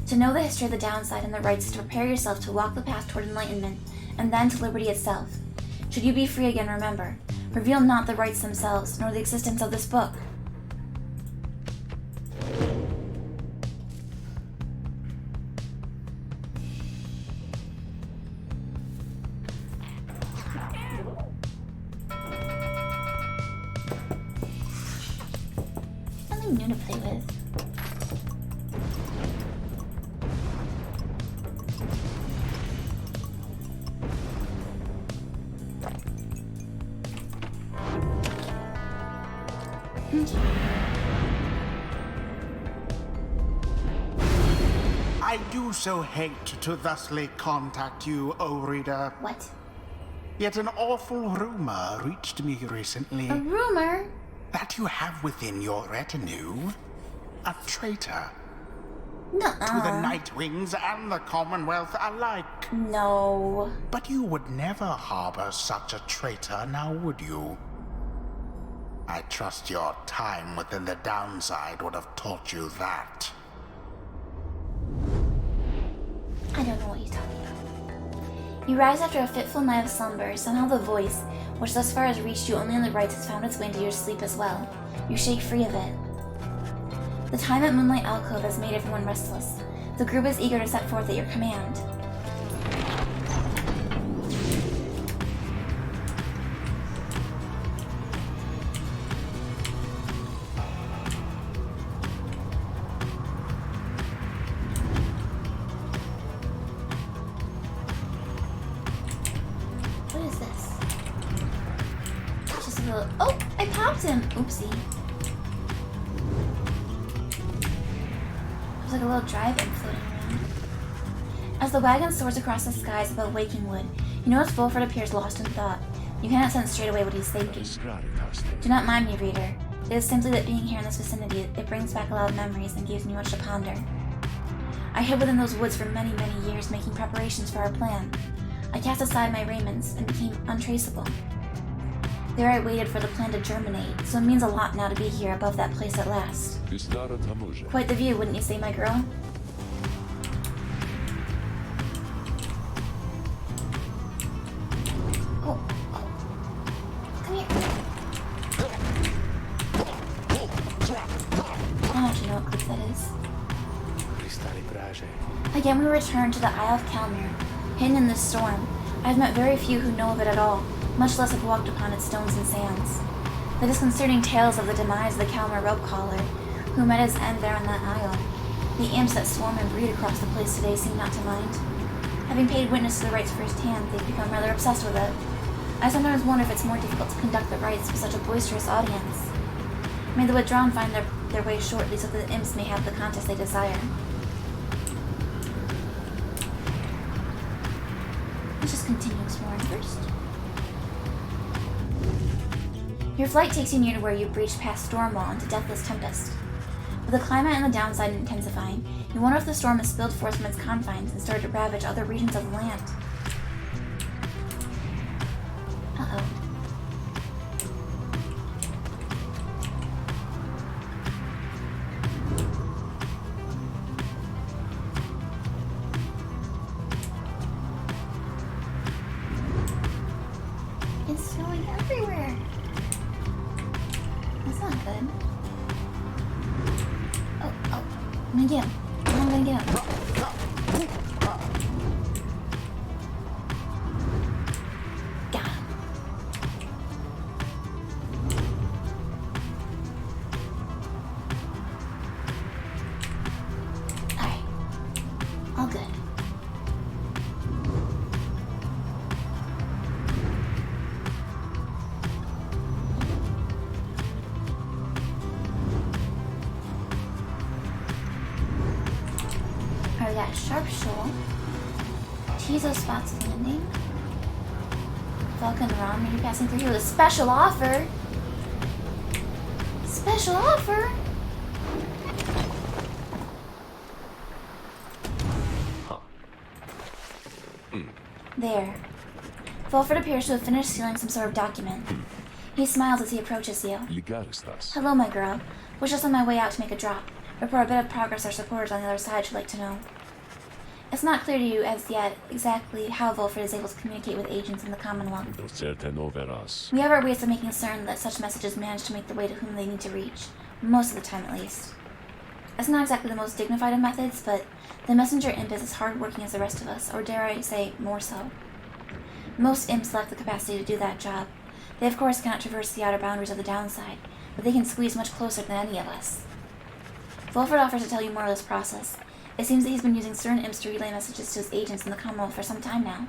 To know the history of the downside and the rites is to prepare yourself to walk the path toward enlightenment, and then to liberty itself. Should you be free again, remember, reveal not the rites themselves, nor the existence of this book. Something new to play with. I do so hate to thusly contact you, O reader. What? Yet an awful rumor reached me recently A rumor? that you have within your retinue a traitor Nuh-uh. to the Nightwings and the Commonwealth alike. No. But you would never harbor such a traitor, now would you? I trust your time within the downside would have taught you that. I don't know what he's talking about. You rise after a fitful night of slumber. Somehow the voice, which thus far has reached you only on the rites, has found its way into your sleep as well. You shake free of it. The time at Moonlight Alcove has made everyone restless. The group is eager to set forth at your command. What is this? It's just a little... Oh! I popped him! Oopsie. There's like a little drive-in floating around. As the wagon soars across the skies above Wakingwood, you notice Volfred appears lost in thought. You cannot sense straight away what he's thinking. Do not mind me, reader. It is simply that being here in this vicinity, it brings back a lot of memories and gives me much to ponder. I hid within those woods for many, many years, making preparations for our plan. I cast aside my raiments and became untraceable. There I waited for the plan to germinate, so it means a lot now to be here above that place at last. Quite the view, wouldn't you say, my girl? Oh. Come here. I don't actually know what cliff that is. Again, we return to the Isle of Kelmir, hidden in this storm. I've met very few who know of it at all, much less have walked upon its stones and sands. The disconcerting tales of the demise of the Kelmir rope caller, who met his end there on that isle. The imps that swarm and breed across the place today seem not to mind. Having paid witness to the rites firsthand, they've become rather obsessed with it. I sometimes wonder if it's more difficult to conduct the rites with such a boisterous audience. May the withdrawn find their way shortly so that the imps may have the contest they desire. Let's just continue exploring first. Your flight takes you near to where you breached past Stormwall into Deathless Tempest. With the climate and the downside intensifying, you wonder if the storm has spilled forth from its confines and started to ravage other regions of the land. Uh-oh. It's snowing everywhere. That's not good. Oh, I'm gonna get him. I'm gonna get him. Got him. Alright. All good. We got Sharp Shoal, Tizo Spots Landing, Vulcan Ron maybe passing through here with a special offer. Special offer? There. Fulford appears to have finished sealing some sort of document. He smiles as he approaches you. Hello, my girl. Was just on my way out to make a drop. Report a bit of progress our supporters on the other side should like to know. It's not clear to you as yet exactly how Volfred is able to communicate with agents in the Commonwealth. We have our ways of making certain that such messages manage to make their way to whom they need to reach, most of the time at least. It's not exactly the most dignified of methods, but the messenger imp is as hard-working as the rest of us, or dare I say, more so. Most imps lack the capacity to do that job. They of course cannot traverse the outer boundaries of the downside, but they can squeeze much closer than any of us. Volfred offers to tell you more of this process. It seems that he's been using certain imps to relay messages to his agents in the Commonwealth for some time now.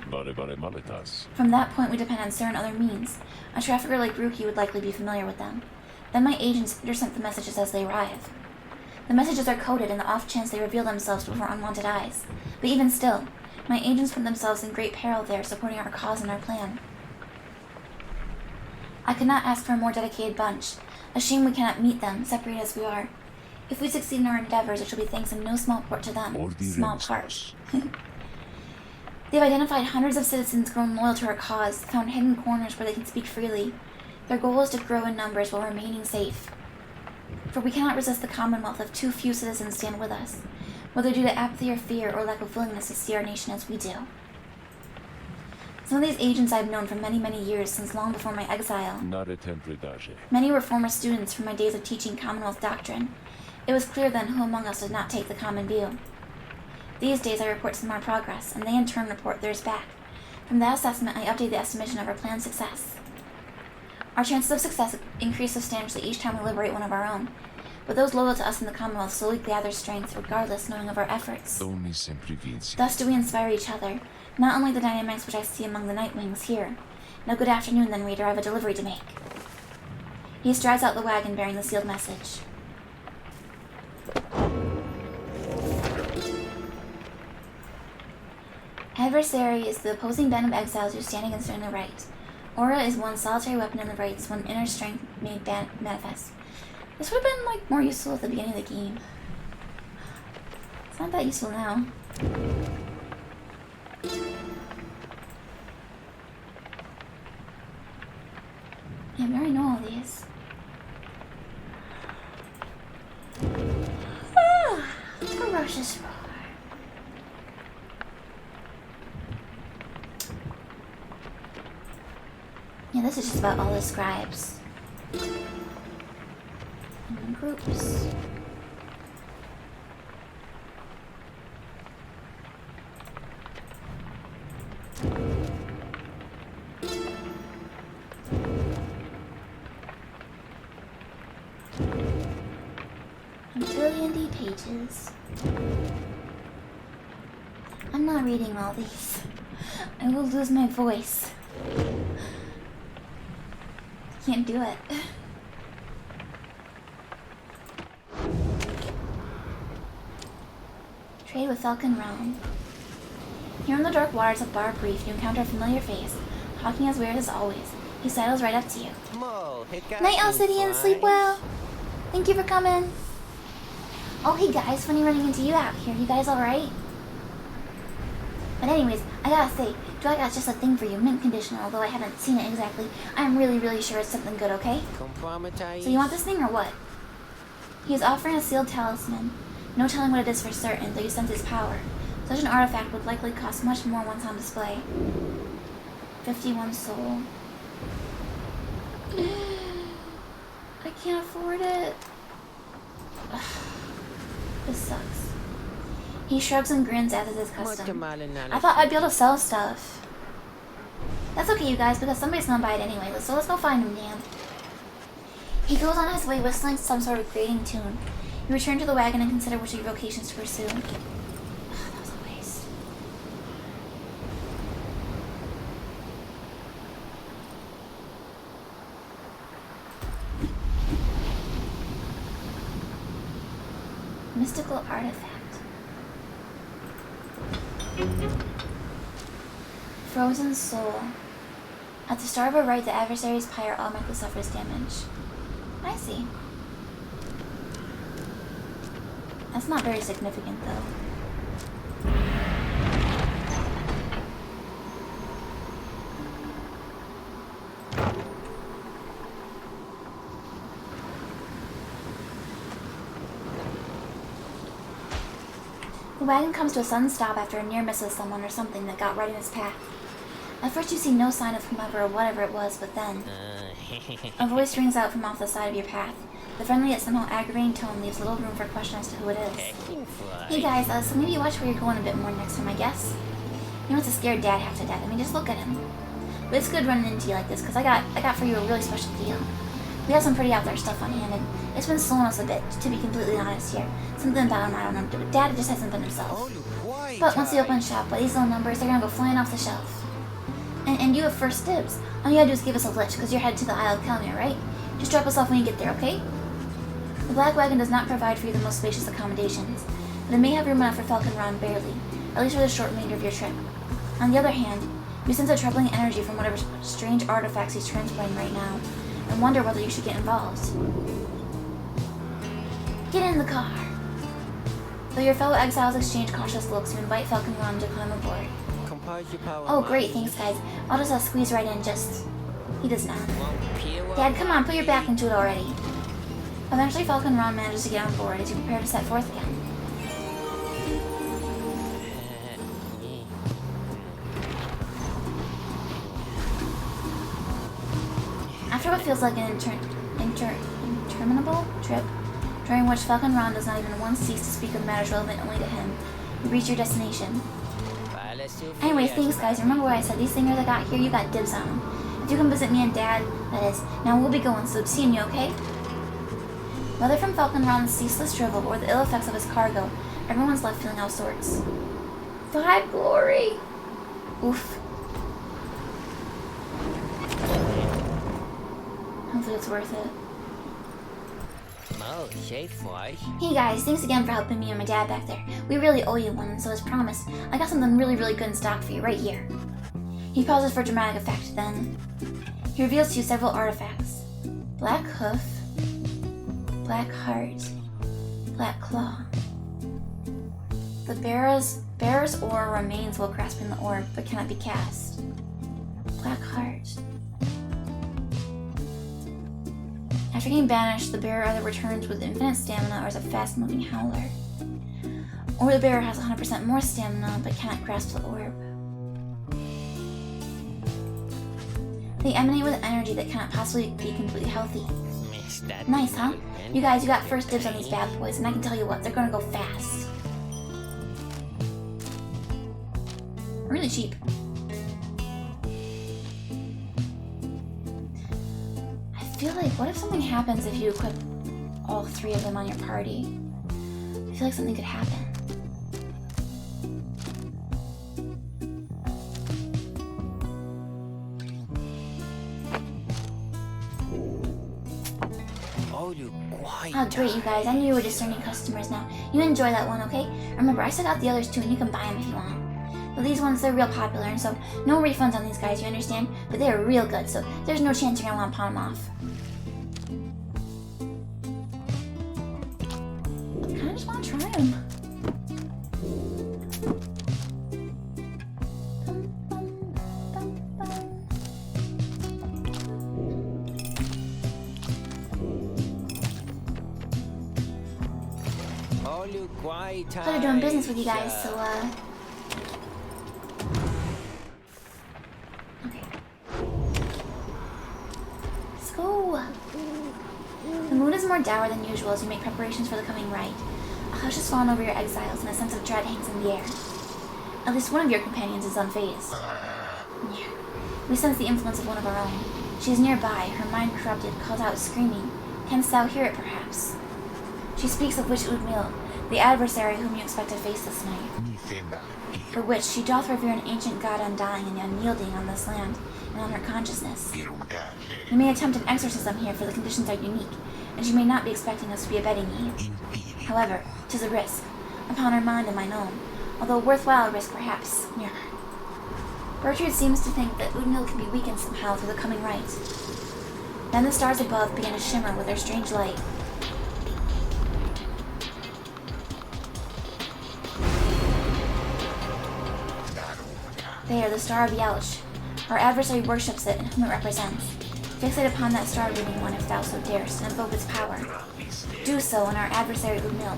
From that point, we depend on certain other means. A trafficker like Ruki would likely be familiar with them. Then my agents intercept the messages as they arrive. The messages are coded in the off chance they reveal themselves before unwanted eyes. But even still, my agents put themselves in great peril there, supporting our cause and our plan. I could not ask for a more dedicated bunch. A shame we cannot meet them, separated as we are. If we succeed in our endeavors, it shall be thanks in no small part to them. Small part. They've identified hundreds of citizens grown loyal to our cause, found hidden corners where they can speak freely. Their goal is to grow in numbers while remaining safe. For we cannot resist the Commonwealth if too few citizens stand with us, whether due to apathy or fear or lack of willingness to see our nation as we do. Some of these agents I have known for many, many years, since long before my exile. Many were former students from my days of teaching Commonwealth doctrine. It was clear then who among us did not take the common view. These days I report some of our progress, and they in turn report theirs back. From that assessment, I update the estimation of our planned success. Our chances of success increase substantially each time we liberate one of our own, but those loyal to us in the Commonwealth slowly gather strength regardless knowing of our efforts. Thus do we inspire each other, not only the dynamics which I see among the Nightwings here. Now good afternoon then, reader, I have a delivery to make. He strides out the wagon bearing the sealed message. Adversary is the opposing band of exiles who stand against her in the right. Aura is one solitary weapon in the right, is one inner strength made manifest. This would have been, more useful at the beginning of the game. It's not that useful now. Yeah, we already know all these. Ferocious roar. Yeah, this is just about all the scribes. And groups. A billion D pages. I'm not reading all these. I will lose my voice. Can't do it. Trade with Falcon Realm. Here in the dark waters of Bar Brief, you encounter a familiar face, talking as weird as always. He sidles right up to you. Night, Alcidian, sleep well. Thank you for coming. Oh, hey guys, funny running into you out here. You guys alright? But anyways, I gotta say, Dwight got just a thing for you, mint condition, although I haven't seen it exactly. I'm really sure it's something good, okay? So you want this thing or what? He is offering a sealed talisman. No telling what it is for certain, though you sense its power. Such an artifact would likely cost much more once on display. 51 soul. I can't afford it. This sucks. He shrugs and grins as is his custom. I thought I'd be able to sell stuff. That's okay, you guys, because somebody's gonna buy it anyway, so let's go find him, Dan. He goes on his way whistling some sort of grating tune. You return to the wagon and consider which evocations to pursue. That was a waste. Mystical artifact. Frozen soul. At the start of a rite, the adversary's pyre automatically suffers damage. I see. That's not very significant, though. The wagon comes to a sudden stop after a near miss with someone or something that got right in its path. At first you see no sign of whomever or whatever it was, but then... a voice rings out from off the side of your path. The friendly yet somehow aggravating tone leaves little room for question as to who it is. Hey guys, so maybe watch where you're going a bit more next time, I guess. You must have scared Dad half to death. I mean, just look at him. But it's good running into you like this, because I got for you a really special deal. We have some pretty out there stuff on hand, and it's been slowing us a bit, to be completely honest here. Something about him, I don't know, but Dad just hasn't been himself. But once we open shop, by these little numbers, they're gonna go flying off the shelf. And you have first dibs. All you gotta do is give us a lift, because you're headed to the Isle of Kelmir, right? Just drop us off when you get there, okay? The Black Wagon does not provide for you the most spacious accommodations, but it may have room enough for Falcon Ron barely, at least for the short remainder of your trip. On the other hand, you sense a troubling energy from whatever strange artifacts he's transporting right now, and wonder whether you should get involved. Get in the car! Though your fellow exiles exchange cautious looks, you invite Falcon Ron to climb aboard. Oh great, thanks guys. I'll just squeeze right in, just... He does not. Dad, come on, put your back into it already. Eventually Falcon Ron manages to get on board as you prepare to set forth again. After what feels like an interminable trip, during which Falcon Ron does not even once cease to speak of matters relevant only to him, you reach your destination. Anyways, thanks guys. Remember what I said, these singers I got here, you got dibs on them. If you come visit me and Dad, that is. Now we'll be going, so seeing you, okay? Whether from Falcon Ron's ceaseless drivel or the ill effects of his cargo, everyone's left feeling out sorts. 5 glory! Oof. Hopefully it's worth it. Hey guys, thanks again for helping me and my dad back there. We really owe you one, and so as promised, I got something really good in stock for you right here. He pauses for dramatic effect, then he reveals to you several artifacts. Black hoof, black heart, black claw. The bearer's ore remains while grasping the orb, but cannot be cast. Black heart. After getting banished, the bearer either returns with infinite stamina or is a fast-moving howler. Or the bearer has 100% more stamina but cannot grasp the orb. They emanate with energy that cannot possibly be completely healthy. Nice, huh? You guys, you got first dibs on these bad boys, and I can tell you what, they're gonna go fast. Really cheap. I feel like, what if something happens if you equip all 3 of them on your party? I feel like something could happen. Oh great, you guys, I knew you were discerning customers now. You enjoy that one, okay? Remember, I set out the others too, and you can buy them if you want. But these ones, they're real popular, and so no refunds on these guys, you understand? But they're real good, so there's no chance you're gonna want to pawn them off. I kinda just want to try them. Pleasure doing business with you guys, so, okay. Let's go! The mood is more dour than usual as you make preparations for the coming rite. A hush has fallen over your exiles and a sense of dread hangs in the air. At least one of your companions is unfazed. Yeah. We sense the influence of one of our own. She is nearby, her mind corrupted, calls out screaming. Canst thou hear it, perhaps? She speaks of Witch Udmil, the adversary whom you expect to face this night. The witch, she doth revere an ancient god undying and unyielding on this land, and on her consciousness. We may attempt an exorcism here, for the conditions are unique, and she may not be expecting us to be abetting ye. However, 'tis a risk, upon her mind and mine own, although a worthwhile risk perhaps. Bertrude seems to think that Udmil can be weakened somehow through the coming rite. Then the stars above begin to shimmer with their strange light. There, the Star of Yelch. Our adversary worships it and whom it represents. Fixate upon that star, reading one, if thou so darest, and invoke its power. Do so, and our adversary Udmil.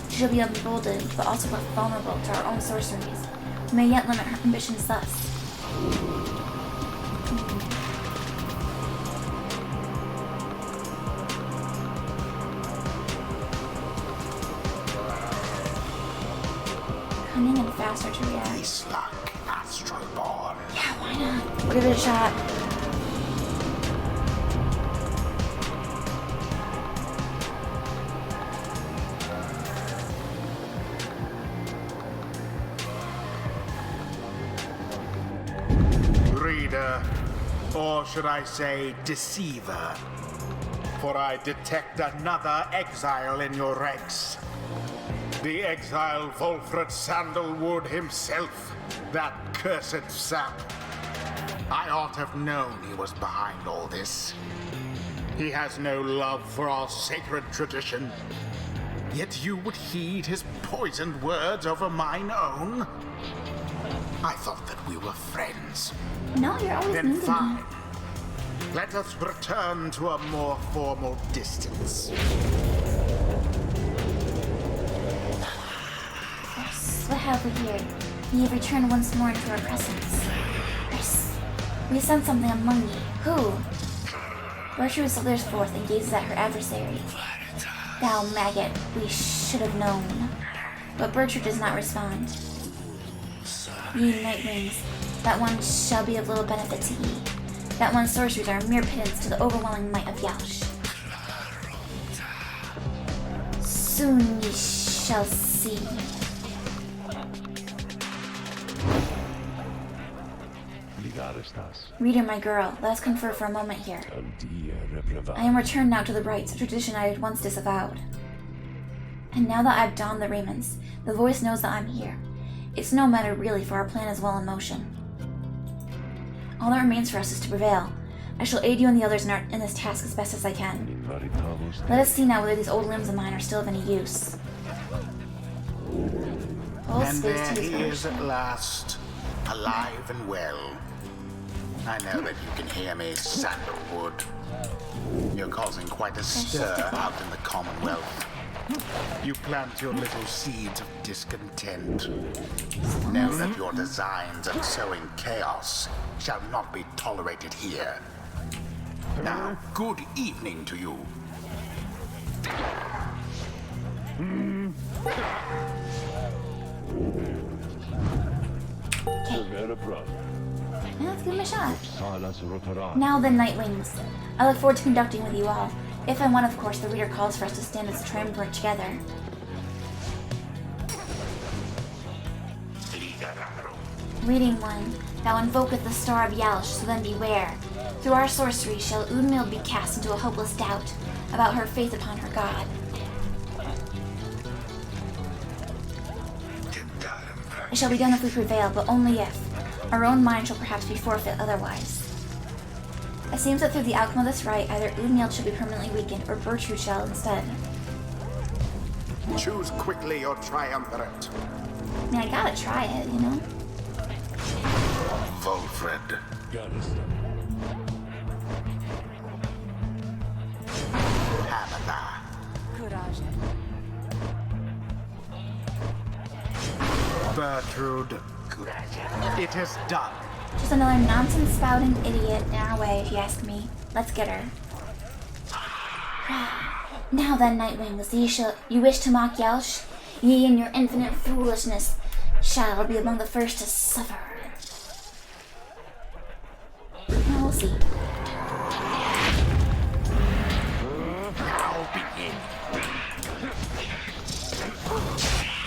She shall be emboldened, but also vulnerable to our own sorceries. We may yet limit her ambitions thus. Cunning and faster to react. Yeah, why not? We'll give it a shot. Reader, or should I say deceiver, for I detect another exile in your ranks. The exile Wolfred Sandalwood himself, that cursed sap. I ought have known he was behind all this. He has no love for our sacred tradition. Yet you would heed his poisoned words over mine own? I thought that we were friends. No, you're always Then mean to me. fine. Let us return to a more formal distance. Yes, what have we here? Ye have returned once more into our presence. Yes, we sense something among ye. Who? Bertrude slithers forth and gazes at her adversary. Thou maggot, we should have known. But Bertrude does not respond. Ye nightwings, that one shall be of little benefit to ye. That one's sorceries are a mere pittance to the overwhelming might of Yalsh. Soon ye shall see. Reader, my girl, let us confer for a moment here. I am returned now to the rites, a tradition I had once disavowed. And now that I've donned the raiments, the voice knows that I'm here. It's no matter really, for our plan is well in motion. All that remains for us is to prevail. I shall aid you and the others in this task as best as I can. Let us see now whether these old limbs of mine are still of any use. And there he is at last, alive and well. I know that you can hear me, Sandalwood. You're causing quite a stir out in the Commonwealth. You plant your little seeds of discontent. Know that your designs of sowing chaos shall not be tolerated here. Now, good evening to you. Vera brother. Yeah, let's give him a shot. Salas Rotara. Now then, Nightwings. I look forward to conducting with you all. If and when, of course, the reader calls for us to stand as a triumvirate together. Reading 1. Thou invoketh the star of Yalsh, so then beware. Through our sorcery shall Udmil be cast into a hopeless doubt about her faith upon her god. It shall be done if we prevail, but only if. Our own mind shall perhaps be forfeit otherwise. It seems that through the outcome of this rite, either Udmil shall be permanently weakened, or Bertrude shall instead. Choose quickly your triumvirate. I mean, I gotta try it, you know? Volfred. Hamatha. Bertrude. It is done. Just another nonsense-spouting idiot in our way, if you ask me. Let's get her. Now then, Nightwings, you wish to mock Yalsh? Ye in your infinite foolishness shall be among the first to suffer. Now we'll see. Now begin.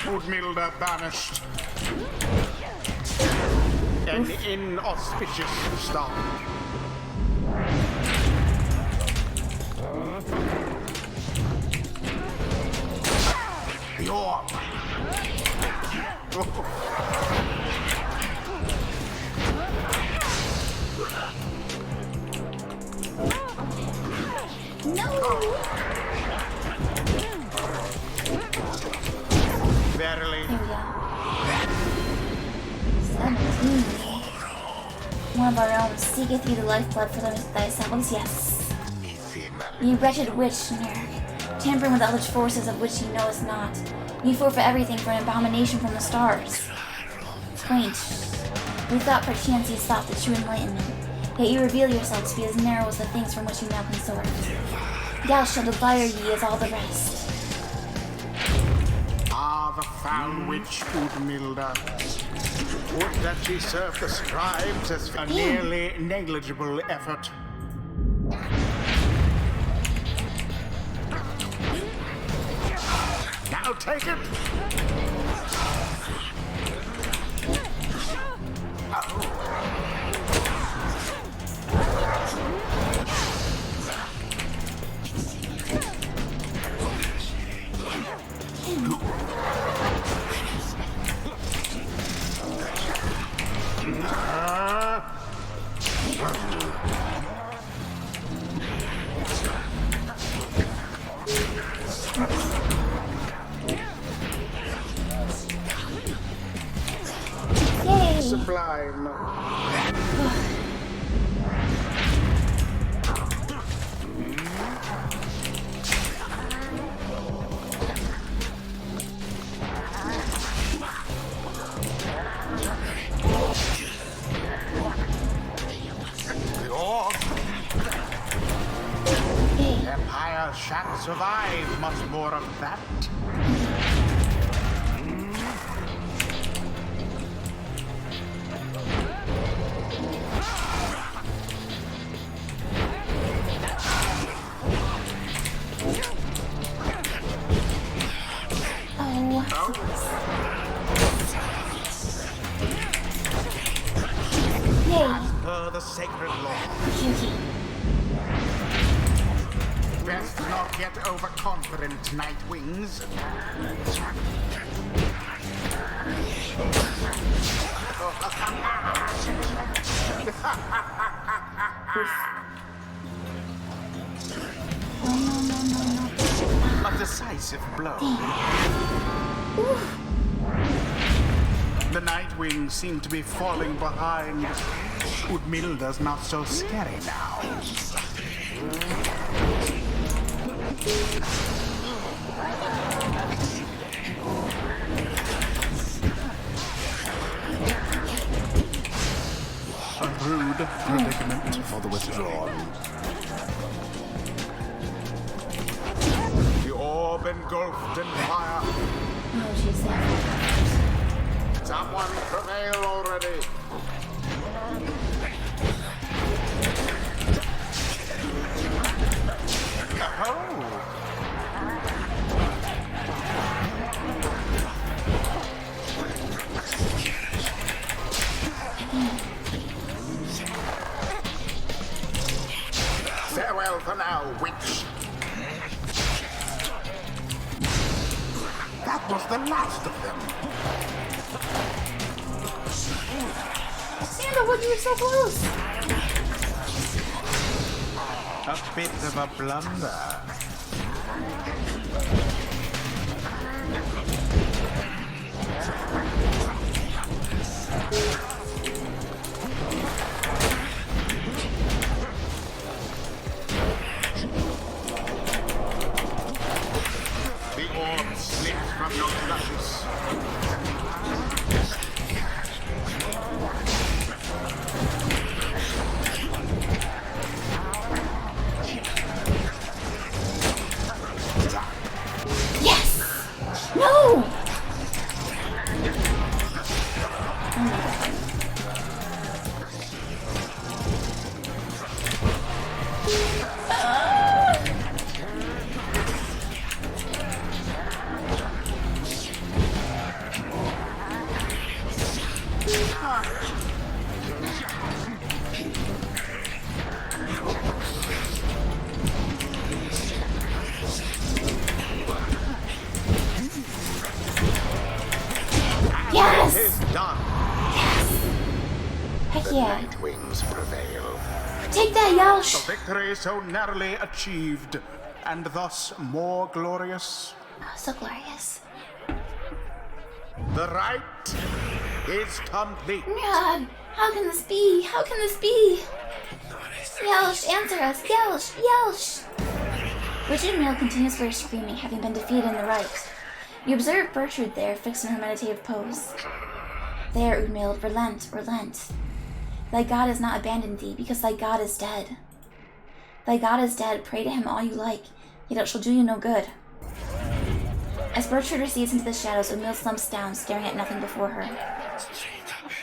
Udmilda banished. An inauspicious start. The orb. Verily. Here we go. 17. One of our own. Seeketh ye the lifeblood for thyself? Yes. Ye wretched witch, Nerg, tampering with eldritch forces of which ye knowest not. Ye forfeit everything for an abomination from the stars. Quaint. We thought perchance ye sought the true enlightenment, yet ye reveal yourself to be as narrow as the things from which you now consort. Gal shall devour ye as all the rest. The foul witch Udmilda. Would that she served the scribes as a nearly negligible effort. Now take it! Yay! Sublime. The orb. Yay! Empire shan't survive much more of that. Per the sacred law. Yuki. Best not get overconfident, Nightwings. A decisive blow. The Nightwings seem to be falling behind. Udmilda's not so scary now. A rude predicament for the withdrawn. The orb engulfed in fire. Oh, she's safe. Someone prevail already. Oh. Farewell for now, witch. That was the last of them. Sandalwood, you were so close! A bit of a blunder. The orb slipped from your clutches. Yes! No! Yes! It is done. Heck The yeah. Nightwings prevail. Take that, A Yelsh! victory so narrowly achieved, and thus more glorious. Oh, so glorious. The right is complete. God, how can this be? How can this be? Yelsh, answer us! Yelsh! Yelsh! Richard Mill continues for screaming, having been defeated in the right. You observe Bertrude there, fixed in her meditative pose. There, Udmild, relent, relent. Thy God has not abandoned thee, because thy God is dead. Thy God is dead, pray to him all you like, yet it shall do you no good. As Bertrude recedes into the shadows, Udmild slumps down, staring at nothing before her.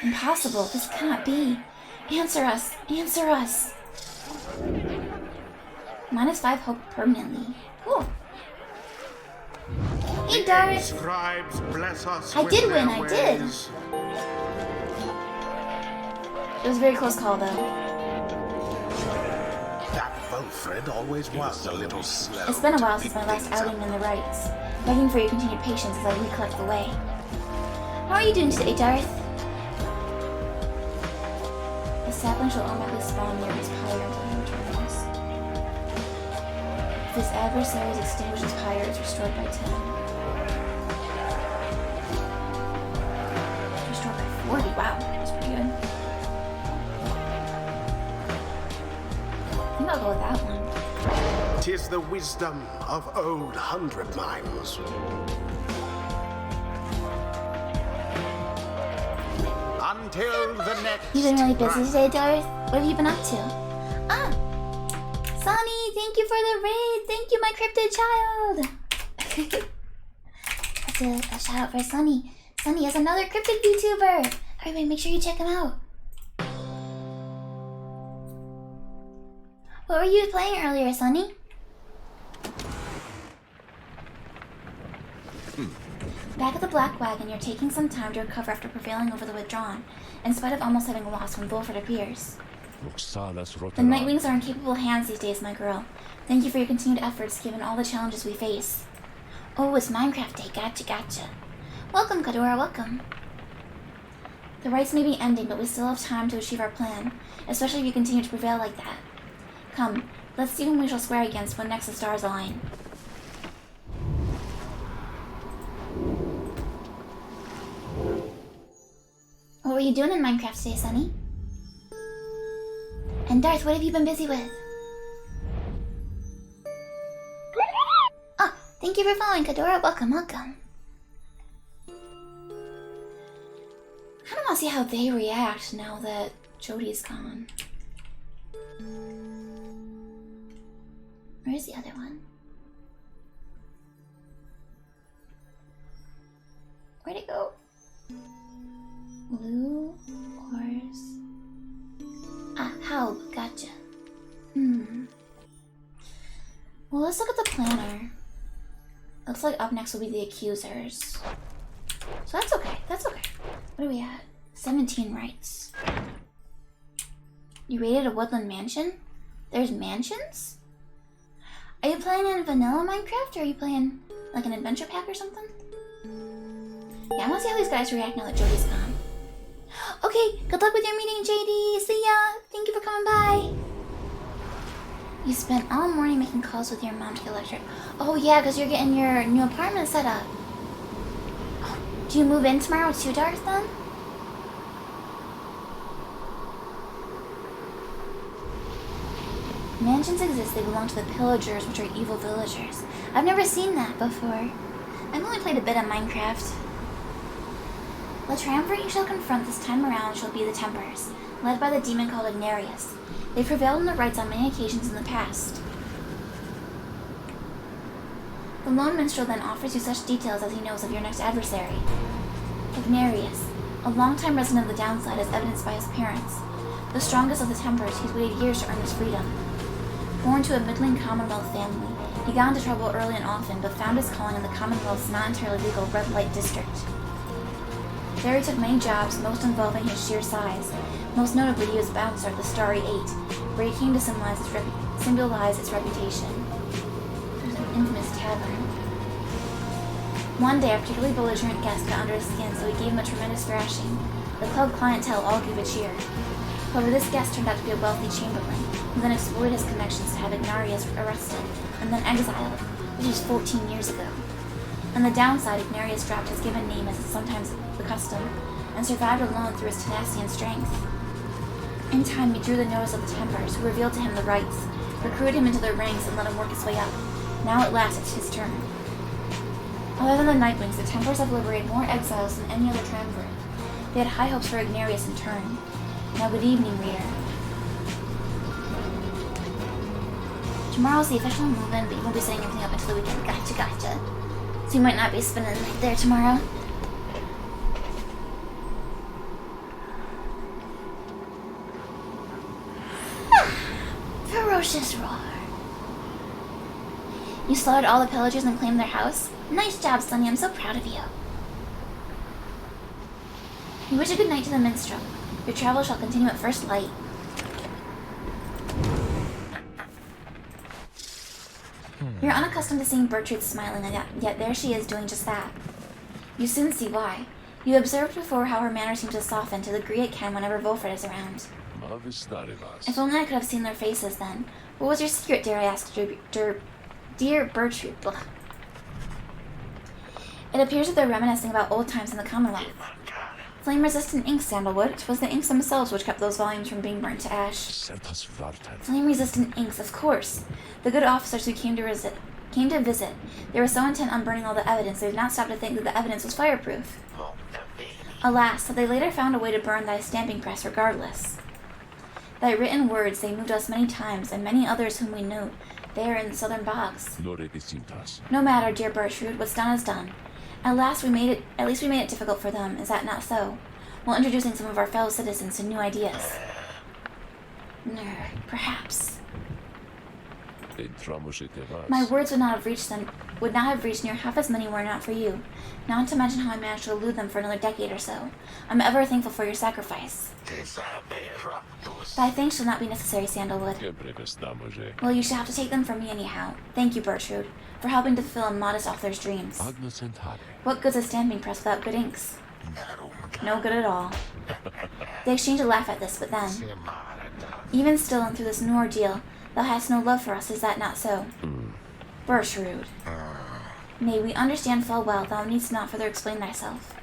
Impossible, this cannot be. Answer us, answer us. -5 hope permanently. Ooh. Hey, Darth. Scribes bless us. I with did their win, I did. ways. It was a very close call, though. That Wilfred always was a little slow. It's been a while to since pick my last things up. outing in the rights. Begging for your continued patience as I recollect the way. How are you doing today, Darth? The sapling shall automatically spawn near his pyre until he returns. If his adversaries extinguish his pyre, it's restored by 10. Restored by 40, wow, that's pretty good. I think I'll go with that one. 'Tis the wisdom of old 100 Mimes. Until the next You've been really busy time. today, Darth? What have you been up to? Ah! Sonny, thank you for the raid! Thank you, my cryptid child! That's a shout out for Sonny. Sonny is another cryptid VTuber! Everybody make sure you check him out. What were you playing earlier, Sonny? Back at the Black Wagon, you're taking some time to recover after prevailing over the Withdrawn, in spite of almost having lost when Wilfred appears. The Nightwings are in capable hands these days, my girl. Thank you for your continued efforts, given all the challenges we face. Oh, it's Minecraft Day. Gotcha, gotcha. Welcome, Kadora, welcome. The rights may be ending, but we still have time to achieve our plan, especially if you continue to prevail like that. Come, let's see whom we shall square against when next the stars align. What were you doing in Minecraft today, Sonny? And Darth, what have you been busy with? Oh, thank you for following, Kadora. Welcome, welcome. I don't want to see how they react now that Jodie's gone. Where's the other one? Where'd it go? Blue horse. Ah, how? Gotcha. Well, let's look at the planner. Looks like up next will be the accusers. So that's okay. That's okay. What are we at? 17 rights. You raided a woodland mansion? There's mansions? Are you playing in vanilla Minecraft or are you playing like an adventure pack or something? Yeah, I want to see how these guys react now that Jodie's gone. Okay, good luck with your meeting, JD. See ya. Thank you for coming by. You spent all morning making calls with your mom to get electric. Oh yeah, because you're getting your new apartment set up. Oh, do you move in tomorrow too, Darth, then? Mansions exist, they belong to the pillagers, which are evil villagers. I've never seen that before. I've only played a bit of Minecraft. The triumvirate you shall confront this time around shall be the Tempers, led by the demon called Ignarius. They prevailed in the rights on many occasions in the past. The lone minstrel then offers you such details as he knows of your next adversary. Ignarius, a longtime resident of the Downside as evidenced by his parents. The strongest of the Tempers, he's waited years to earn his freedom. Born to a middling Commonwealth family, he got into trouble early and often, but found his calling in the Commonwealth's not entirely legal red light district. There he took many jobs, most involving his sheer size. Most notably, he was bouncer at the Starry Eight, where he came to symbolize its reputation. There's an infamous tavern. One day, a particularly belligerent guest got under his skin, so he gave him a tremendous thrashing. The club clientele all gave a cheer. However, this guest turned out to be a wealthy chamberlain, who then exploited his connections to have Ignarius arrested, and then exiled, which was 14 years ago. On the downside, Ignarius dropped his given name as is sometimes the custom, and survived alone through his tenacity and strength. In time, he drew the notice of the Tempers, who revealed to him the rights, recruited him into their ranks, and let him work his way up. Now at last it's his turn. Other than the Nightwings, the Tempers have liberated more exiles than any other triumvirate. They had high hopes for Ignarius in turn. Now good evening, reader. Tomorrow's the official move-in, but you won't be setting everything up until the weekend. Gotcha, gotcha. So you might not be spending the night there tomorrow. Ferocious roar. You slaughtered all the pillagers and claimed their house? Nice job, Sunny. I'm so proud of you. You wish a good night to the minstrel. Your travel shall continue at first light. You're unaccustomed to seeing Bertrude smiling, yet there she is doing just that. You soon see why. You observed before how her manner seems to soften to the degree it can whenever Volfred is around. If only I could have seen their faces then. What was your secret, dare I ask, dear Bertrude? Blah. It appears that they're reminiscing about old times in the Commonwealth. Flame-resistant ink, Sandalwood. 'Twas the inks themselves which kept those volumes from being burnt to ash. Flame-resistant inks, of course. The good officers who came to visit. They were so intent on burning all the evidence, they did not stop to think that the evidence was fireproof. Alas, that they later found a way to burn thy stamping press regardless. Thy written words, they moved us many times, and many others whom we knew, there in the southern bogs. No matter, dear Bertrude, what's done is done. At least we made it difficult for them, is that not so? While introducing some of our fellow citizens to new ideas. Perhaps. My words would not have reached near half as many were it not for you. Not to mention how I managed to elude them for another decade or so. I'm ever thankful for your sacrifice. Thy thanks shall not be necessary, Sandalwood. Well, you shall have to take them from me anyhow. Thank you, Bertrude, for helping to fulfill a modest author's dreams. What good's a stamping press without good inks? No good at all. They exchanged a laugh at this, but then... Even still, and through this new ordeal, thou hast no love for us, is that not so? Bertrude. Nay, we understand full well, thou needst not further explain thyself.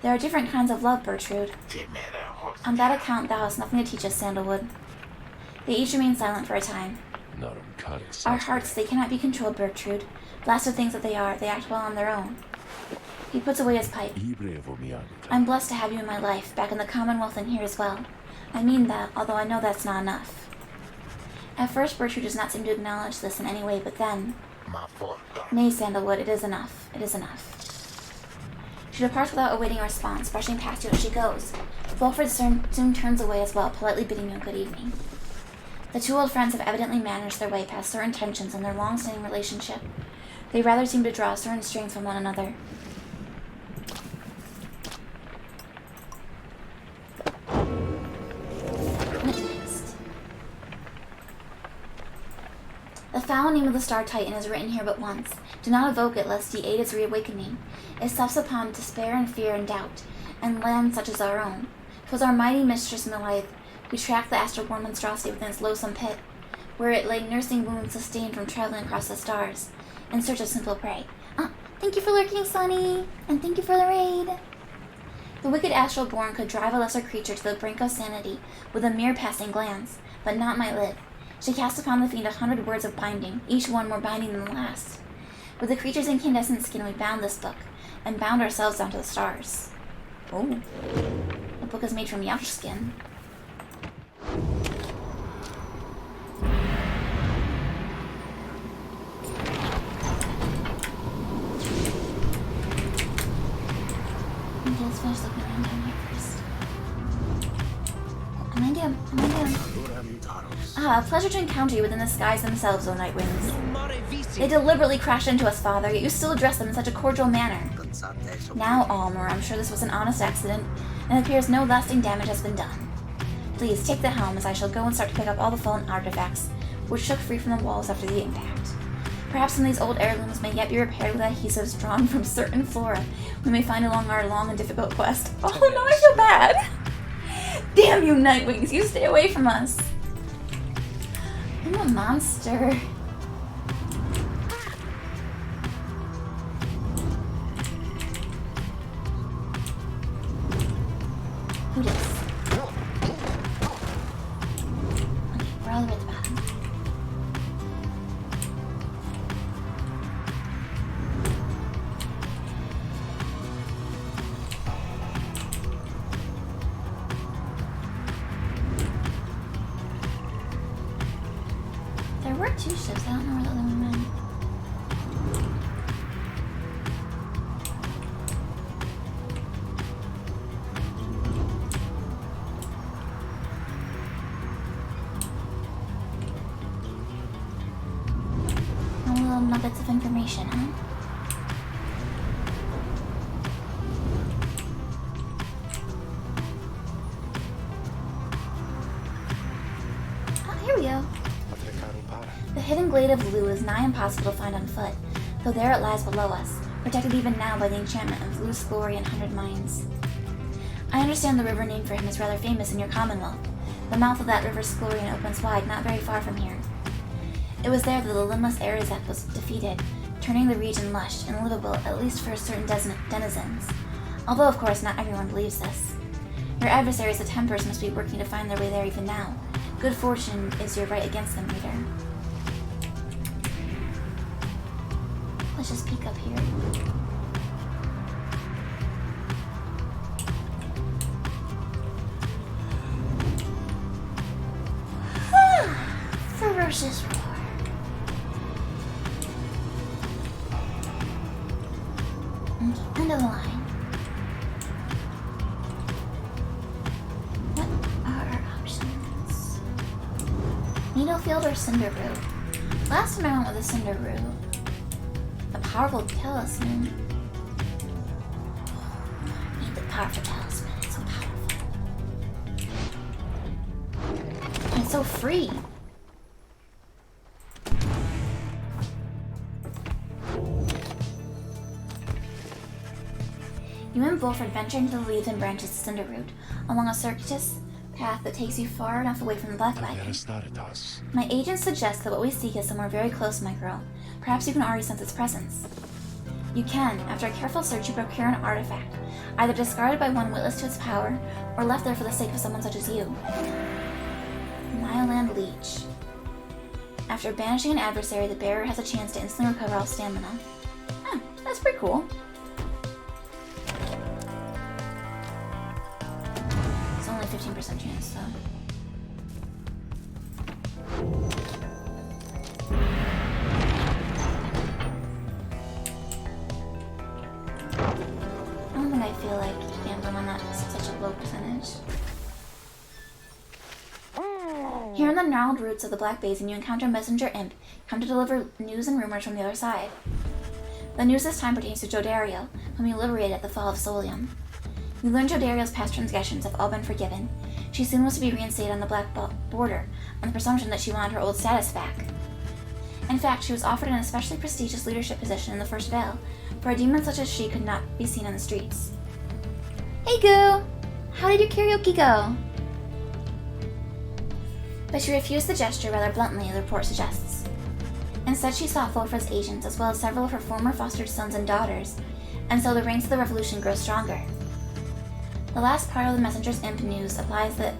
There are different kinds of love, Bertrude. On that account, thou hast nothing to teach us, Sandalwood. They each remain silent for a time. Our hearts, they cannot be controlled, Bertrude. Blasted things that they are, they act well on their own. He puts away his pipe. I'm blessed to have you in my life, back in the Commonwealth and here as well. I mean that, although I know that's not enough. At first, Bertrude does not seem to acknowledge this in any way, but then... Nay, Sandalwood, it is enough. It is enough. She departs without awaiting a response, brushing past you as she goes. Wilfred soon turns away as well, politely bidding you good evening. The two old friends have evidently managed their way past certain tensions in their long-standing relationship. They rather seem to draw certain strength from one another. Next. The foul name of the Star Titan is written here but once. Do not evoke it, lest ye aid its reawakening. It steps upon despair and fear and doubt, and lands such as our own. 'Twas our mighty mistress Melithe who tracked the astral-born monstrosity within its loathsome pit, where it lay nursing wounds sustained from traveling across the stars, in search of simple prey. Thank you for lurking, Sonny, and thank you for the raid. The wicked astral-born could drive a lesser creature to the brink of sanity with a mere passing glance, but not Melithe. She cast upon the fiend 100 words of binding, each one more binding than the last. With the creature's incandescent skin, we bound this book, and bound ourselves down to the stars. Oh, the book is made from Yauch skin. Okay, let's finish looking around down here first. Am I down? A pleasure to encounter you within the skies themselves, O Nightwings. They deliberately crashed into us, Father, yet you still address them in such a cordial manner. Now, Almer, I'm sure this was an honest accident, and it appears no lasting damage has been done. Please, take the helm, as I shall go and start to pick up all the fallen artifacts, which shook free from the walls after the impact. Perhaps some of these old heirlooms may yet be repaired with adhesives drawn from certain flora we may find along our long and difficult quest. Oh no, I feel bad! Damn you, Nightwings, you stay away from us! I'm a monster. Who dis? Okay, we're all the way at the bottom. There were two ships, I don't know where the other one went. No little nuggets of information, huh? Oh, here we go. The hidden glade of Lu is nigh impossible to find on foot, though there it lies below us, protected even now by the enchantment of Lu's glory and 100 mines. I understand the river named for him is rather famous in your Commonwealth. The mouth of that river's Sklorian opens wide, not very far from here. It was there that the limbless Arizek was defeated, turning the region lush and livable, at least for certain denizens. Although, of course, not everyone believes this. Your adversaries, the Tempers, must be working to find their way there even now. Good fortune is your right against them, reader. Let's just peek up here. Ferocious roar. Okay, end of the line. What are our options? Needlefield or Cinderoo? Last time I went with a Cinderoo. A powerful talisman. I need the powerful talisman. It's so powerful. And it's so free. You and Wolf adventure into the leaves and branches of Cinderroot, along a circuitous path that takes you far enough away from the Black Wagon. My agents suggest that what we seek is somewhere very close, my girl. Perhaps you can already sense its presence. You can, after a careful search, you procure an artifact, either discarded by one witless to its power, or left there for the sake of someone such as you. Nileland Leech. After banishing an adversary, the bearer has a chance to instantly recover all stamina. That's pretty cool. It's only 15% chance, though. I don't think I feel like gambling on that such a low percentage. Here in the gnarled roots of the Black Basin, you encounter a messenger imp come to deliver news and rumors from the other side. The news this time pertains to Jodario, whom you liberated at the fall of Solium. You learn Jodario's past transgressions have all been forgiven. She soon was to be reinstated on the Black Border, on the presumption that she wanted her old status back. In fact, she was offered an especially prestigious leadership position in the First Veil, for a demon such as she could not be seen in the streets. Hey Goo! How did your karaoke go? But she refused the gesture rather bluntly, the report suggests. Instead, she sought Fulfra's agents, as well as several of her former fostered sons and daughters, and so the reins of the revolution grow stronger. The last part of the messenger's imp news applies that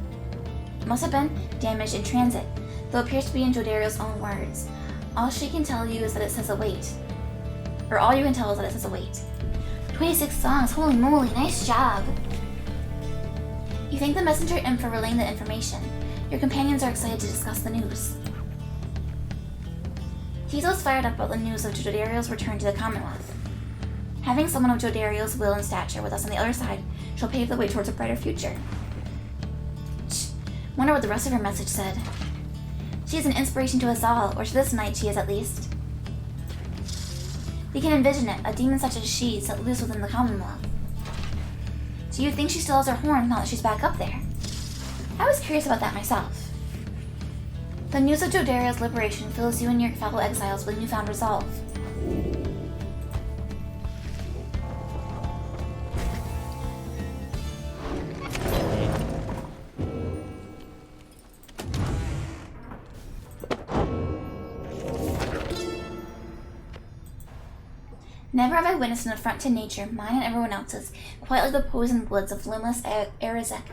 it must have been damaged in transit, though it appears to be in Jodario's own words. All she can tell you is that it says await. Or all you can tell is that it says await. 26 songs, holy moly, nice job! You thank the messenger imp for relaying the information. Your companions are excited to discuss the news. Tizo's fired up about the news of Jodario's return to the Commonwealth. Having someone of Jodario's will and stature with us on the other side shall pave the way towards a brighter future. Wonder what the rest of her message said. She is an inspiration to us all, or to this night she is at least. We can envision it, a demon such as she set loose within the Commonwealth. Do you think she still has her horns now that she's back up there? I was curious about that myself. The news of Jodario's liberation fills you and your fellow exiles with newfound resolve. Never have I witnessed an affront to nature, mine and everyone else's, quite like the poisoned woods of limbless Erizek,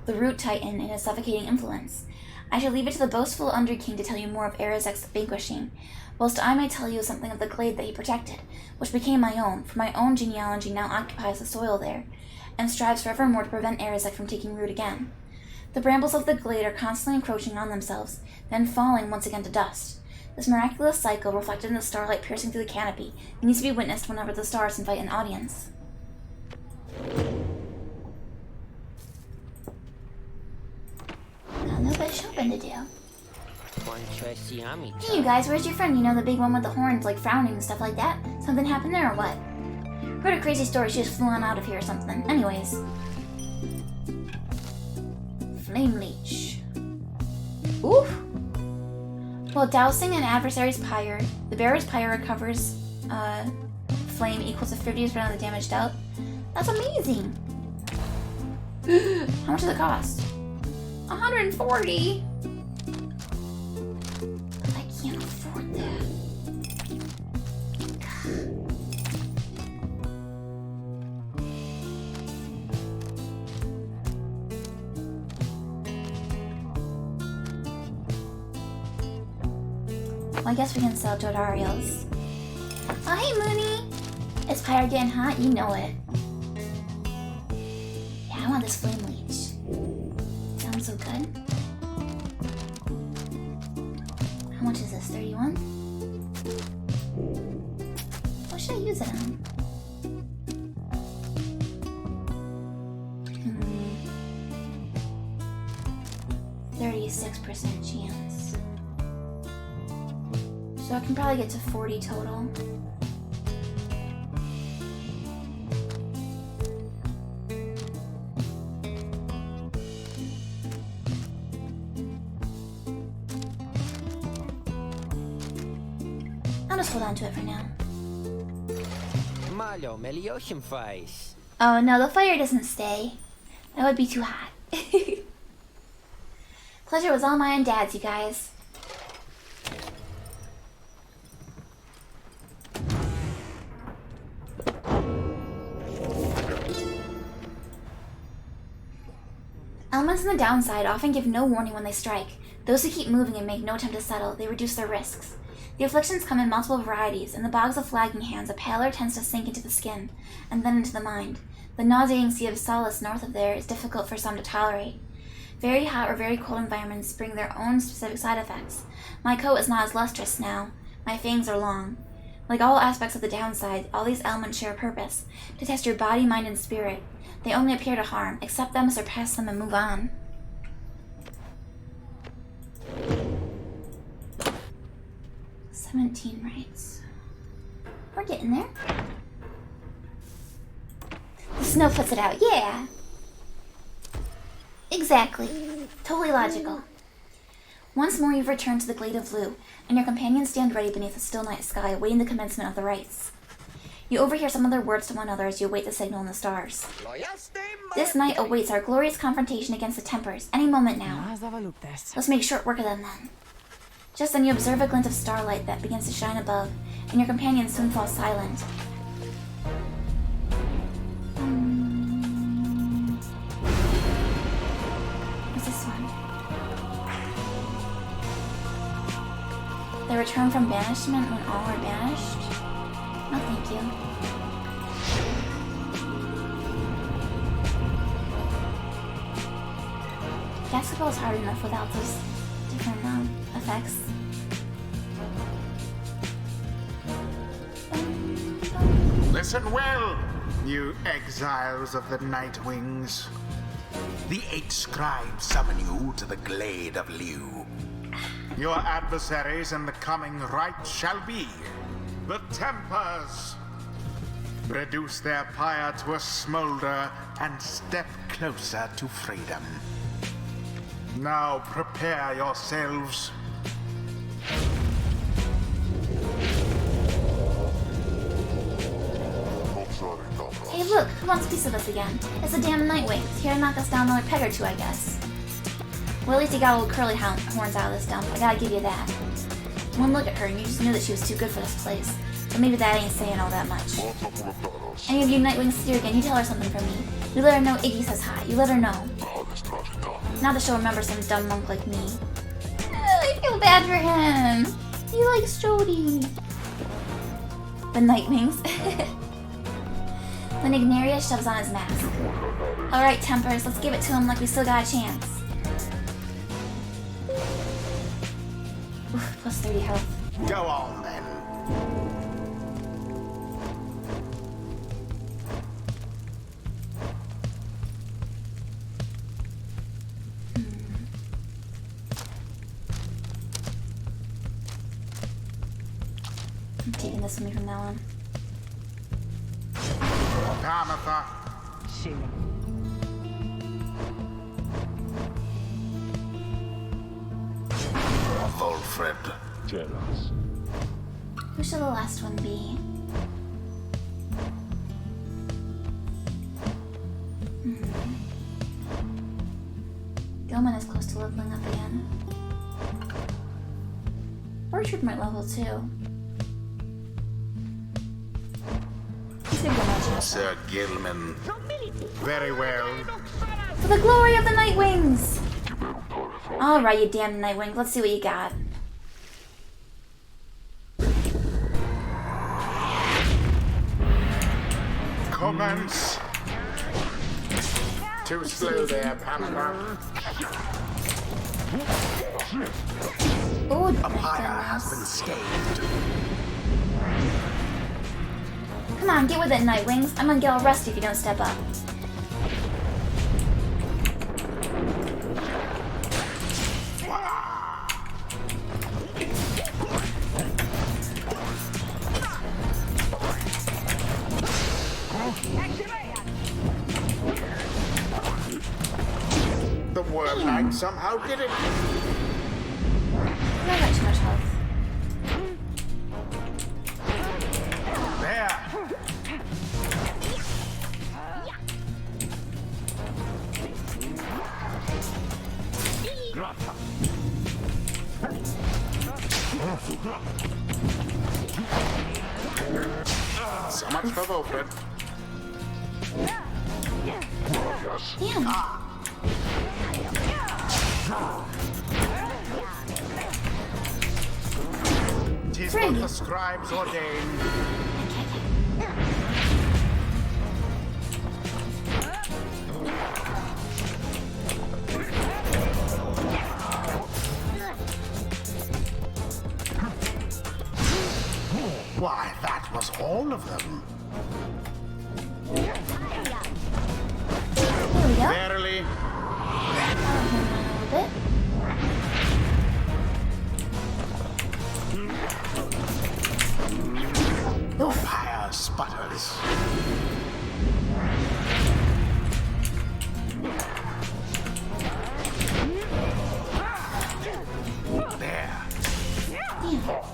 the root titan and his suffocating influence. I shall leave it to the boastful Underking to tell you more of Erizek's vanquishing, whilst I may tell you something of the glade that he protected, which became my own, for my own genealogy now occupies the soil there, and strives forevermore to prevent Erizek from taking root again. The brambles of the glade are constantly encroaching on themselves, then falling once again to dust. This miraculous cycle, reflected in the starlight piercing through the canopy, needs to be witnessed whenever the stars invite an audience. Got no bit shopping to do. Hey you guys, where's your friend? You know, the big one with the horns, like frowning and stuff like that? Something happened there or what? Heard a crazy story, she just flew on out of here or something. Anyways. Flame Leech. Oof! While dousing an adversary's pyre, the bearer's pyre recovers flame equals to 50% of the damage dealt. That's amazing! How much does it cost? 140! I can't afford that. Well, I guess we can sell Jodario's. Oh, hey, Mooney! Is Pyre getting hot? You know it. Yeah, I want this flame leech. Sounds so good. How much is this? 31? What should I use it on? 36% chance. So I can probably get to 40 total. I'll just hold on to it for now. Oh no, the fire doesn't stay. That would be too hot. Pleasure was all mine, Dad's, you guys. elements on the downside often give no warning when they strike. Those who keep moving and make no attempt to settle, they reduce their risks. The afflictions come in multiple varieties. In the bogs of flagging hands, a pallor tends to sink into the skin, and then into the mind. The nauseating sea of solace north of there is difficult for some to tolerate. Very hot or very cold environments bring their own specific side effects. My coat is not as lustrous now. My fangs are long. Like all aspects of the downside, all these elements share a purpose, to test your body, mind, and spirit. They only appear to harm. Accept them, surpass them, and move on. $17 rights. We're getting there. The snow puts it out, yeah! Exactly. Totally logical. Once more you've returned to the glade of Lu, and your companions stand ready beneath the still night sky, awaiting the commencement of the rites. You overhear some of their words to one another as you await the signal in the stars. This night awaits our glorious confrontation against the Tempers, any moment now. Let's make short work of them then. Just then you observe a glint of starlight that begins to shine above, and your companions soon fall silent. What's this one? They return from banishment when all are banished? No, thank you. Basketball is hard enough without those different effects. Listen well, you exiles of the Night Wings. The 8 scribes summon you to the glade of Liu. Your adversaries in the coming rite shall be the Tempers. Reduce their pyre to a smolder and step closer to freedom. Now prepare yourselves. Hey look, who wants a piece of us again? It's the damn Nightwings, here to knock us down another peg or two, I guess. Well, at least you got a little curly horns out of this dump, I gotta give you that. One look at her and you just knew that she was too good for this place. But maybe that ain't saying all that much. Any of you Nightwings see her again, you tell her something from me. You let her know Iggy says hi, you let her know. Not that she'll remember some dumb monk like me. I feel bad for him. He likes Jody. The Nightwings. Then Ignarius shoves on his mask. Alright, Tempers, let's give it to him like we still got a chance. Oof, plus 30 health. Go on then. I'm taking this with me from now on. Tamatha. Volfred. Jealous. Who shall the last one be? Gilman is close to leveling up again. Orchard might level too. He's gonna go much faster. Sir Gilman. Very well. For the glory of the Nightwings! Alright, you damn Nightwing, let's see what you got. Commence. Too slow there, Pamela. Oh, A my pyre has been goodness. scathed. Come on, get with it, Nightwings. I'm gonna get all rusty if you don't step up. The Worm Knight somehow did it. I got too much health. There. So much for Volfred. Damn. Tis what the scribes ordain. Why, that was all of them. Here we go. Verily, A little bit. your pyre sputters. There. Damn.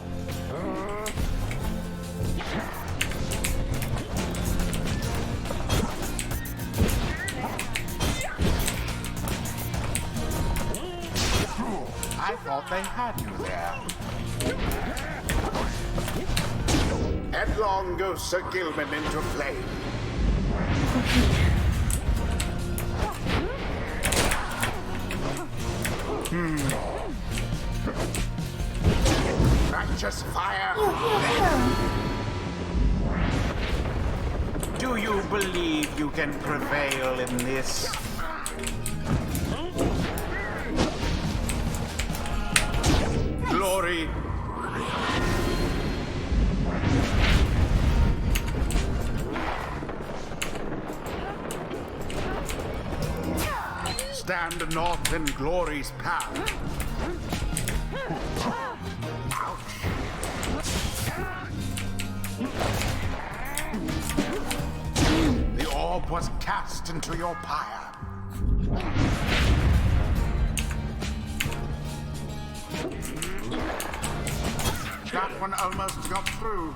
I thought they had you there. Headlong goes Sir Gilman into flame. Righteous fire. Do you believe you can prevail in this? Glory. Stand not in glory's path. The orb was cast into your pyre. That one almost got through.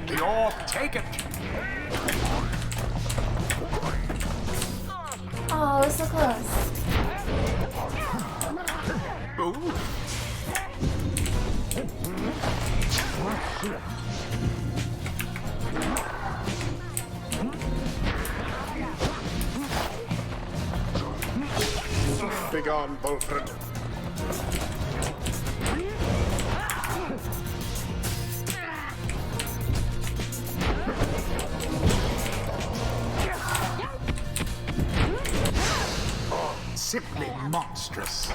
The orb, take it. Oh, it's so close. Ooh. Begone, Bulfred. Simply monstrous.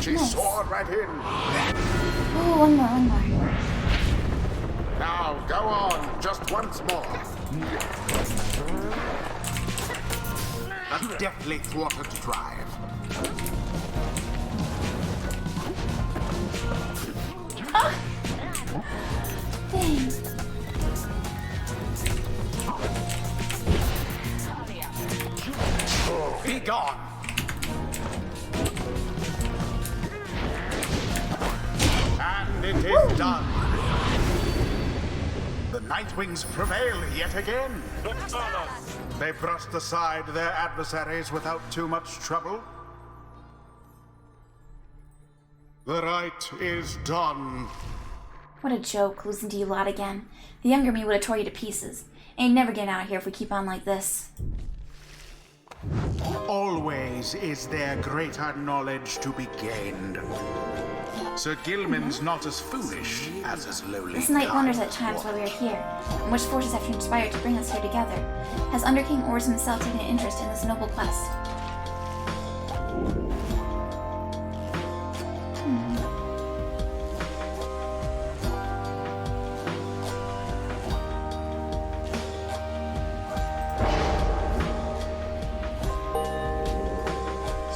She soared right in. Oh, one more. Now, go on, just once more. A deftly thwarted drive. Dang. Be gone. And it is done. The Nightwings prevail yet again. They brushed aside their adversaries without too much trouble. The right is done. What a joke, losing to you lot again. The younger me would have tore you to pieces. Ain't never getting out of here if we keep on like this. Always is there greater knowledge to be gained. Sir Gilman's not as foolish as his lowly This night kind. wonders at times why we are here, and which forces have conspired to bring us here together. Has Under King Ors himself taken an interest in this noble quest?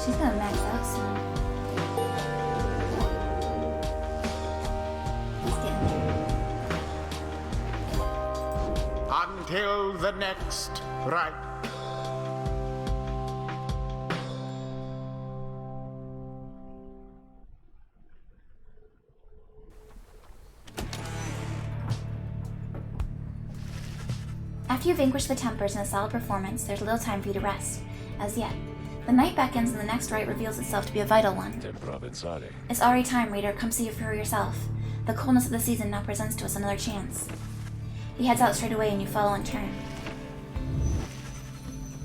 She's gonna max out soon. He's getting there. Until the next right. After you vanquish the Tempers in a solid performance, there's little time for you to rest. As yet. The night beckons and the next rite reveals itself to be a vital one. It's already time, reader. Come see it for yourself. The coldness of the season now presents to us another chance. He heads out straight away and you follow in turn.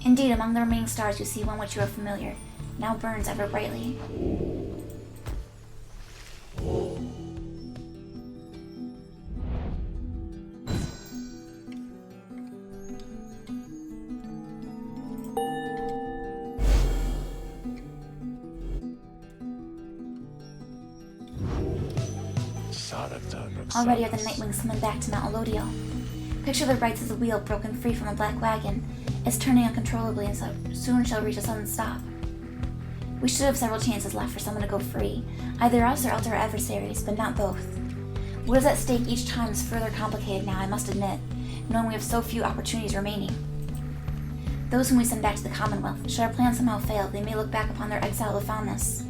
Indeed, among the remaining stars you see one which you are familiar, now burns ever brightly. Already are the Nightwings summoned back to Mount Elodiel. Picture the rights as a wheel broken free from a black wagon is turning uncontrollably and so soon shall reach a sudden stop. We should have several chances left for someone to go free, either us or else our adversaries, but not both. What is at stake each time is further complicated now, I must admit, knowing we have so few opportunities remaining. Those whom we send back to the Commonwealth, should our plan somehow fail, they may look back upon their exile with fondness.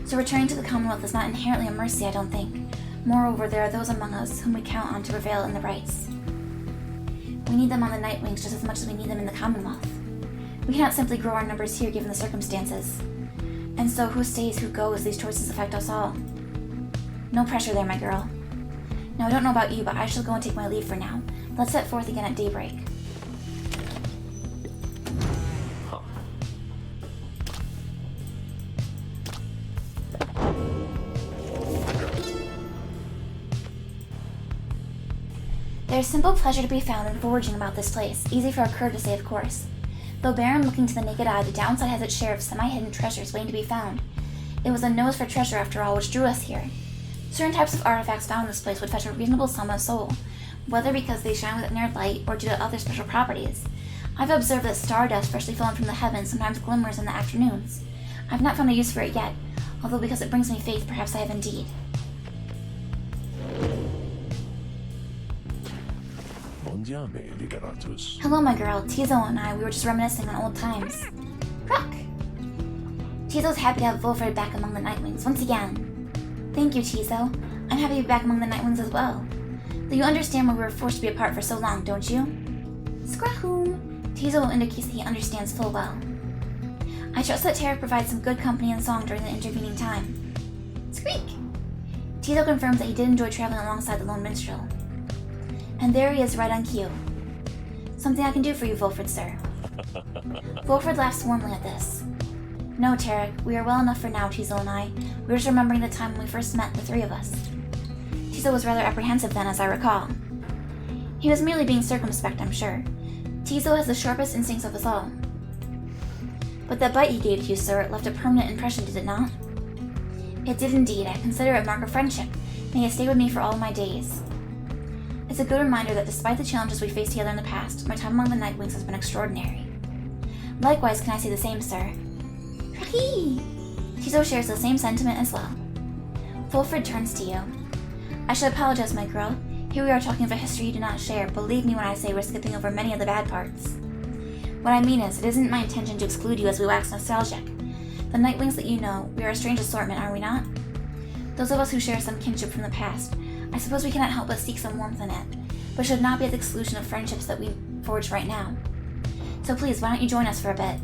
So returning to the Commonwealth is not inherently a mercy, I don't think. Moreover, there are those among us whom we count on to prevail in the rights. We need them on the Nightwings just as much as we need them in the Commonwealth. We cannot simply grow our numbers here given the circumstances. And so who stays, who goes, these choices affect us all. No pressure there, my girl. Now I don't know about you, but I shall go and take my leave for now. Let's set forth again at daybreak. There is simple pleasure to be found in foraging about this place, easy for a cur to say, of course. Though barren looking to the naked eye, the downside has its share of semi-hidden treasures waiting to be found. It was a nose for treasure, after all, which drew us here. Certain types of artifacts found in this place would fetch a reasonable sum of soul, whether because they shine with their light or due to other special properties. I've observed that stardust freshly fallen from the heavens sometimes glimmers in the afternoons. I've not found a use for it yet, although because it brings me faith, perhaps I have indeed. Hello, my girl. Tizo and I, we were just reminiscing on old times. Rock! Tizo's happy to have Wolfred back among the Nightwings once again. Thank you, Tizo. I'm happy to be back among the Nightwings as well. Though you understand why we were forced to be apart for so long, don't you? Scrahoom! Tizo indicates that he understands full well. I trust that Tarek provides some good company and song during the intervening time. Squeak! Tizo confirms that he did enjoy traveling alongside the lone minstrel. And there he is right on cue. Something I can do for you, Wolfred, sir. Wolfred laughs warmly at this. No, Tarek, we are well enough for now, Tizo and I. We were just remembering the time when we first met, the three of us. Tizo was rather apprehensive then, as I recall. He was merely being circumspect, I'm sure. Tizo has the sharpest instincts of us all. But that bite he gave to you, sir, left a permanent impression, did it not? It did indeed. I consider it a mark of friendship. May it stay with me for all my days. It's a good reminder that despite the challenges we faced together in the past, my time among the Nightwings has been extraordinary. Likewise, can I say the same, sir? Rahee! Tizo shares the same sentiment as well. Wolfred turns to you. I should apologize, my girl. Here we are talking of a history you do not share. Believe me when I say we're skipping over many of the bad parts. What I mean is, it isn't my intention to exclude you as we wax nostalgic. The Nightwings that you know, we are a strange assortment, are we not? Those of us who share some kinship from the past, I suppose we cannot help but seek some warmth in it, but should not be at the exclusion of friendships that we forge right now. So please, why don't you join us for a bit?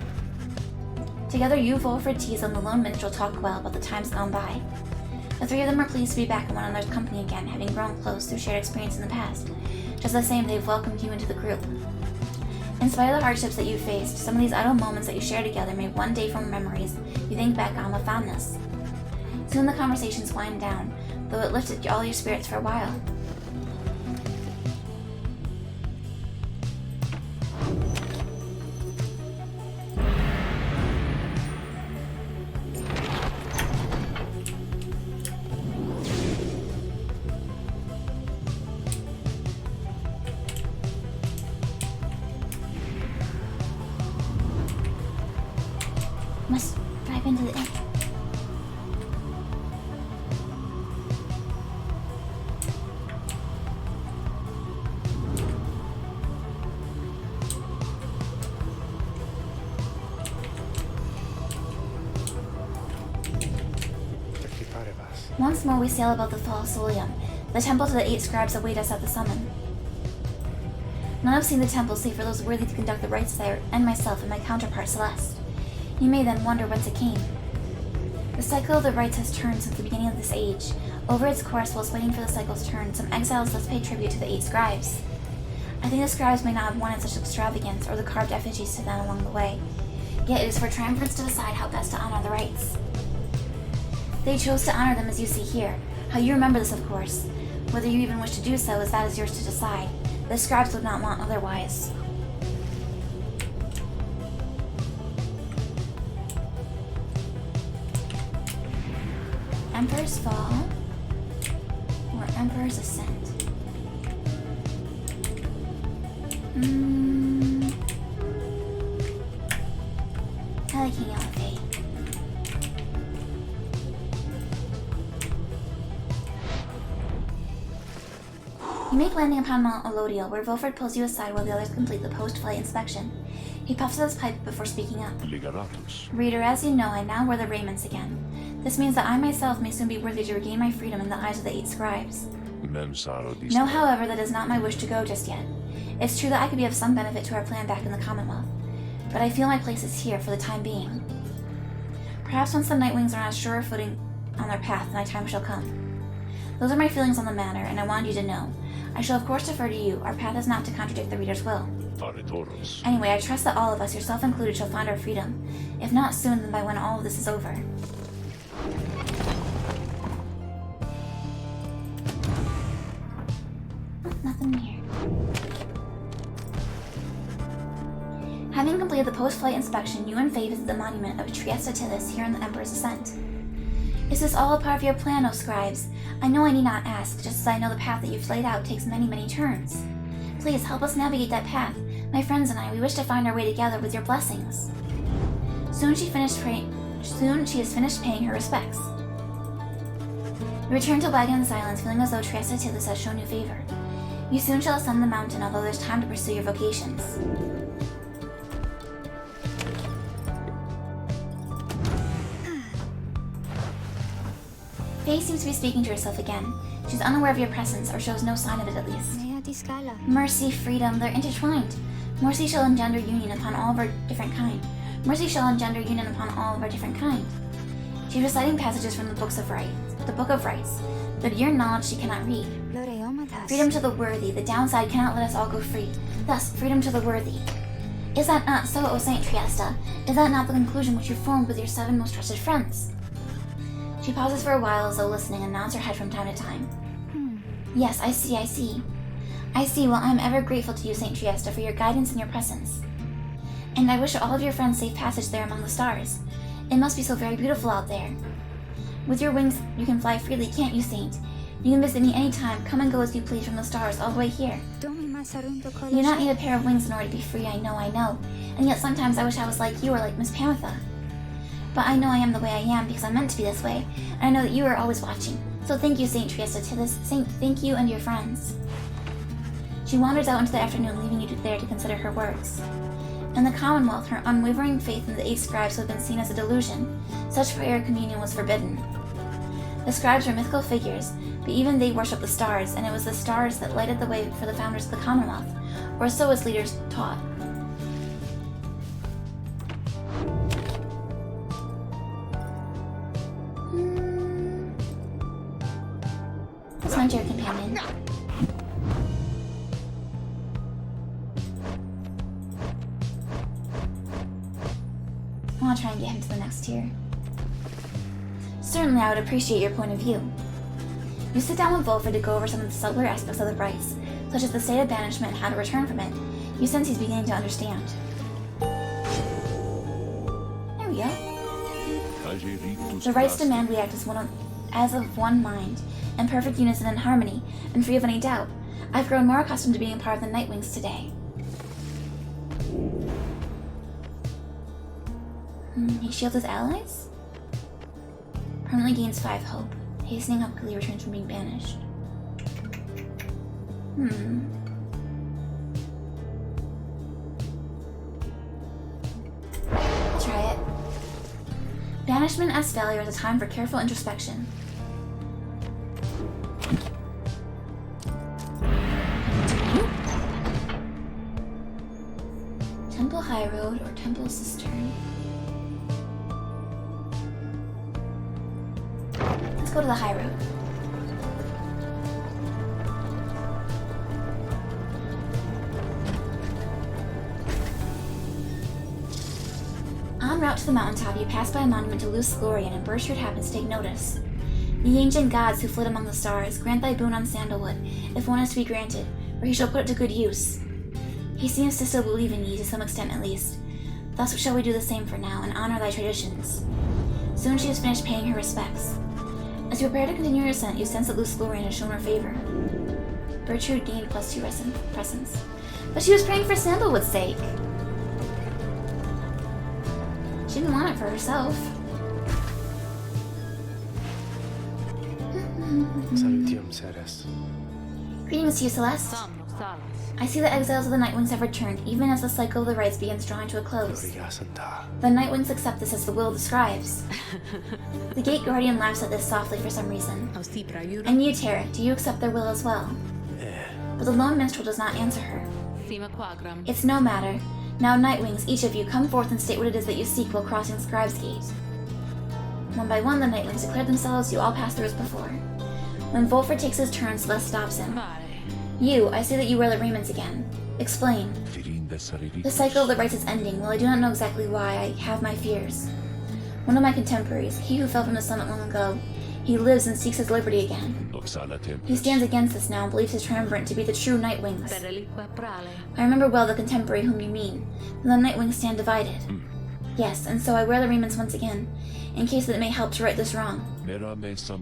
Together you, Wolfred, Tizo, and the lone minstrel talk well about the times gone by. The three of them are pleased to be back in one another's company again, having grown close through shared experience in the past. Just the same, they've welcomed you into the group. In spite of the hardships that you've faced, some of these idle moments that you share together may one day form memories you think back on with fondness. Soon the conversations wind down, though it lifted all your spirits for a while. Must drive into the inn. Once more we sail about the Fall Solium. The temple to the 8 scribes await us at the summon. None have seen the temple save for those worthy to conduct the rites there, and myself and my counterpart Celeste. You may then wonder whence it came. The cycle of the rites has turned since the beginning of this age. Over its course, whilst waiting for the cycle's turn, some exiles thus pay tribute to the 8 scribes. I think the scribes may not have wanted such extravagance or the carved effigies to them along the way. Yet it is for triumphants to decide how best to honor the rites. They chose to honor them as you see here. How you remember this, of course. Whether you even wish to do so, that is yours to decide. The scribes would not want otherwise. Emperor's Fall or Emperor's Ascent? I like hanging out with Faye. You make landing upon Mount Elodial, where Wilfred pulls you aside while the others complete the post-flight inspection. He puffs at his pipe before speaking up. Ligaratus. Reader, as you know, I now wear the raiments again. This means that I myself may soon be worthy to regain my freedom in the eyes of the 8 scribes. Know, however, that it is not my wish to go just yet. It's true that I could be of some benefit to our plan back in the Commonwealth, but I feel my place is here for the time being. Perhaps once the Nightwings are on a surer footing on their path, my time shall come. Those are my feelings on the matter, and I wanted you to know. I shall of course defer to you. Our path is not to contradict the reader's will. Anyway, I trust that all of us, yourself included, shall find our freedom. If not soon, then by when all of this is over. Oh, nothing here. Having completed the post-flight inspection, you and Faye visit the monument of Trieste Tithys here in the Emperor's Ascent. Is this all a part of your plan, O scribes? I know I need not ask, just as I know the path that you've laid out takes many, many turns. Please help us navigate that path. My friends and I, we wish to find our way together with your blessings. Soon she has finished paying her respects. You return to wagon in silence, feeling as though Trieste Tithys has shown you favor. You soon shall ascend the mountain, although there's time to pursue your vocations. Faye seems to be speaking to herself again. She's unaware of your presence, or shows no sign of it at least. Mercy, freedom, they're intertwined. Mercy shall engender union upon all of our different kind. Mercy shall engender union upon all of our different kind. She's reciting passages from the Book of Rites, but your knowledge she cannot read. Freedom to the worthy, the downside cannot let us all go free. Thus, freedom to the worthy. Is that not so, O Saint Trieste? Is that not the conclusion which you formed with your 7 most trusted friends? She pauses for a while as though listening and nods her head from time to time. Yes, I see. I see. Well, I am ever grateful to you, Saint Trieste, for your guidance and your presence. And I wish all of your friends safe passage there among the stars. It must be so very beautiful out there. With your wings, you can fly freely, can't you, Saint? You can visit me anytime, come and go as you please from the stars all the way here. You do not need a pair of wings in order to be free, I know. And yet sometimes I wish I was like you or like Miss Pamitha. But I know I am the way I am because I'm meant to be this way, and I know that you are always watching. So thank you, Saint Trieste Tithys. Thank you and your friends. She wanders out into the afternoon, leaving you there to consider her words. In the Commonwealth, her unwavering faith in the 8 scribes had been seen as a delusion. Such prayer and communion was forbidden. The scribes were mythical figures, but even they worshipped the stars, and it was the stars that lighted the way for the founders of the Commonwealth, or so its leaders taught. Let's find your companion. I want to try and get him to the next tier. Certainly, I would appreciate your point of view. You sit down with Volfred to go over some of the subtler aspects of the rites, such as the state of banishment and how to return from it. You sense he's beginning to understand. There we go. The rites demand we act as of one mind, in perfect unison and harmony, and free of any doubt. I've grown more accustomed to being a part of the Nightwings today. He shields his allies? Permanently gains 5 hope. Hastening up quickly returns from being banished. I'll try it. Banishment as failure is a time for careful introspection. Temple High Road or Temple Cistern? Let's go to the High Road. En route to the mountaintop, you pass by a monument to Luce Glorian, and Bertrude happens to take notice. The ancient gods who flit among the stars grant thy boon on Sandalwood, if one is to be granted, for he shall put it to good use. He seems to still believe in ye, to some extent at least. Thus shall we do the same for now, and honor thy traditions. Soon she has finished paying her respects. As you prepare to continue your ascent, you sense that Luce Glorian has shown her favor. Bertrude gained +2 presence. But she was praying for Sandalwood's sake. She didn't want it for herself. Salutium, Ceres. Greetings to you, Celeste. I see the exiles of the Nightwings have returned, even as the cycle of the rites begins drawing to a close. The Nightwings accept this as the will of the scribes. The Gate Guardian laughs at this softly for some reason. And you, Tara, do you accept their will as well? But the lone minstrel does not answer her. It's no matter. Now, Nightwings, each of you, come forth and state what it is that you seek while crossing the Scribe's Gate. One by one, the Nightwings declare themselves. You all pass through as before. When Volfred takes his turn, Celeste stops him. You, I see that you wear the raiments again. Explain. The cycle of the rites is ending. While I do not know exactly why, I have my fears. One of my contemporaries, he who fell from the summit long ago, he lives and seeks his liberty again. He stands against us now and believes his triumvirate to be the true Nightwings. I remember well the contemporary whom you mean. The Nightwings stand divided. Yes, and so I wear the raiments once again, in case that it may help to right this wrong.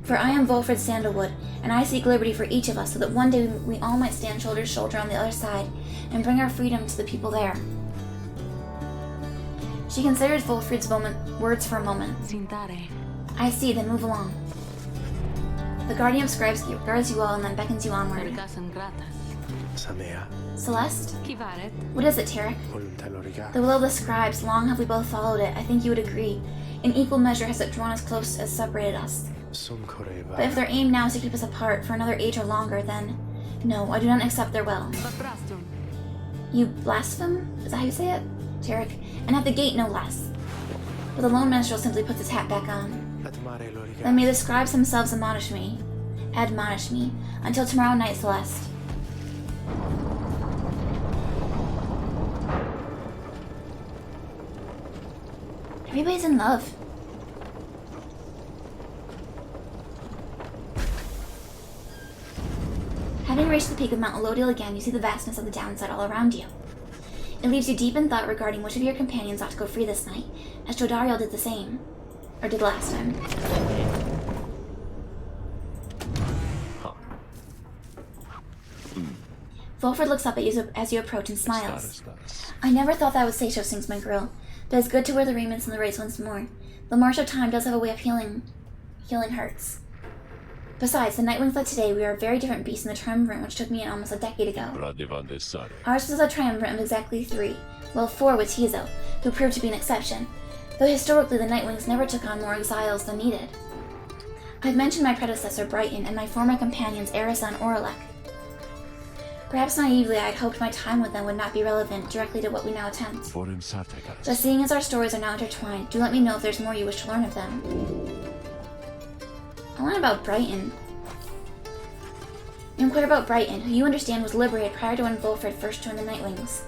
For I am Volfred Sandalwood, and I seek liberty for each of us, so that one day we all might stand shoulder to shoulder on the other side, and bring our freedom to the people there. She considers Volfred's words for a moment. I see, then move along. The Guardian of Scribes guards you all and then beckons you onward. Samea. Celeste? What is it, Tarek? The will of the scribes, long have we both followed it. I think you would agree. In equal measure has it drawn us close as separated us. But if their aim now is to keep us apart for another age or longer, then... No, I do not accept their will. You blaspheme? Is that how you say it? Tarek. And at the gate, no less. But the lone minstrel simply puts his hat back on. Then may the scribes themselves admonish me. Until tomorrow night, Celeste. Everybody's in love. Having reached the peak of Mount Elodil again, you see the vastness of the downside all around you. It leaves you deep in thought regarding which of your companions ought to go free this night, as Jodariel did the same. Or did last time. Volfred looks up at you as you approach and smiles. I never thought that I would say so, sings my girl. But it's good to wear the raiments and the race once more. The march of time does have a way of healing hurts. Besides, the Nightwings of today, we are a very different beast in the triumvirate which took me in almost a decade ago. Ours was a triumvirate of exactly 3. Well, 4 with Tizo, who proved to be an exception. Though historically the Nightwings never took on more exiles than needed. I've mentioned my predecessor Brighton and my former companions Erisa and Oralek. Perhaps naively I had hoped my time with them would not be relevant directly to what we now attempt. But seeing as our stories are now intertwined, do let me know if there's more you wish to learn of them. I learned about Brighton. You inquire about Brighton, who you understand was liberated prior to when Volfred first joined the Nightwings.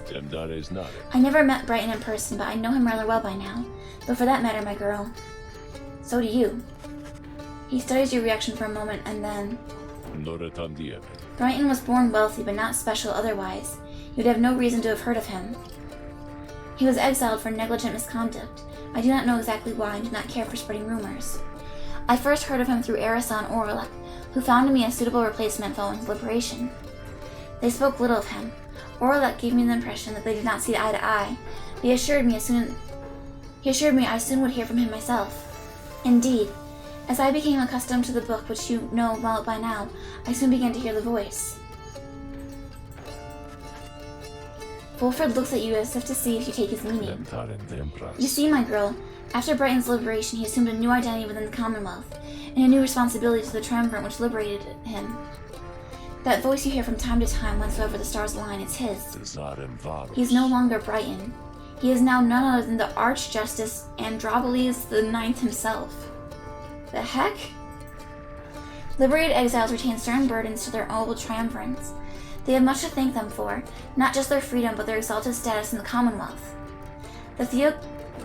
I never met Brighton in person, but I know him rather well by now. Though for that matter, my girl, so do you. He studies your reaction for a moment, and then... Brighton was born wealthy, but not special otherwise. You'd have no reason to have heard of him. He was exiled for negligent misconduct. I do not know exactly why and do not care for spreading rumors. I first heard of him through Erisa and Oralek, who found me a suitable replacement following his liberation. They spoke little of him. Oralek gave me the impression that they did not see eye to eye, but he assured me I soon would hear from him myself. Indeed, as I became accustomed to the book which you know well by now, I soon began to hear the voice. Volfred looks at you as if to see if you take his meaning. You see, my girl, after Brighton's liberation, he assumed a new identity within the Commonwealth, and a new responsibility to the triumvirate which liberated him. That voice you hear from time to time whensoever the stars align is his. He is no longer Brighton. He is now none other than the Archjustice Androboles the Ninth himself. The heck? Liberated exiles retain certain burdens to their old triumvirats. They have much to thank them for, not just their freedom, but their exalted status in the Commonwealth. The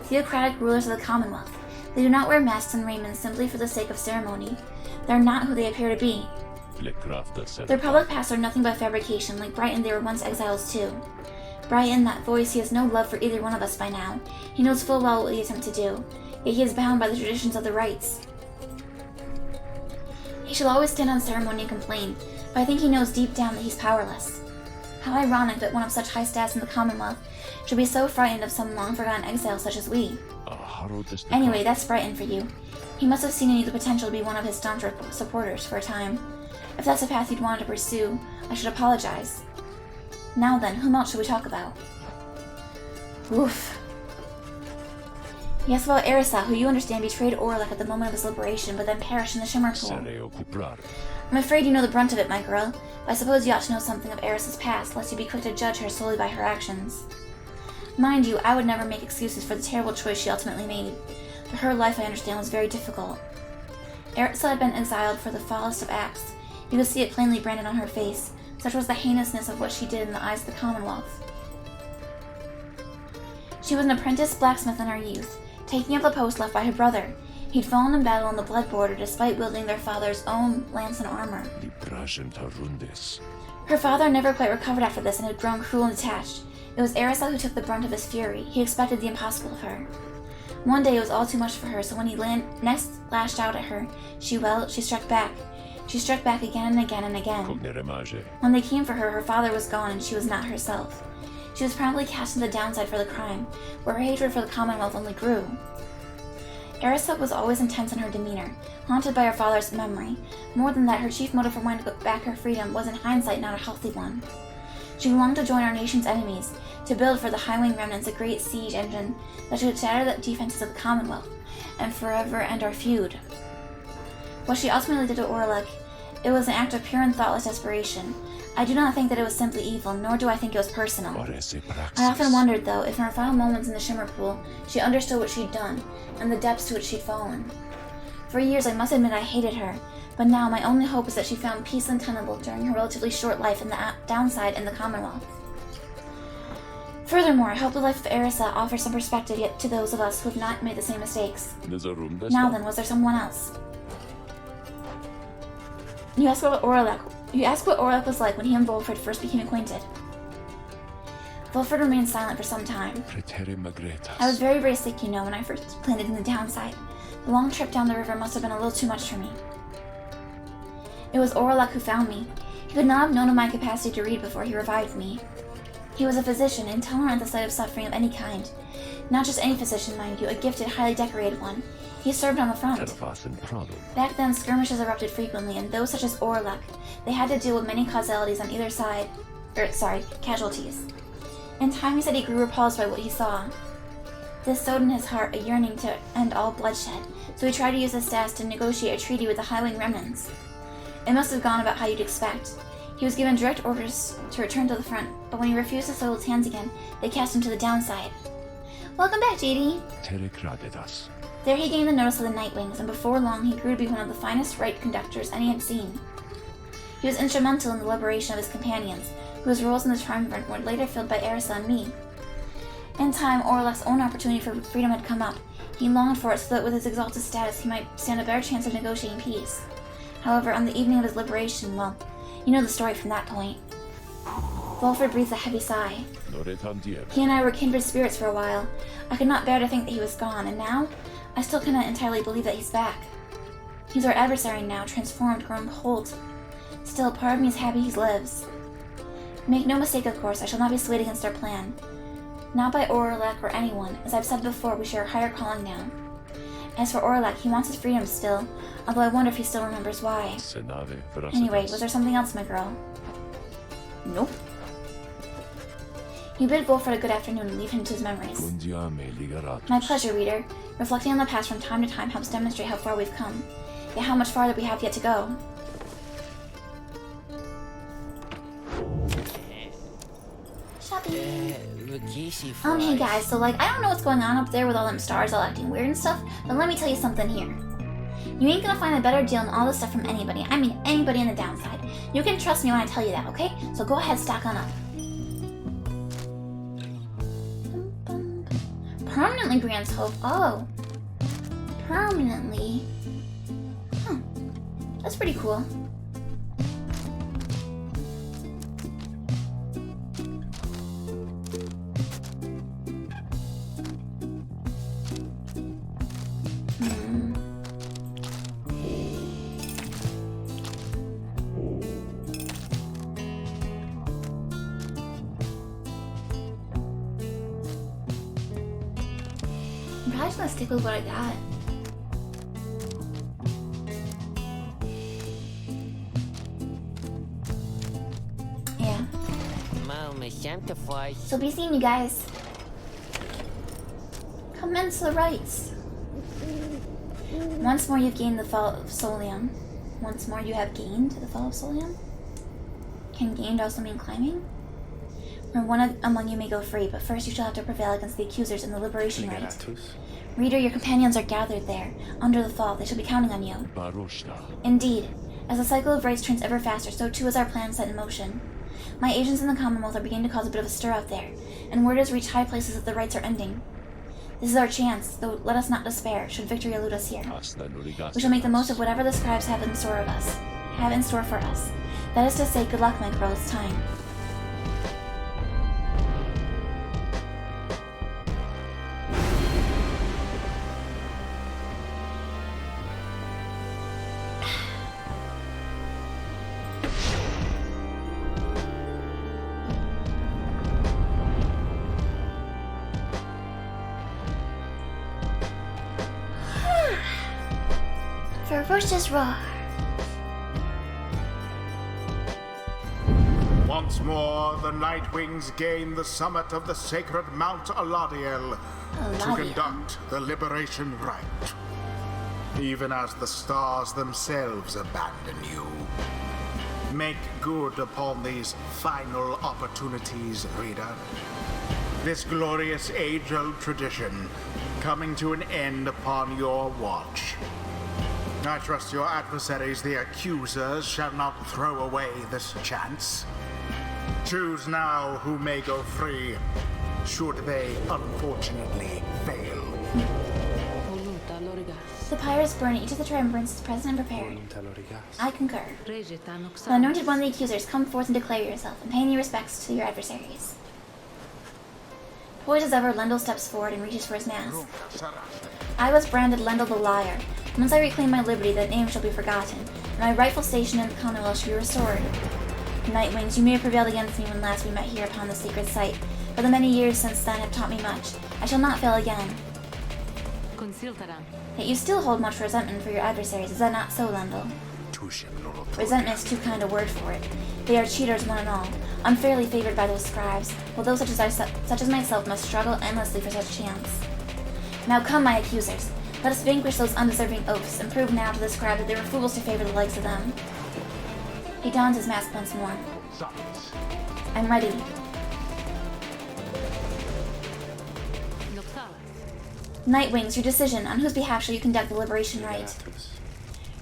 theocratic rulers of the Commonwealth. They do not wear masks and raiment simply for the sake of ceremony. They are not who they appear to be. Their public pasts are nothing but fabrication. Like Brighton, they were once exiles too. Brighton, that voice, he has no love for either one of us by now. He knows full well what we attempt to do, yet he is bound by the traditions of the rites. He shall always stand on ceremony and complain, but I think he knows deep down that he's powerless. How ironic that one of such high status in the Commonwealth should be so frightened of some long-forgotten exile such as we. Anyway, that's Brighton for you. He must have seen in you the potential to be one of his staunch supporters for a time. If that's a path you'd want to pursue, I should apologize. Now then, whom else should we talk about? Oof. Yes, about Erisa, who you understand betrayed Orlek at the moment of his liberation, but then perished in the Shimmer Pool. I'm afraid you know the brunt of it, my girl, but I suppose you ought to know something of Erisa's past, lest you be quick to judge her solely by her actions. Mind you, I would never make excuses for the terrible choice she ultimately made, but her life, I understand, was very difficult. Erisa had been exiled for the foulest of acts. You could see it plainly branded on her face. Such was the heinousness of what she did in the eyes of the Commonwealth. She was an apprentice blacksmith in her youth, taking up the post left by her brother. He'd fallen in battle on the blood border despite wielding their father's own lance and armor. Her father never quite recovered after this and had grown cruel and detached. It was Erisa who took the brunt of his fury. He expected the impossible of her. One day it was all too much for her, so when he next lashed out at her, she struck back. She struck back again and again and again. When they came for her, her father was gone and she was not herself. She was promptly cast into the downside for the crime, where her hatred for the Commonwealth only grew. Erisa was always intense in her demeanor, haunted by her father's memory. More than that, her chief motive for wanting to get back her freedom was in hindsight not a healthy one. She longed to join our nation's enemies, to build for the Highwing remnants a great siege engine that should shatter the defenses of the Commonwealth, and forever end our feud. What she ultimately did to Orlek, it was an act of pure and thoughtless desperation. I do not think that it was simply evil, nor do I think it was personal. I often wondered, though, if in her final moments in the Shimmer Pool, she understood what she'd done, and the depths to which she'd fallen. For years, I must admit I hated her, but now my only hope is that she found peace untenable during her relatively short life in the downside in the Commonwealth. Furthermore, I hope the life of Erisa offers some perspective yet to those of us who have not made the same mistakes. Now then, was there someone else? You ask what Orlek was like when he and Volfred first became acquainted. Volfred remained silent for some time. I was very, very sick, you know, when I first landed in the downside. The long trip down the river must have been a little too much for me. It was Orlek who found me. He could not have known of my capacity to read before he revived me. He was a physician, intolerant at the sight of suffering of any kind. Not just any physician, mind you, a gifted, highly decorated one. He served on the front. Back then, skirmishes erupted frequently, and those such as Orlek, they had to deal with many causalities on either side. Casualties. In time, he said he grew repulsed by what he saw. This sowed in his heart a yearning to end all bloodshed, so he tried to use his status to negotiate a treaty with the Highwing remnants. It must have gone about how you'd expect. He was given direct orders to return to the front, but when he refused to soil his hands again, they cast him to the downside. Welcome back, JD! There he gained the notice of the Nightwings, and before long he grew to be one of the finest rite conductors any had seen. He was instrumental in the liberation of his companions, whose roles in the Triumvirate were later filled by Erisa and me. In time, Orlek's own opportunity for freedom had come up. He longed for it so that with his exalted status he might stand a better chance of negotiating peace. However, on the evening of his liberation, well, you know the story from that point. Volfred breathed a heavy sigh. He and I were kindred spirits for a while. I could not bear to think that he was gone, and now, I still cannot entirely believe that he's back. He's our adversary now, transformed, grown cold. Still, part of me is happy he lives. Make no mistake, of course, I shall not be swayed against our plan. Not by Orlek or anyone. As I've said before, we share a higher calling now. As for Orlek, he wants his freedom still, although I wonder if he still remembers why. Anyway, was there something else, my girl? Nope. You bid Volfred a good afternoon and leave him to his memories. My pleasure, reader. Reflecting on the past from time to time helps demonstrate how far we've come, yet how much farther we have yet to go. Shopping! Hey guys, so like, I don't know what's going on up there with all them stars all acting weird and stuff, but let me tell you something here. You ain't gonna find a better deal on all this stuff from anybody. I mean anybody in the downside. You can trust me when I tell you that, okay? So go ahead, stock on up. Permanently grants hope. Oh. Permanently. Huh. That's pretty cool. I'm probably just gonna stick with what I got. Yeah. So be seeing you guys. Commence the rites. Once more you've gained the fall of Solium. Once more you have gained the fall of Solium? Can gained also mean climbing? Or one among you may go free, but first you shall have to prevail against the accusers in the liberation rite. Reader, your companions are gathered there, under the fall. They shall be counting on you. Indeed. As the cycle of rites turns ever faster, so too is our plan set in motion. My agents in the Commonwealth are beginning to cause a bit of a stir out there, and word has reached high places that the rites are ending. This is our chance, though let us not despair, should victory elude us here. We shall make the most of whatever the scribes have in store for us. That is to say, good luck, my girl, it's time. Ferocious roar. Once more, the Nightwings gain the summit of the sacred Mount Aladiel to conduct the liberation rite. Even as the stars themselves abandon you. Make good upon these final opportunities, reader. This glorious age-old tradition coming to an end upon your watch. I trust your adversaries, the accusers, shall not throw away this chance. Choose now who may go free, should they unfortunately fail. The pyre is burning. Each of the triumvirate is present and prepared. I concur. The anointed one of the accusers, come forth and declare yourself, and pay any respects to your adversaries. Poised as ever, Lendl steps forward and reaches for his mask. I was branded Lendl the Liar. Once I reclaim my liberty, that name shall be forgotten, and my rightful station in the Commonwealth shall be restored. Nightwings, you may have prevailed against me when last we met here upon the sacred site, but the many years since then have taught me much. I shall not fail again. Yet you still hold much resentment for your adversaries, is that not so, Lendl? Resentment is too kind a word for it. They are cheaters, one and all, unfairly favored by those scribes, while those such as myself must struggle endlessly for such chance. Now come, my accusers. Let us vanquish those undeserving oafs, and prove now to the scribe that they were fools to favor the likes of them. He dons his mask once more. I'm ready. Nightwings, your decision. On whose behalf shall you conduct the liberation rite?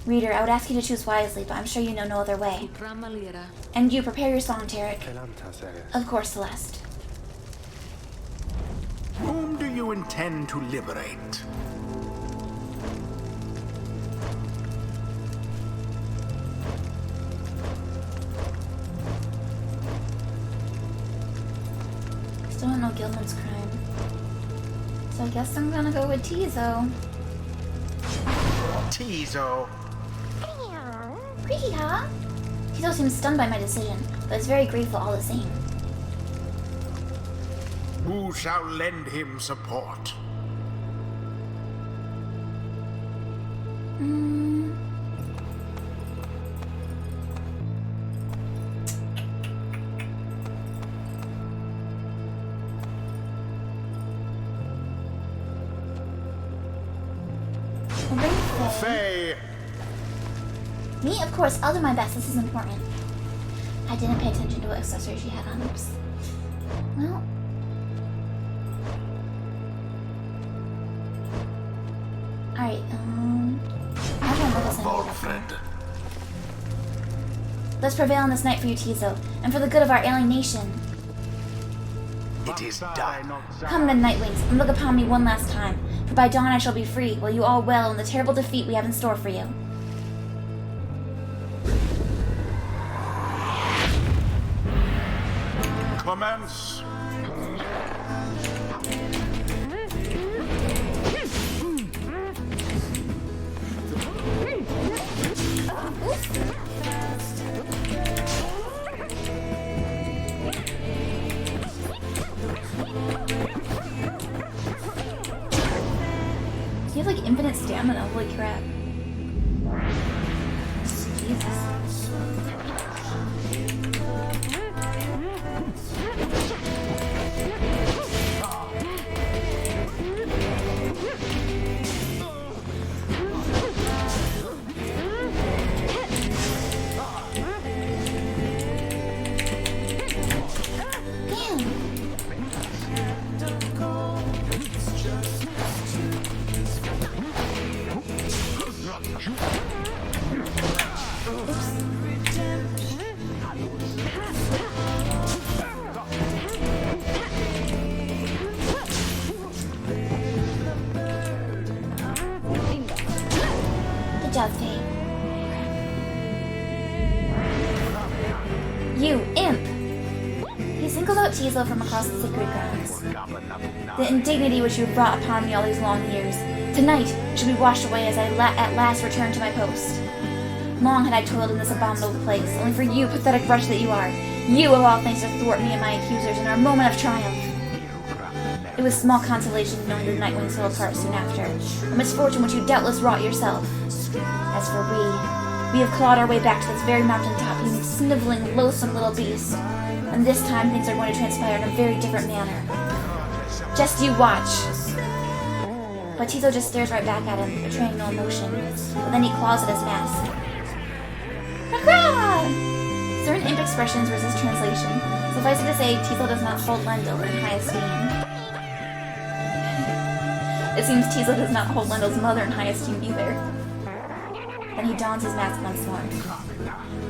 Reader, I would ask you to choose wisely, but I'm sure you know no other way. And you, prepare your song, Tarek. Of course, Celeste. Whom do you intend to liberate? Still don't know Gilman's crime. So I guess I'm gonna go with Tizo. Tizo. Rita! Tizo seems stunned by my decision, but is very grateful all the same. Who shall lend him support? We'll bring Faye. Faye! Me? Of course, I'll do my best. This is important. I didn't pay attention to what accessory she had on. Oops. Well, Alright, I don't know this Bog anymore. friend. Let's prevail on this night for you, Tizo, and for the good of our alien nation. It is done. Come then, Nightwings, and look upon me one last time, for by dawn I shall be free, while you all wail in the terrible defeat we have in store for you. Commence. You have like infinite stamina, holy crap. Jesus. Good job, Faye. You, imp! He singled out Tizo from across the sacred grounds. The indignity which you have brought upon me all these long years, tonight should be washed away as I at last return to my post. Long had I toiled in this abominable place, only for you, pathetic wretch that you are, you of all things to thwart me and my accusers in our moment of triumph. It was small consolation knowing the Nightwings fell apart soon after, a misfortune which you doubtless wrought yourself. As for we have clawed our way back to this very mountaintop, you sniveling, loathsome little beast. And this time things are going to transpire in a very different manner. Just you watch. But Tizo just stares right back at him, betraying no emotion. But then he claws at his mask. Certain imp expressions resist translation. Suffice it to say, Tizo does not hold Lendl in high esteem. It seems Tizo does not hold Lendl's mother in high esteem either. Then he dons his mask once more.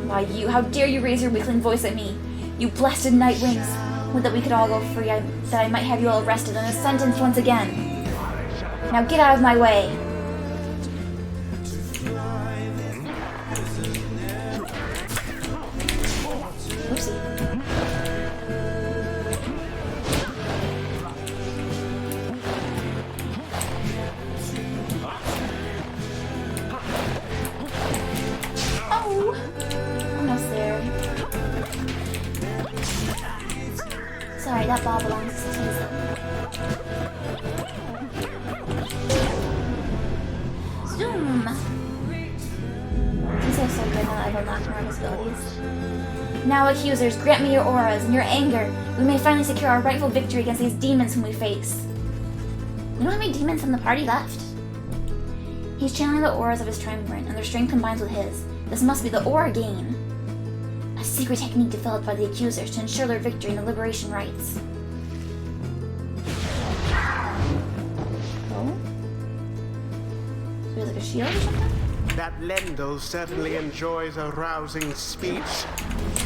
Why you, how dare you raise your weakling voice at me? You blasted Nightwings! Would that we could all go free, that I might have you all arrested and sentenced once again. Now get out of my way! Oopsie. Oh! Almost there. Sorry, that ball belongs to Tizo. Zoom! Tizo's so good now that I've unlocked more of his abilities. Now, accusers, grant me your auras and your anger. We may finally secure our rightful victory against these demons whom we face. We don't have any demons in the party left. He's channeling the auras of his triumvirate, and their strength combines with his. This must be the Aura Gain. A secret technique developed by the accusers to ensure their victory in the liberation rites. Oh? So he has like a shield or something? That Lendl certainly enjoys a rousing speech,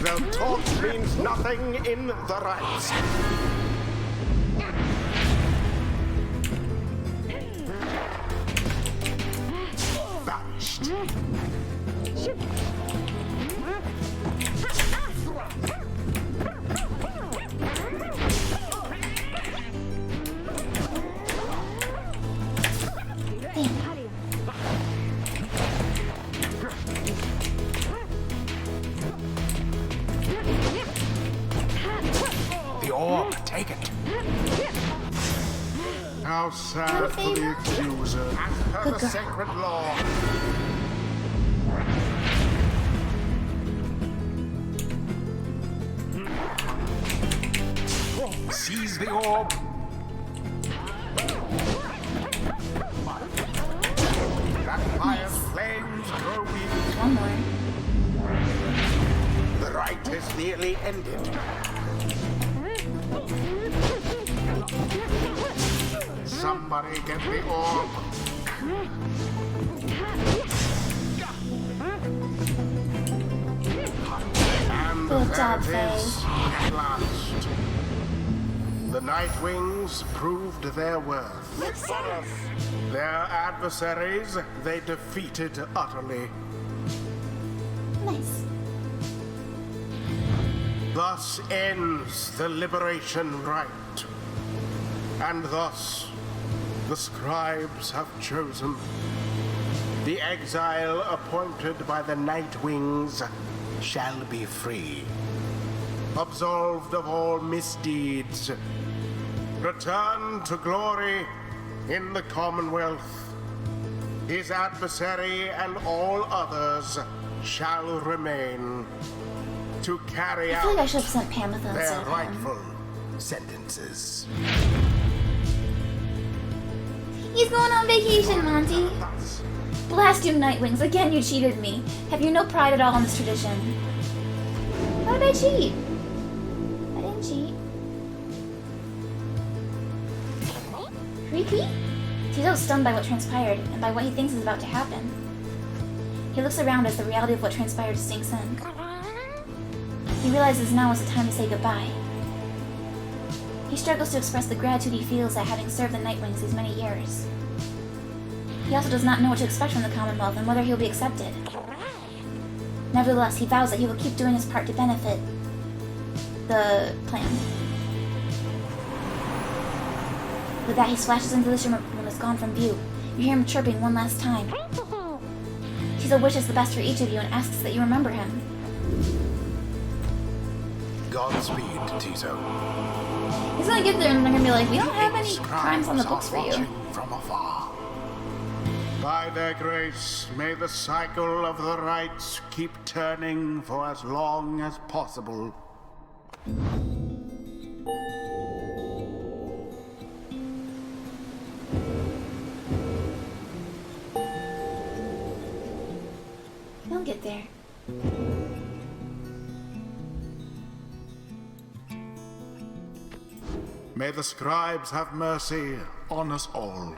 though talk means nothing in the rites. Vanished. The orb, take it. How sad for the accuser, as per the sacred law. Seize the orb. That fire's flames grow weak. One more. The rite is nearly ended. Somebody get the orb. And Good there job, it Faye. is, at last. The Nightwings proved their worth. Their adversaries they defeated utterly. Nice. Thus ends the liberation rite. And thus, the scribes have chosen. The exile appointed by the Nightwings shall be free. Absolved of all misdeeds. Return to glory in the Commonwealth. His adversary and all others shall remain to carry I feel like I out should have sent Pamitha instead their of him. rightful sentences. He's going on vacation, Monty. Blast you, Nightwings. Again, you cheated me. Have you no pride at all in this tradition? Why did I cheat? I didn't cheat. Creepy? Tizo's stunned by what transpired, and by what he thinks is about to happen. He looks around as the reality of what transpired sinks in. He realizes now is the time to say goodbye. He struggles to express the gratitude he feels at having served the Nightwings these many years. He also does not know what to expect from the Commonwealth and whether he will be accepted. Nevertheless, he vows that he will keep doing his part to benefit the plan. With that, he splashes into this room when it's gone from view. You hear him chirping one last time. Tizo wishes the best for each of you and asks that you remember him. Godspeed, Tizo. He's gonna get there and they're gonna be like, we don't have any crimes on the books for you. Watching from afar. By their grace, may the cycle of the rites keep turning for as long as possible. He'll get there. May the scribes have mercy on us all.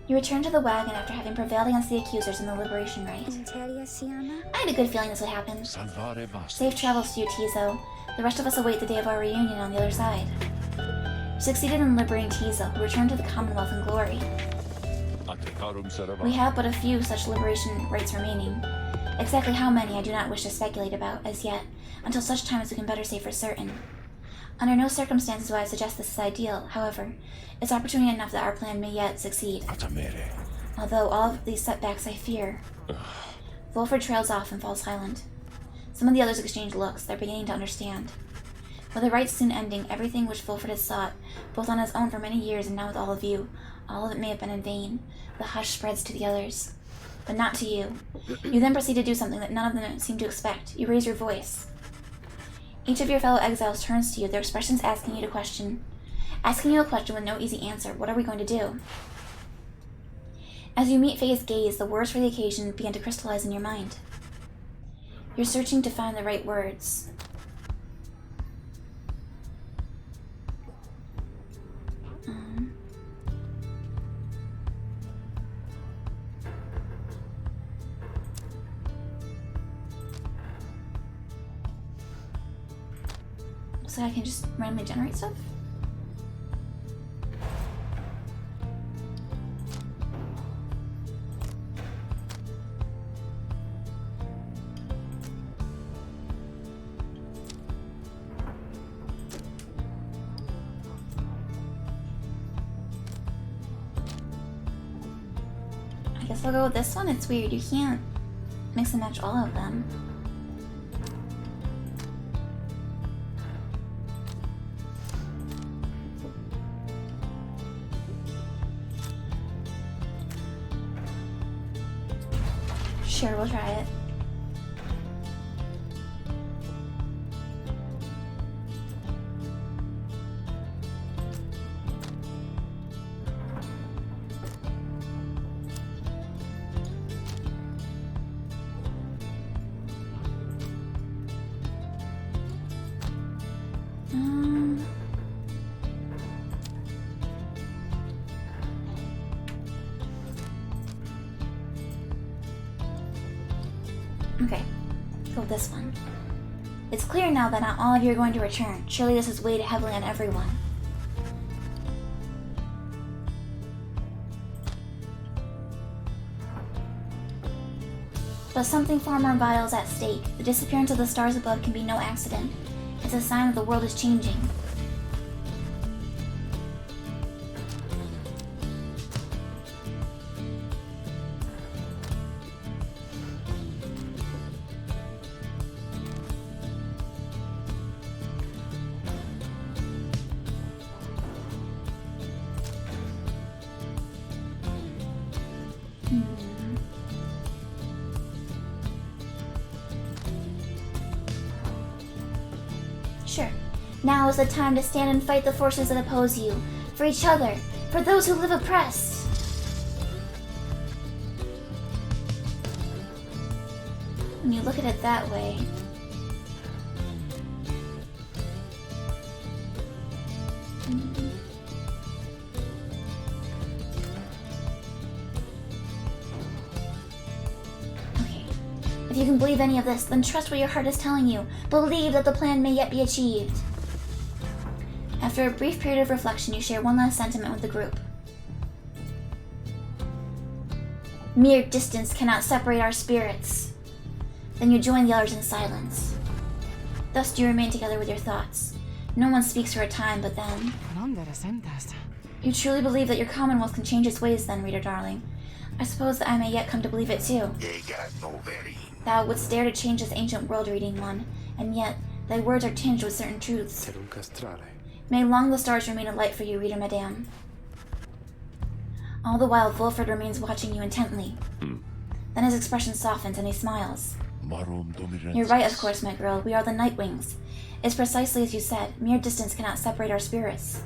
You return to the wagon after having prevailed against the accusers in the liberation rite. Interia Siana? I had a good feeling this would happen. Salvare basta. Safe travels to you, Tizo. The rest of us await the day of our reunion on the other side. You succeeded in liberating Tizo, who returned to the Commonwealth in glory. Anticarum serva. We have but a few such liberation rites remaining. Exactly how many I do not wish to speculate about as yet, until such time as we can better say for certain. Under no circumstances will I suggest this is ideal, however, it's opportunity enough that our plan may yet succeed. Atamere. Although all of these setbacks I fear. Wolford trails off and falls silent. Some of the others exchange looks, they're beginning to understand. With the rites soon ending, everything which Wolford has sought, both on his own for many years and now with all of you, all of it may have been in vain. The hush spreads to the others. But not to you. You then proceed to do something that none of them seem to expect. You raise your voice. Each of your fellow exiles turns to you, their expressions asking you a question with no easy answer. What are we going to do? As you meet Faye's gaze, the words for the occasion begin to crystallize in your mind. You're searching to find the right words. So I can just randomly generate stuff? I guess I'll go with this one. It's weird. You can't mix and match all of them. Sure, we'll try it. Okay, go with this one. It's clear now that not all of you are going to return. Surely this has weighed heavily on everyone. But something far more vital is at stake. The disappearance of the stars above can be no accident. It's a sign that the world is changing. Sure. Now is the time to stand and fight the forces that oppose you. For each other. For those who live oppressed. When you look at it that way. If you can believe any of this, then trust what your heart is telling you. Believe that the plan may yet be achieved. After a brief period of reflection, you share one last sentiment with the group. Mere distance cannot separate our spirits. Then you join the others in silence. Thus do you remain together with your thoughts. No one speaks for a time, but then... You truly believe that your commonwealth can change its ways then, reader darling. I suppose that I may yet come to believe it too. Thou wouldst dare to change this ancient world, reading one, and yet thy words are tinged with certain truths. May long the stars remain a light for you, reader madame. All the while, Wolford remains watching you intently. Then his expression softens and he smiles. You're right, of course, my girl. We are the Nightwings. It's precisely as you said. Mere distance cannot separate our spirits.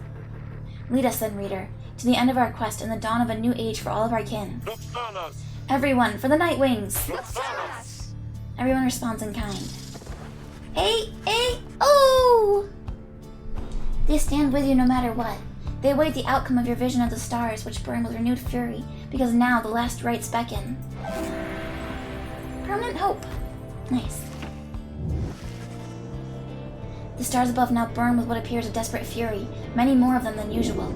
Lead us then, reader, to the end of our quest and the dawn of a new age for all of our kin. Everyone, for the Nightwings! Everyone responds in kind. Hey, oh! They stand with you no matter what. They await the outcome of your vision of the stars, which burn with renewed fury, because now the last rites beckon. Permanent hope. Nice. The stars above now burn with what appears a desperate fury, many more of them than usual.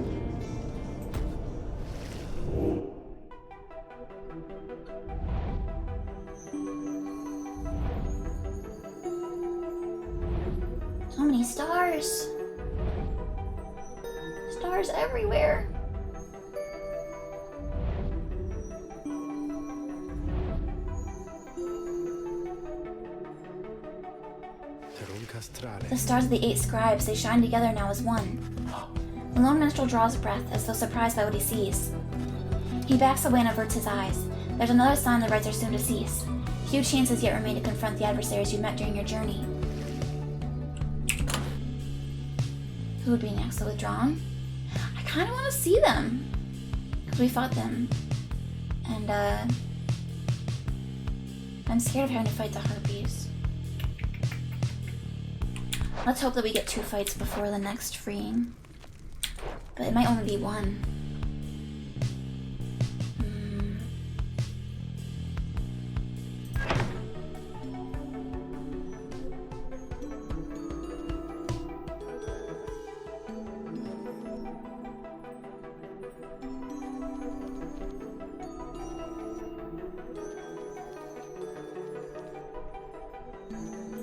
So many stars. Stars everywhere. The stars of the 8 scribes, they shine together now as one. The lone minstrel draws breath as though surprised by what he sees. He backs away and averts his eyes. There's another sign the rites are soon to cease. Few chances yet remain to confront the adversaries you met during your journey. Who would be next? The withdrawn? I kind of want to see them. Because we fought them. And, I'm scared of having to fight the harpies. Let's hope that we get 2 fights before the next freeing. But it might only be 1.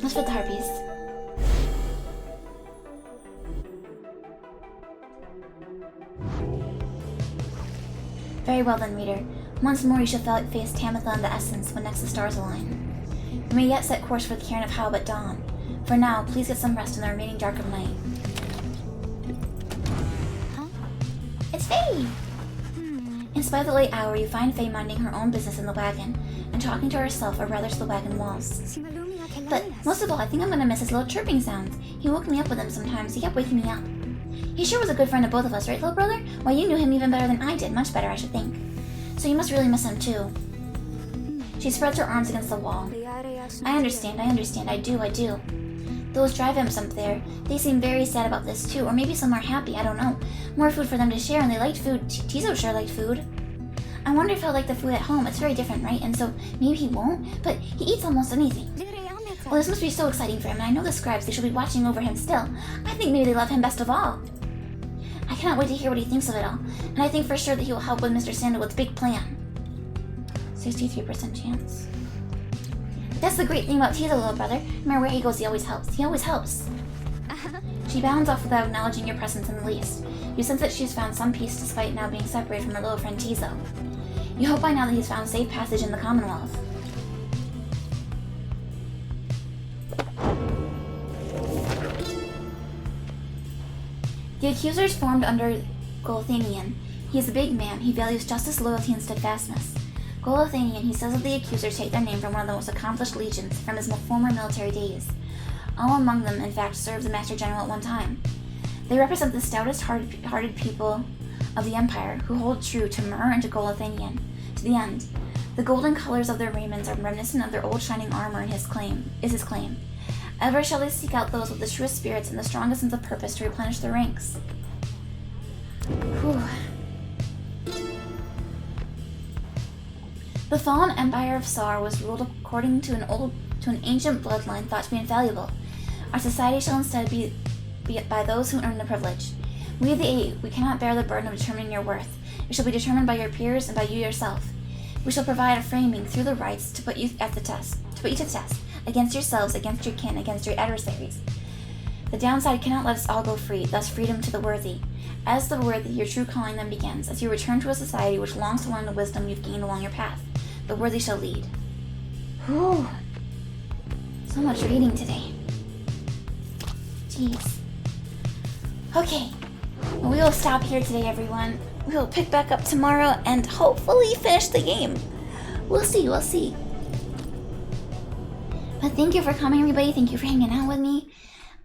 Let's fight the harpies. Very well then, reader. Once more you shall face Tamitha and the Essence when next the stars align. You may yet set course for the cairn of Howe at dawn. For now, please get some rest in the remaining dark of night. Huh? It's Faye! In spite of the late hour, you find Faye minding her own business in the wagon, and talking to herself or rather to the wagon walls. But most of all, I think I'm gonna miss his little chirping sounds. He woke me up with them sometimes. He kept waking me up. He sure was a good friend of both of us, right, little brother? Why, you knew him even better than I did. Much better, I should think. So you must really miss him, too. She spreads her arms against the wall. I understand, I do. Those drive imps up there, they seem very sad about this too, or maybe some are happy, I don't know. More food for them to share, and they liked food. Tizo sure liked food. I wonder if he'll like the food at home. It's very different, right? And so maybe he won't, but he eats almost anything. Well, this must be so exciting for him, and I know the scribes, they should be watching over him still. I think maybe they love him best of all. I cannot wait to hear what he thinks of it all, and I think for sure that he will help with Mr. Sandalwood's big plan. 63% chance. That's the great thing about Tizo, little brother. No matter where he goes, he always helps. He always helps. She bounds off without acknowledging your presence in the least. You sense that she's found some peace despite now being separated from her little friend Tizo. You hope by now that he's found safe passage in the Commonwealth. The accusers formed under Golothanian. He is a big man. He values justice, loyalty, and steadfastness. Golothanian, he says that the accusers take their name from one of the most accomplished legions from his former military days. All among them, in fact, served the Master General at one time. They represent the stoutest hearted people of the Empire, who hold true to Myrrh and to Golothanian, to the end. The golden colors of their raiments are reminiscent of their old shining armor and his claim. Ever shall they seek out those with the truest spirits and the strongest sense of purpose to replenish their ranks. Whew. The fallen Empire of Sar was ruled according to an ancient bloodline thought to be infallible. Our society shall instead be by those who earn the privilege. We, the Eight, we cannot bear the burden of determining your worth. It shall be determined by your peers and by you yourself. We shall provide a framing through the rights to put you to the test, against yourselves, against your kin, against your adversaries. The downside cannot let us all go free, thus freedom to the worthy. As the worthy, your true calling then begins, as you return to a society which longs to learn the wisdom you've gained along your path. The worthy shall lead. Whew. So much reading today. Jeez. Okay. Well, we will stop here today, everyone. We will pick back up tomorrow and hopefully finish the game. We'll see. But thank you for coming, everybody. Thank you for hanging out with me.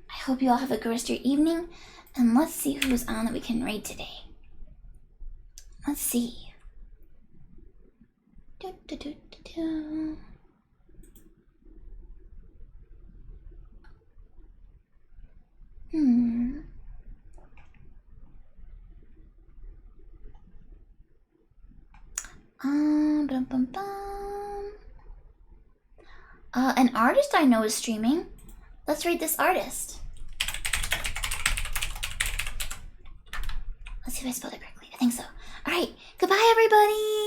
I hope you all have a good rest of your evening. And let's see who's on that we can raid today. Let's see. An artist I know is streaming. Let's read this artist. Let's see if I spelled it correctly. I think so. Alright, goodbye everybody!